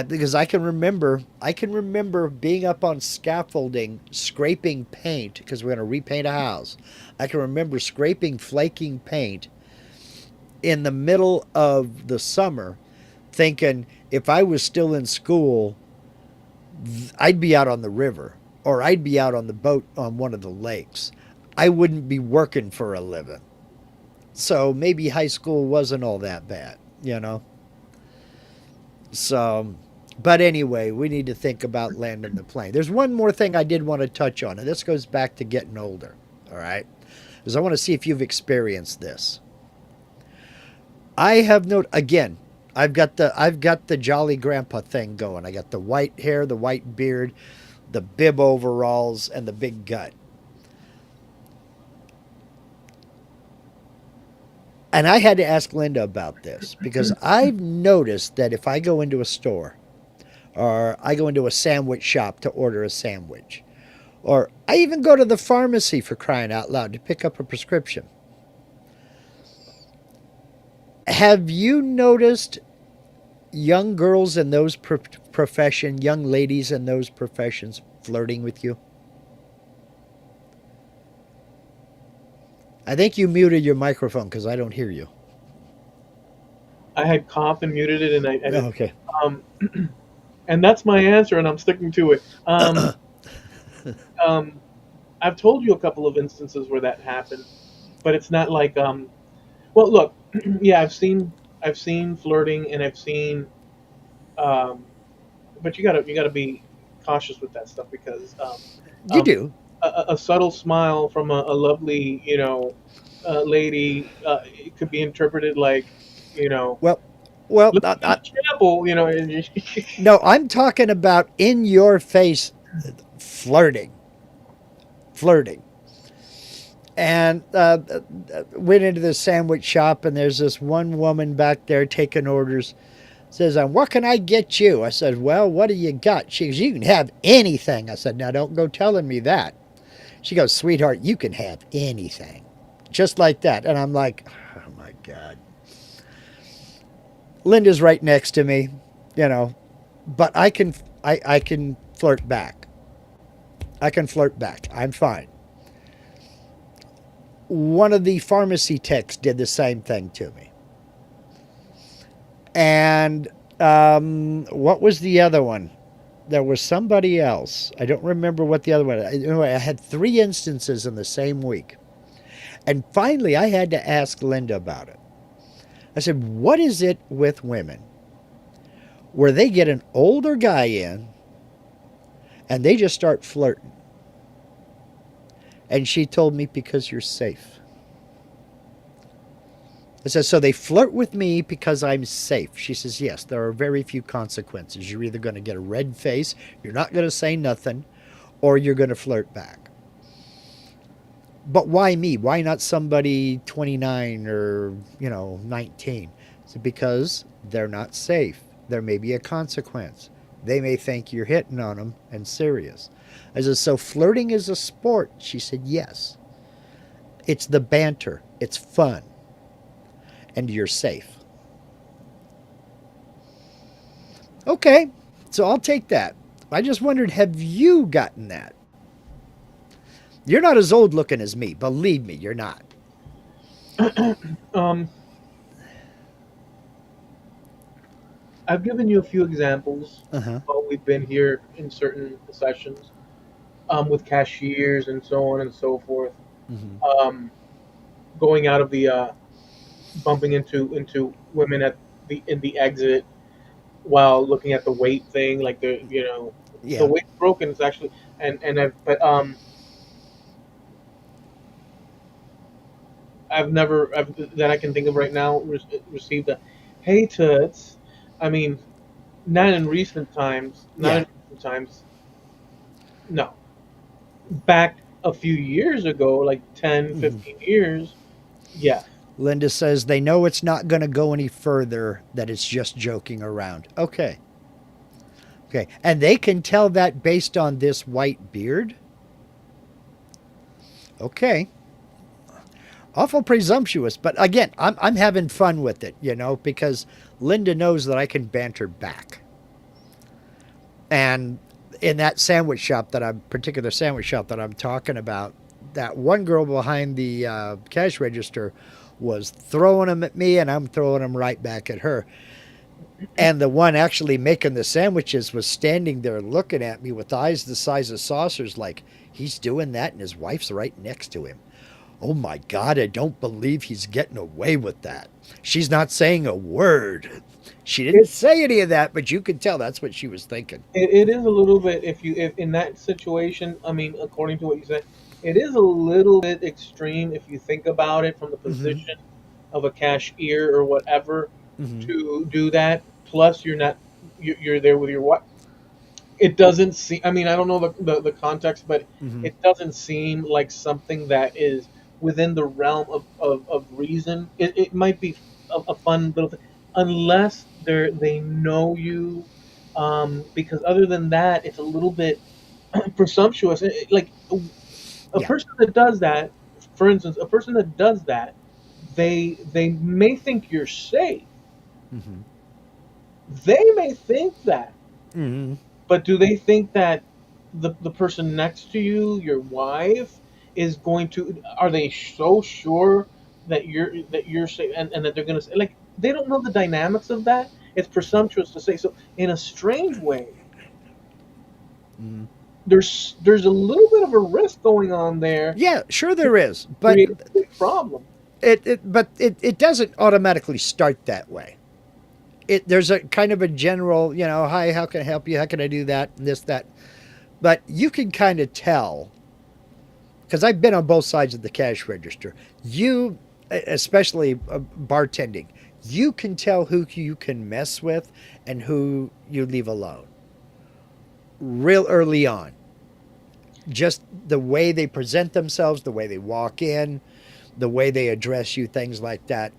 because I can remember being up on scaffolding, scraping paint because we're going to repaint a house. I can remember scraping, flaking paint in the middle of the summer, thinking if I was still in school, I'd be out on the river or I'd be out on the boat on one of the lakes. I wouldn't be working for a living. So maybe high school wasn't all that bad, you know? So, but anyway, we need to think about landing the plane. There's one more thing I did want to touch on, and this goes back to getting older, all right? Because I want to see if you've experienced this. I have again, I've got the jolly grandpa thing going. I got the white hair, the white beard, the bib overalls, and the big gut. And I had to ask Linda about this because I've noticed that if I go into a store or I go into a sandwich shop to order a sandwich, or I even go to the pharmacy for crying out loud to pick up a prescription. Have you noticed young girls in those profession, young ladies in those professions flirting with you? I think you muted your microphone because I don't hear you. I had coughed and muted it, and I Oh, didn't. okay. Um, and that's my answer, and I'm sticking to it. Um, I've told you a couple of instances where that happened, but it's not like Well, look, yeah, I've seen flirting, and I've seen, um, but you gotta be cautious with that stuff because You um, do. a subtle smile from a lovely, lady, it could be interpreted like, you know, Well, well, look at this trample, no, I'm talking about in your face flirting, flirting. And went into the sandwich shop, and there's this one woman back there taking orders. Says, "What can I get you?" I said, "Well, what do you got?" She goes, "You can have anything." I said, "Now don't go telling me that." She goes, "Sweetheart, you can have anything," just like that. And I'm like, "Oh my god." Linda's right next to me, you know, but I can flirt back. I can flirt back. I'm fine. One of the pharmacy techs did the same thing to me. And what was the other one? There was somebody else. I don't remember what the other one. Anyway, I had 3 instances in the same week. And finally, I had to ask Linda about it. I said, "What is it with women where they get an older guy in and they just start flirting?" And she told me, "Because you're safe." I said, "So they flirt with me because I'm safe?" She says, "Yes, there are very few consequences. You're either going to get a red face, you're not going to say nothing, or you're going to flirt back." "But why me? Why not somebody 29 or, 19? I said, "Because they're not safe. There may be a consequence. They may think you're hitting on them and serious." I said, "So flirting is a sport?" She said, "Yes. It's the banter. It's fun. And you're safe." Okay, so I'll take that. I just wondered, have you gotten that? You're not as old looking as me. Believe me, you're not. um, I've given you a few examples Uh huh. while we've been here in certain sessions, with cashiers and so on and so forth. Hmm. Um, Going out of the bumping into women at the in the exit while looking at the weight thing, like the Yeah. weight's broken. It's actually and I've but I've never that I can think of right now received a hey toots. I mean, not in recent times. Not in Yeah. recent times. No, back a few years ago, like 10, Hmm. 15 years. Yes, Linda says they know it's not going to go any further, that it's just joking around. Okay. Okay. And they can tell that based on this white beard? Okay. Awful presumptuous, but again, I'm having fun with it, because Linda knows that I can banter back. And in that particular sandwich shop that I'm talking about, that one girl behind the cash register was throwing them at me, and I'm throwing them right back at her. And the one actually making the sandwiches was standing there looking at me with eyes the size of saucers, like he's doing that, and his wife's right next to him. Oh my God, I don't believe he's getting away with that. She's not saying a word. She didn't it, say any of that, but you could tell that's what she was thinking. it is a little bit if in that situation. I mean, according to what you said, it is a little bit extreme if you think about it from the Mm-hmm. position of a cashier or whatever Mm-hmm. to do that. Plus, you're not you're there with your wife. It doesn't seem. I mean, I don't know the context, but Mm-hmm. it doesn't seem like something that is within the realm of reason. It might be a fun little thing, unless they know you. Because other than that, it's a little bit presumptuous. Like a Yeah. person that does that, for instance, a person that does that, they may think you're safe. Mm-hmm. They may think that. Mm-hmm. But do they think that the person next to you, your wife, is going to? Are they so sure that you're safe and that they're going to say like they don't know the dynamics of that? It's presumptuous to say so. In a strange way, Mm-hmm. there's a little bit of a risk going on there Yeah, sure to there is, but create a big problem. it doesn't automatically start that way. There's a kind of a general, hi, how can I help you? How can I do that? And this, that. But you can kind of tell, because I've been on both sides of the cash register. You, especially bartending, you can tell who you can mess with and who you leave alone real early on. Just the way they present themselves, the way they walk in, the way they address you, things like that.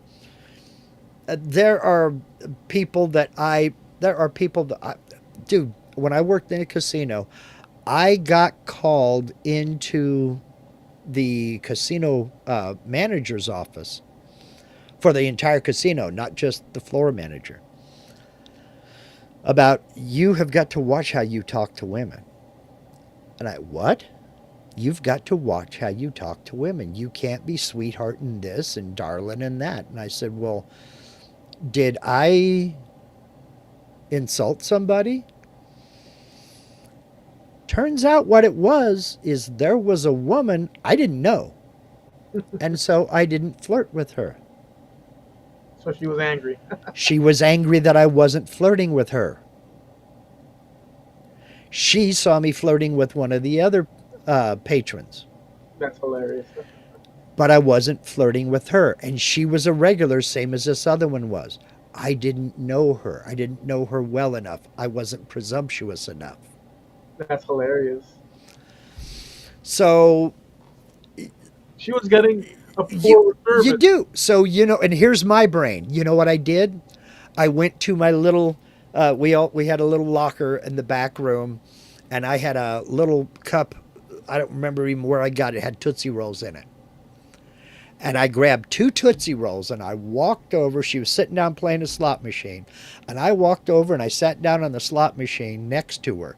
There are people that dude, when I worked in a casino, I got called into the casino manager's office for the entire casino, not just the floor manager, about you have got to watch how you talk to women. And what? You've got to watch how you talk to women. You can't be sweetheart and this and darling and that. And I said, well, did I insult somebody? Turns out what it was is there was a woman I didn't know. And so I didn't flirt with her. So she was angry. She was angry that I wasn't flirting with her. She saw me flirting with one of the other patrons, That's hilarious. but I wasn't flirting with her. And she was a regular, same as this other one was. I didn't know her. I didn't know her well enough. I wasn't presumptuous enough. That's hilarious. So She was getting a you poor you service. do. So and here's my brain. You know what I did? I went to my little we had a little locker in the back room, and I had a little cup. I don't remember even where I got it. It had Tootsie Rolls in it. And I grabbed two Tootsie Rolls and I walked over. She was sitting down playing a slot machine. And I walked over and I sat down on the slot machine next to her.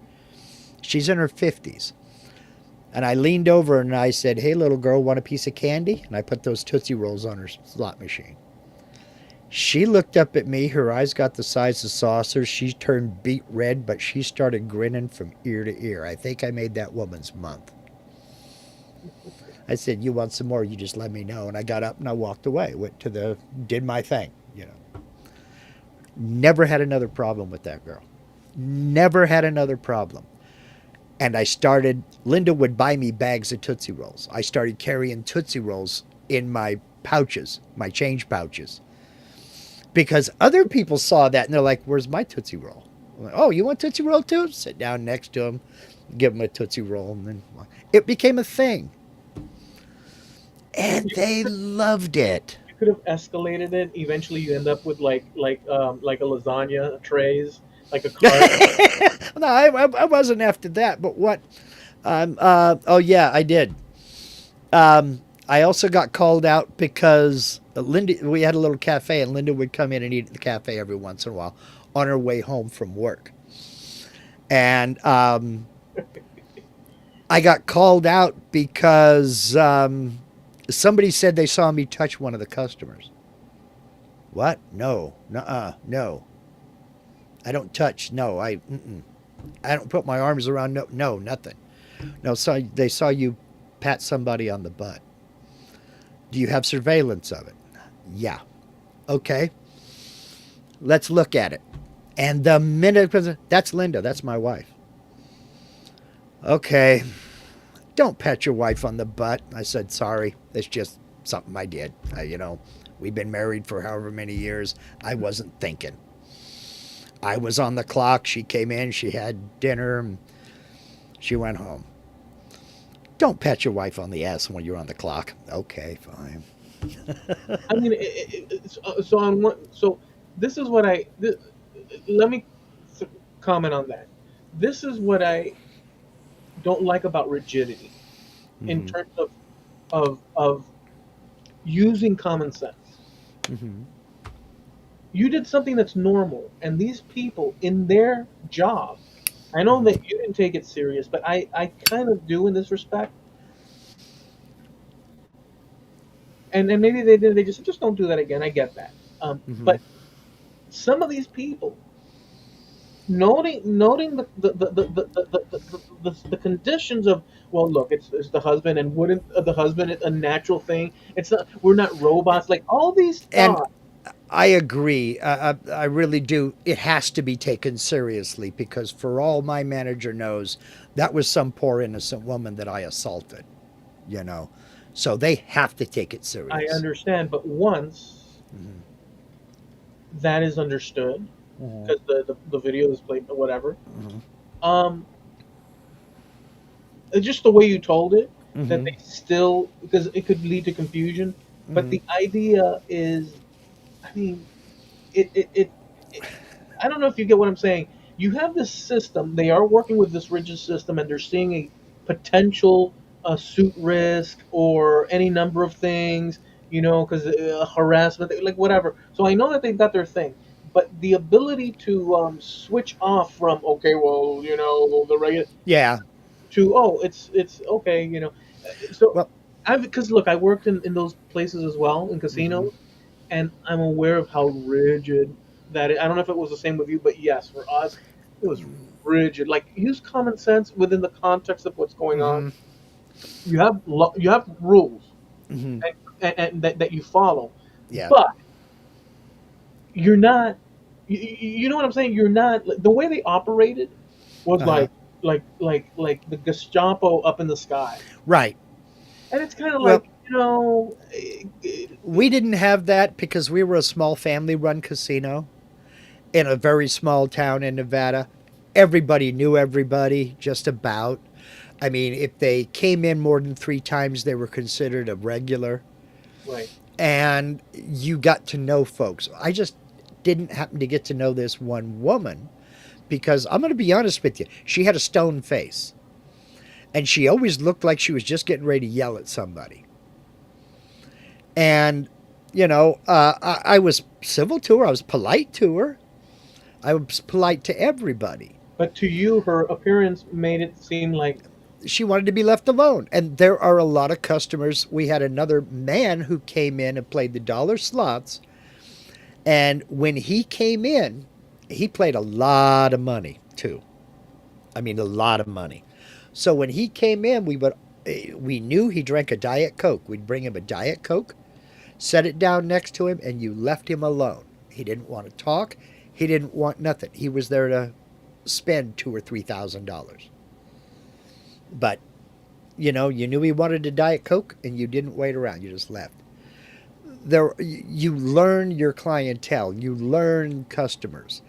She's in her 50s. And I leaned over and I said, "Hey, little girl, want a piece of candy?" And I put those Tootsie Rolls on her slot machine. She looked up at me. Her eyes got the size of saucers. She turned beet red, but she started grinning from ear to ear. I think I made that woman's month. I said, "You want some more? You just let me know." And I got up and I walked away. Did my thing. Never had another problem with that girl. Never had another problem. And Linda would buy me bags of Tootsie Rolls. I started carrying Tootsie Rolls in my pouches, my change pouches, because other people saw that and they're like, "Where's my Tootsie Roll?" I'm like, "Oh, you want Tootsie Roll too?" Sit down next to them, give them a Tootsie Roll, and then it became a thing. And You they loved it. could have escalated it. Eventually, you end up with like a lasagna trays, like a cart. No, I wasn't after that, but what? Oh, yeah, I did. I also got called out because Linda, we had a little cafe, and Linda would come in and eat at the cafe every once in a while on her way home from work. And I got called out because somebody said they saw me touch one of the customers. What? No, no. I don't touch. No, I don't put my arms around. No, no, nothing. No, so they saw you pat somebody on the butt. Do you have surveillance of it? Yeah. Okay. Let's look at it. And the minute, that's Linda, that's my wife. Okay. Don't pat your wife on the butt. I said, "Sorry. It's just something I did. We've been married for however many years. I wasn't thinking. I was on the clock. She came in. She had dinner. And she went home. Don't pat your wife on the ass when you're on the clock." Okay, fine. I mean, so on one, so this is what let me comment on that. This is what I don't like about rigidity in Mm-hmm. terms of using common sense. Mm-hmm. You did something that's normal, and these people in their job, I know Mm-hmm. that you didn't take it serious, but I kind of do in this respect. And maybe they did. They just don't do that again. I get that. Mm-hmm. But some of these people, noting the conditions of, well, look, it's the husband, and wouldn't the husband a natural thing? It's not, we're not robots, like all these And thoughts. I agree. I really do. It has to be taken seriously because, for all my manager knows, that was some poor innocent woman that I assaulted. You know, so they have to take it I serious. understand, but once Mm-hmm. that is understood, Mm-hmm. because the video is played or whatever, Mm-hmm. um it's just the way you told it, that Mm-hmm. they still, because it could lead to confusion. But Mm-hmm. the idea is, I mean, it I don't know if you get what I'm saying. You have this system. They are working with this rigid system, and they're seeing a potential suit risk or any number of things. Because harassment, like whatever. So I know that they've got their thing, but the ability to switch off from, okay, well, the regular, Yeah. to, oh, it's okay. So Well. I've because look, I worked in those places as well, in Mm-hmm. casinos, and I'm aware of how rigid that is. I don't know if it was the same with you, but yes, for us, it was rigid. Like, use common sense within the context of what's going on. Mm-hmm. You have rules, Mm-hmm. and that you follow, Yeah. but you're not. You know what I'm saying? You're not, like, the way they operated was Uh huh. like the Gestapo up in the sky, Right. and it's kind of Well, like, we didn't have that because we were a small family-run casino in a very small town in Nevada. Everybody knew everybody, just about. I mean, if they came in more than 3 times, they were considered a regular. right. And you got to know folks. I just didn't happen to get to know this one woman because I'm going to be honest with you. She had a stone face and she always looked like she was just getting ready to yell at somebody. And, I was civil to her, I was polite to her, I was polite to everybody. But to you, her appearance made it seem like, She wanted to be left alone. And there are a lot of customers. We had another man who came in and played the dollar slots. And when he came in, he played a lot of money too. I mean, a lot of money. So when he came in, we knew he drank a Diet Coke. We'd bring him a Diet Coke, set it down next to him, and you left him alone. He didn't want to talk. He didn't want nothing. He was there to spend $2,000 or $3,000. But you knew he wanted a Diet Coke, and you didn't wait around. You just left. There, you learn your clientele. You learn customers,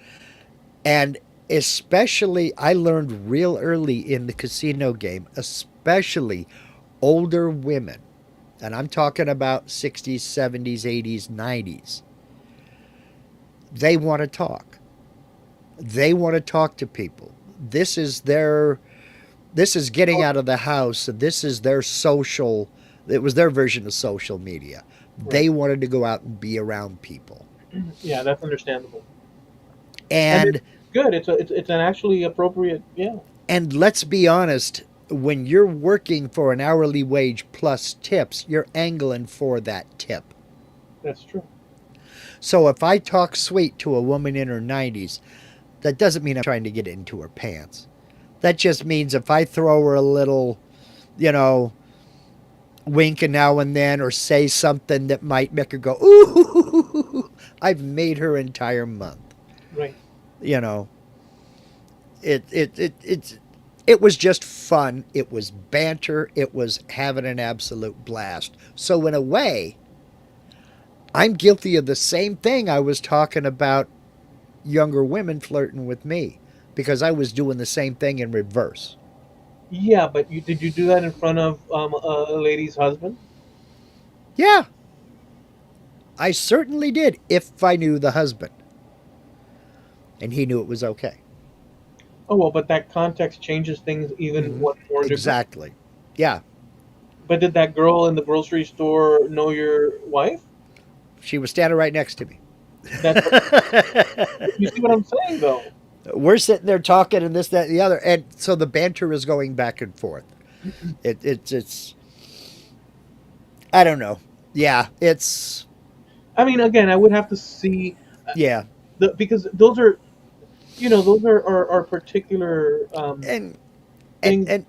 and especially I learned real early in the casino game, especially older women, and I'm talking about 60s, 70s, 80s, 90s. They want to talk. They want to talk to people. This is getting oh, out of the house. This is their social. It was their version of social media. right, They wanted to go out and be around people. yeah, that's understandable, and it's And good. It's an actually appropriate, yeah, and let's be honest, when you're working for an hourly wage plus tips, you're angling for that tip. that's true. So if I talk sweet to a woman in her 90s, that doesn't mean I'm trying to get into her pants. That just means if I throw her a little, you know, wink now and then or say something that might make her go, ooh, I've made her entire month. Right. You know, it was just fun. It was banter. It was having an absolute blast. So in a way, I'm guilty of the same thing I was talking about younger women flirting with me because I was doing the same thing in reverse. Yeah, but did you do that in front of a lady's husband? Yeah, I certainly did if I knew the husband and he knew it was okay. Oh well, but that context changes things even Hmm. one more degree. Exactly. Yeah, But did that girl in the grocery store know your wife? she was standing right next to me. That's what you see what I'm saying, though. We're sitting there talking and this, that, and the other, and so the banter is going back and forth. It's I don't know. Yeah, it's I mean, again, I would have to see yeah, because those are, those are particular and and things. and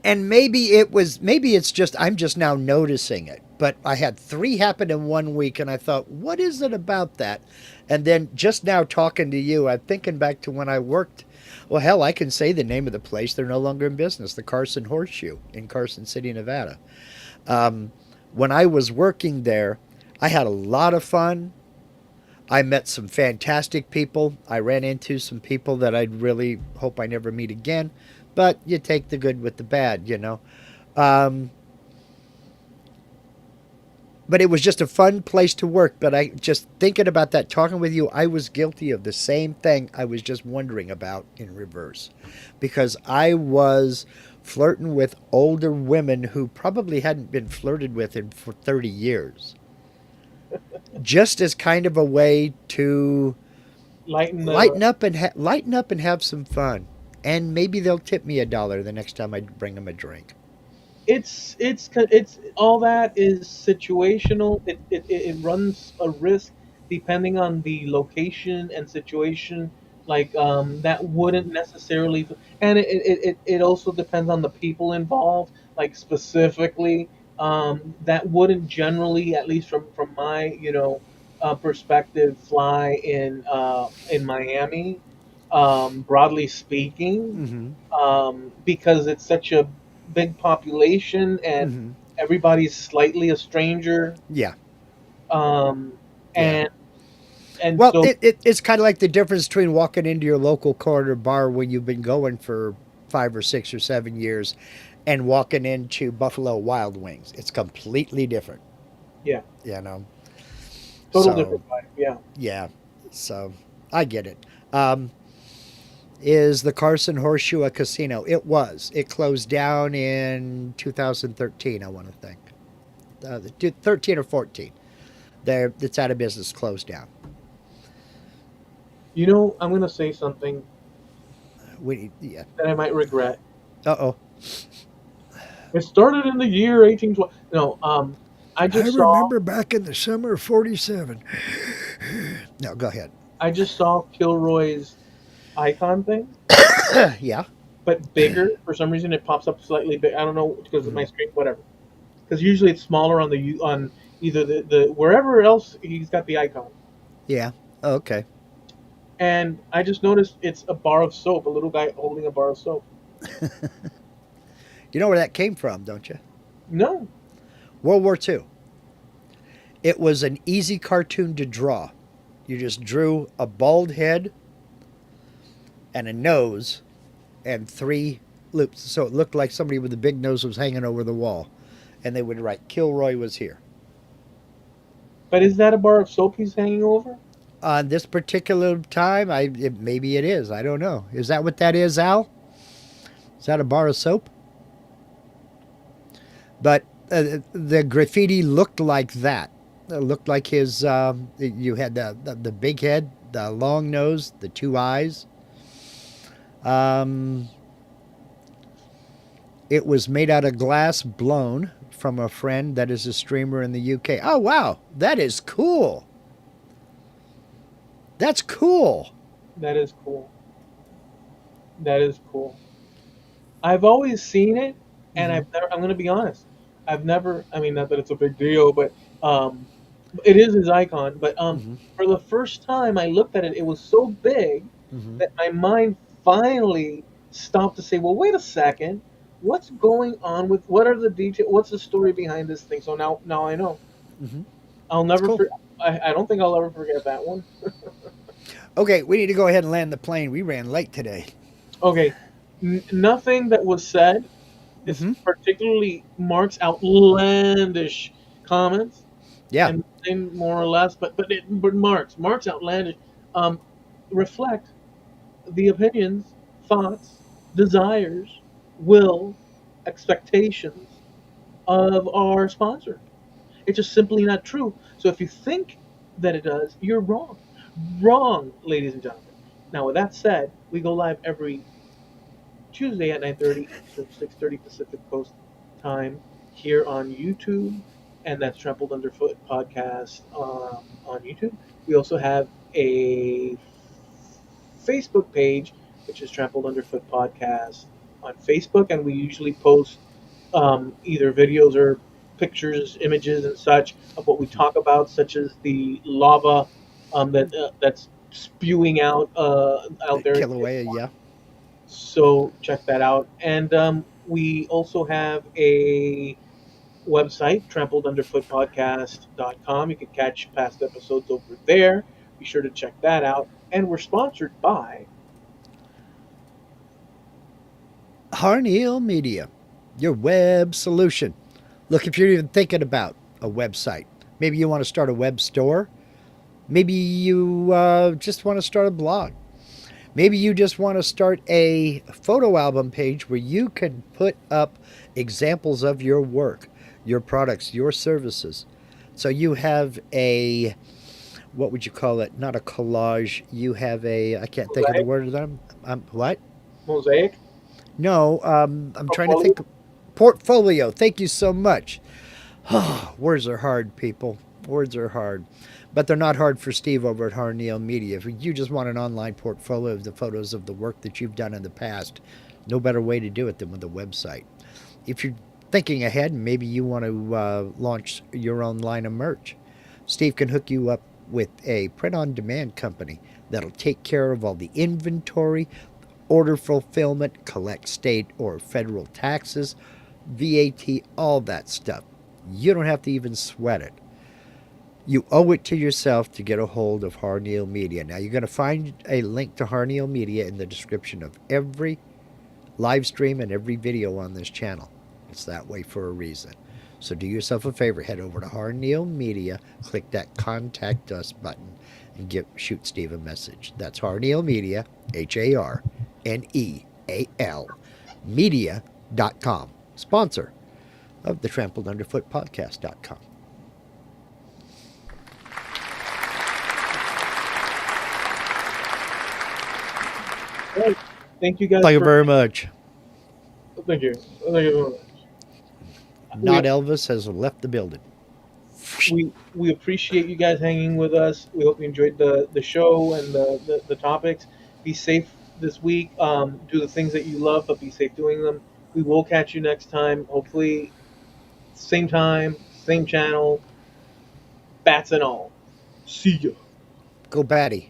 and maybe it's just I'm just now noticing it. But I had three happen in one week, and I thought, what is it about that? And then just now talking to you, I'm thinking back to when I worked. Well, hell, I can say the name of the place. They're no longer in business. The Carson Horseshoe in Carson City, Nevada. Um, when I was working there, I had a lot of fun. I met some fantastic people. I ran into some people that I'd really hope I never meet again. But you take the good with the bad. Um, but it was just a fun place to work. But I just thinking about that, talking with you, I was guilty of the same thing I was just wondering about in reverse. Because I was flirting with older women who probably hadn't been flirted with in for 30 years. Just as kind of a way to Lighten the. lighten up and have some fun. And maybe they'll tip me $1 the next time I bring them a drink. It's all that is situational. It runs a risk depending on the location and situation. Like that wouldn't necessarily, and it also depends on the people involved. Like specifically, that wouldn't generally, at least from my perspective, fly in Miami. Broadly speaking, Mm-hmm. because it's such a big population and Mm-hmm. everybody's slightly a stranger, Yeah. um, Yeah. and and Well, so it's kind of like the difference between walking into your local corner bar when you've been going for 5 or 6 or 7 years and walking into Buffalo Wild Wings. It's completely different, yeah, you know? total So, different vibe. Yeah, yeah. So, I get it. Um, is the Carson Horseshoe a casino? It was. It closed down in 2013, I want to think. 13 or 14. It's out of business, closed down. I'm gonna say something. Yeah. that I might regret. Uh oh. It started in the year 1812. No, I just saw remember back in the summer of '47. No, go ahead. I just saw Kilroy's icon thing, Yeah. but bigger. For some reason, it pops up slightly big. I don't know because of my Mhm. screen, whatever. Because usually it's smaller on on either the wherever else he's got the icon. Yeah. Okay. And I just noticed it's a bar of soap, a little guy holding a bar of soap. You know where that came from, don't you? No, World War II. It was an easy cartoon to draw. You just drew a bald head and a nose and three loops. So it looked like somebody with a big nose was hanging over the wall. And they would write, Kilroy was here. but is that a bar of soap he's hanging over? On this particular time, maybe it is. I don't know. Is that what that is, Al? Is that a bar of soap? But the graffiti looked like that. It looked like his. You had the big head, the long nose, the two eyes. Um, it was made out of glass blown from a friend that is a streamer in the UK. Oh wow, that is cool. That's cool. That is cool. That is cool. I've always seen it, and Mm-hmm. I've never. I'm going to be honest. I've never. I mean, not that it's a big deal, but um, it is his icon. But Mm-hmm. for the first time I looked at it, it was so big Mm-hmm. that my mind finally stopped to say, "Well, wait a second. What's going on with what are the details? What's the story behind this thing?" So now I know. Mm-hmm. I'll It's never. cool. I don't think I'll ever forget that one. Okay, we need to go ahead and land the plane. We ran late today. Okay, nothing that was said is Mm-hmm. particularly Mark's outlandish comments, Yeah. and same more or less, but Mark's outlandish um, reflect the opinions, thoughts, desires, will, expectations of our sponsor. It's just simply not true. So if you think that it does, you're wrong. Wrong, ladies and gentlemen. Now, with that said, we go live every Tuesday at 9:30 Eastern, 6:30 Pacific Coast time here on YouTube, and that's Trampled Underfoot podcast on YouTube. We also have a Facebook page, which is Trampled Underfoot podcast on Facebook, and we usually post either videos or pictures, images, and such of what we Mm-hmm. talk about, such as the lava that's spewing out there into the Kilauea, yeah. so check that out. And we also have a website, trampledunderfootpodcast.com. You can catch past episodes over there. Be sure to check that out. And we're sponsored by Harneal Media, your web solution. Look, if you're even thinking about a website, maybe you want to start a web store. Maybe you just want to start a blog. Maybe you just want to start a photo album page where you can put up examples of your work, your products, your services. So you have a, what would you call it? Not a collage. You have a, I can't think of the Mosaic. word. What? Mosaic No, I'm trying to portfolio. think. Portfolio. Thank you so much. Words are hard, people. Words are hard. But they're not hard for Steve over at Harneal Media. If you just want an online portfolio of the photos of the work that you've done in the past, no better way to do it than with a website. If you're thinking ahead and maybe you want to launch your own line of merch, Steve can hook you up with a print on demand company that'll take care of all the inventory, order fulfillment, collect state or federal taxes, VAT, all that stuff. You don't have to even sweat it. You owe it to yourself to get a hold of Harneal Media. Now, you're going to find a link to Harneal Media in the description of every live stream and every video on this channel. It's that way for a reason. So do yourself a favor, head over to Harneal Media, click that Contact Us button, and shoot Steve a message. That's Harneal Media, HARNEAL, media.com, sponsor of the Trampled Underfoot Podcast.com. Right. Thank you guys Thank you for. very much. Thank you. Thank you very much. We Not Elvis has left the building. we appreciate you guys hanging with us. We hope you enjoyed the show and the topics. Be safe this week. Do the things that you love, but be safe doing them. We will catch you next time. Hopefully, same time, same channel, bats and all. See ya. Go Batty.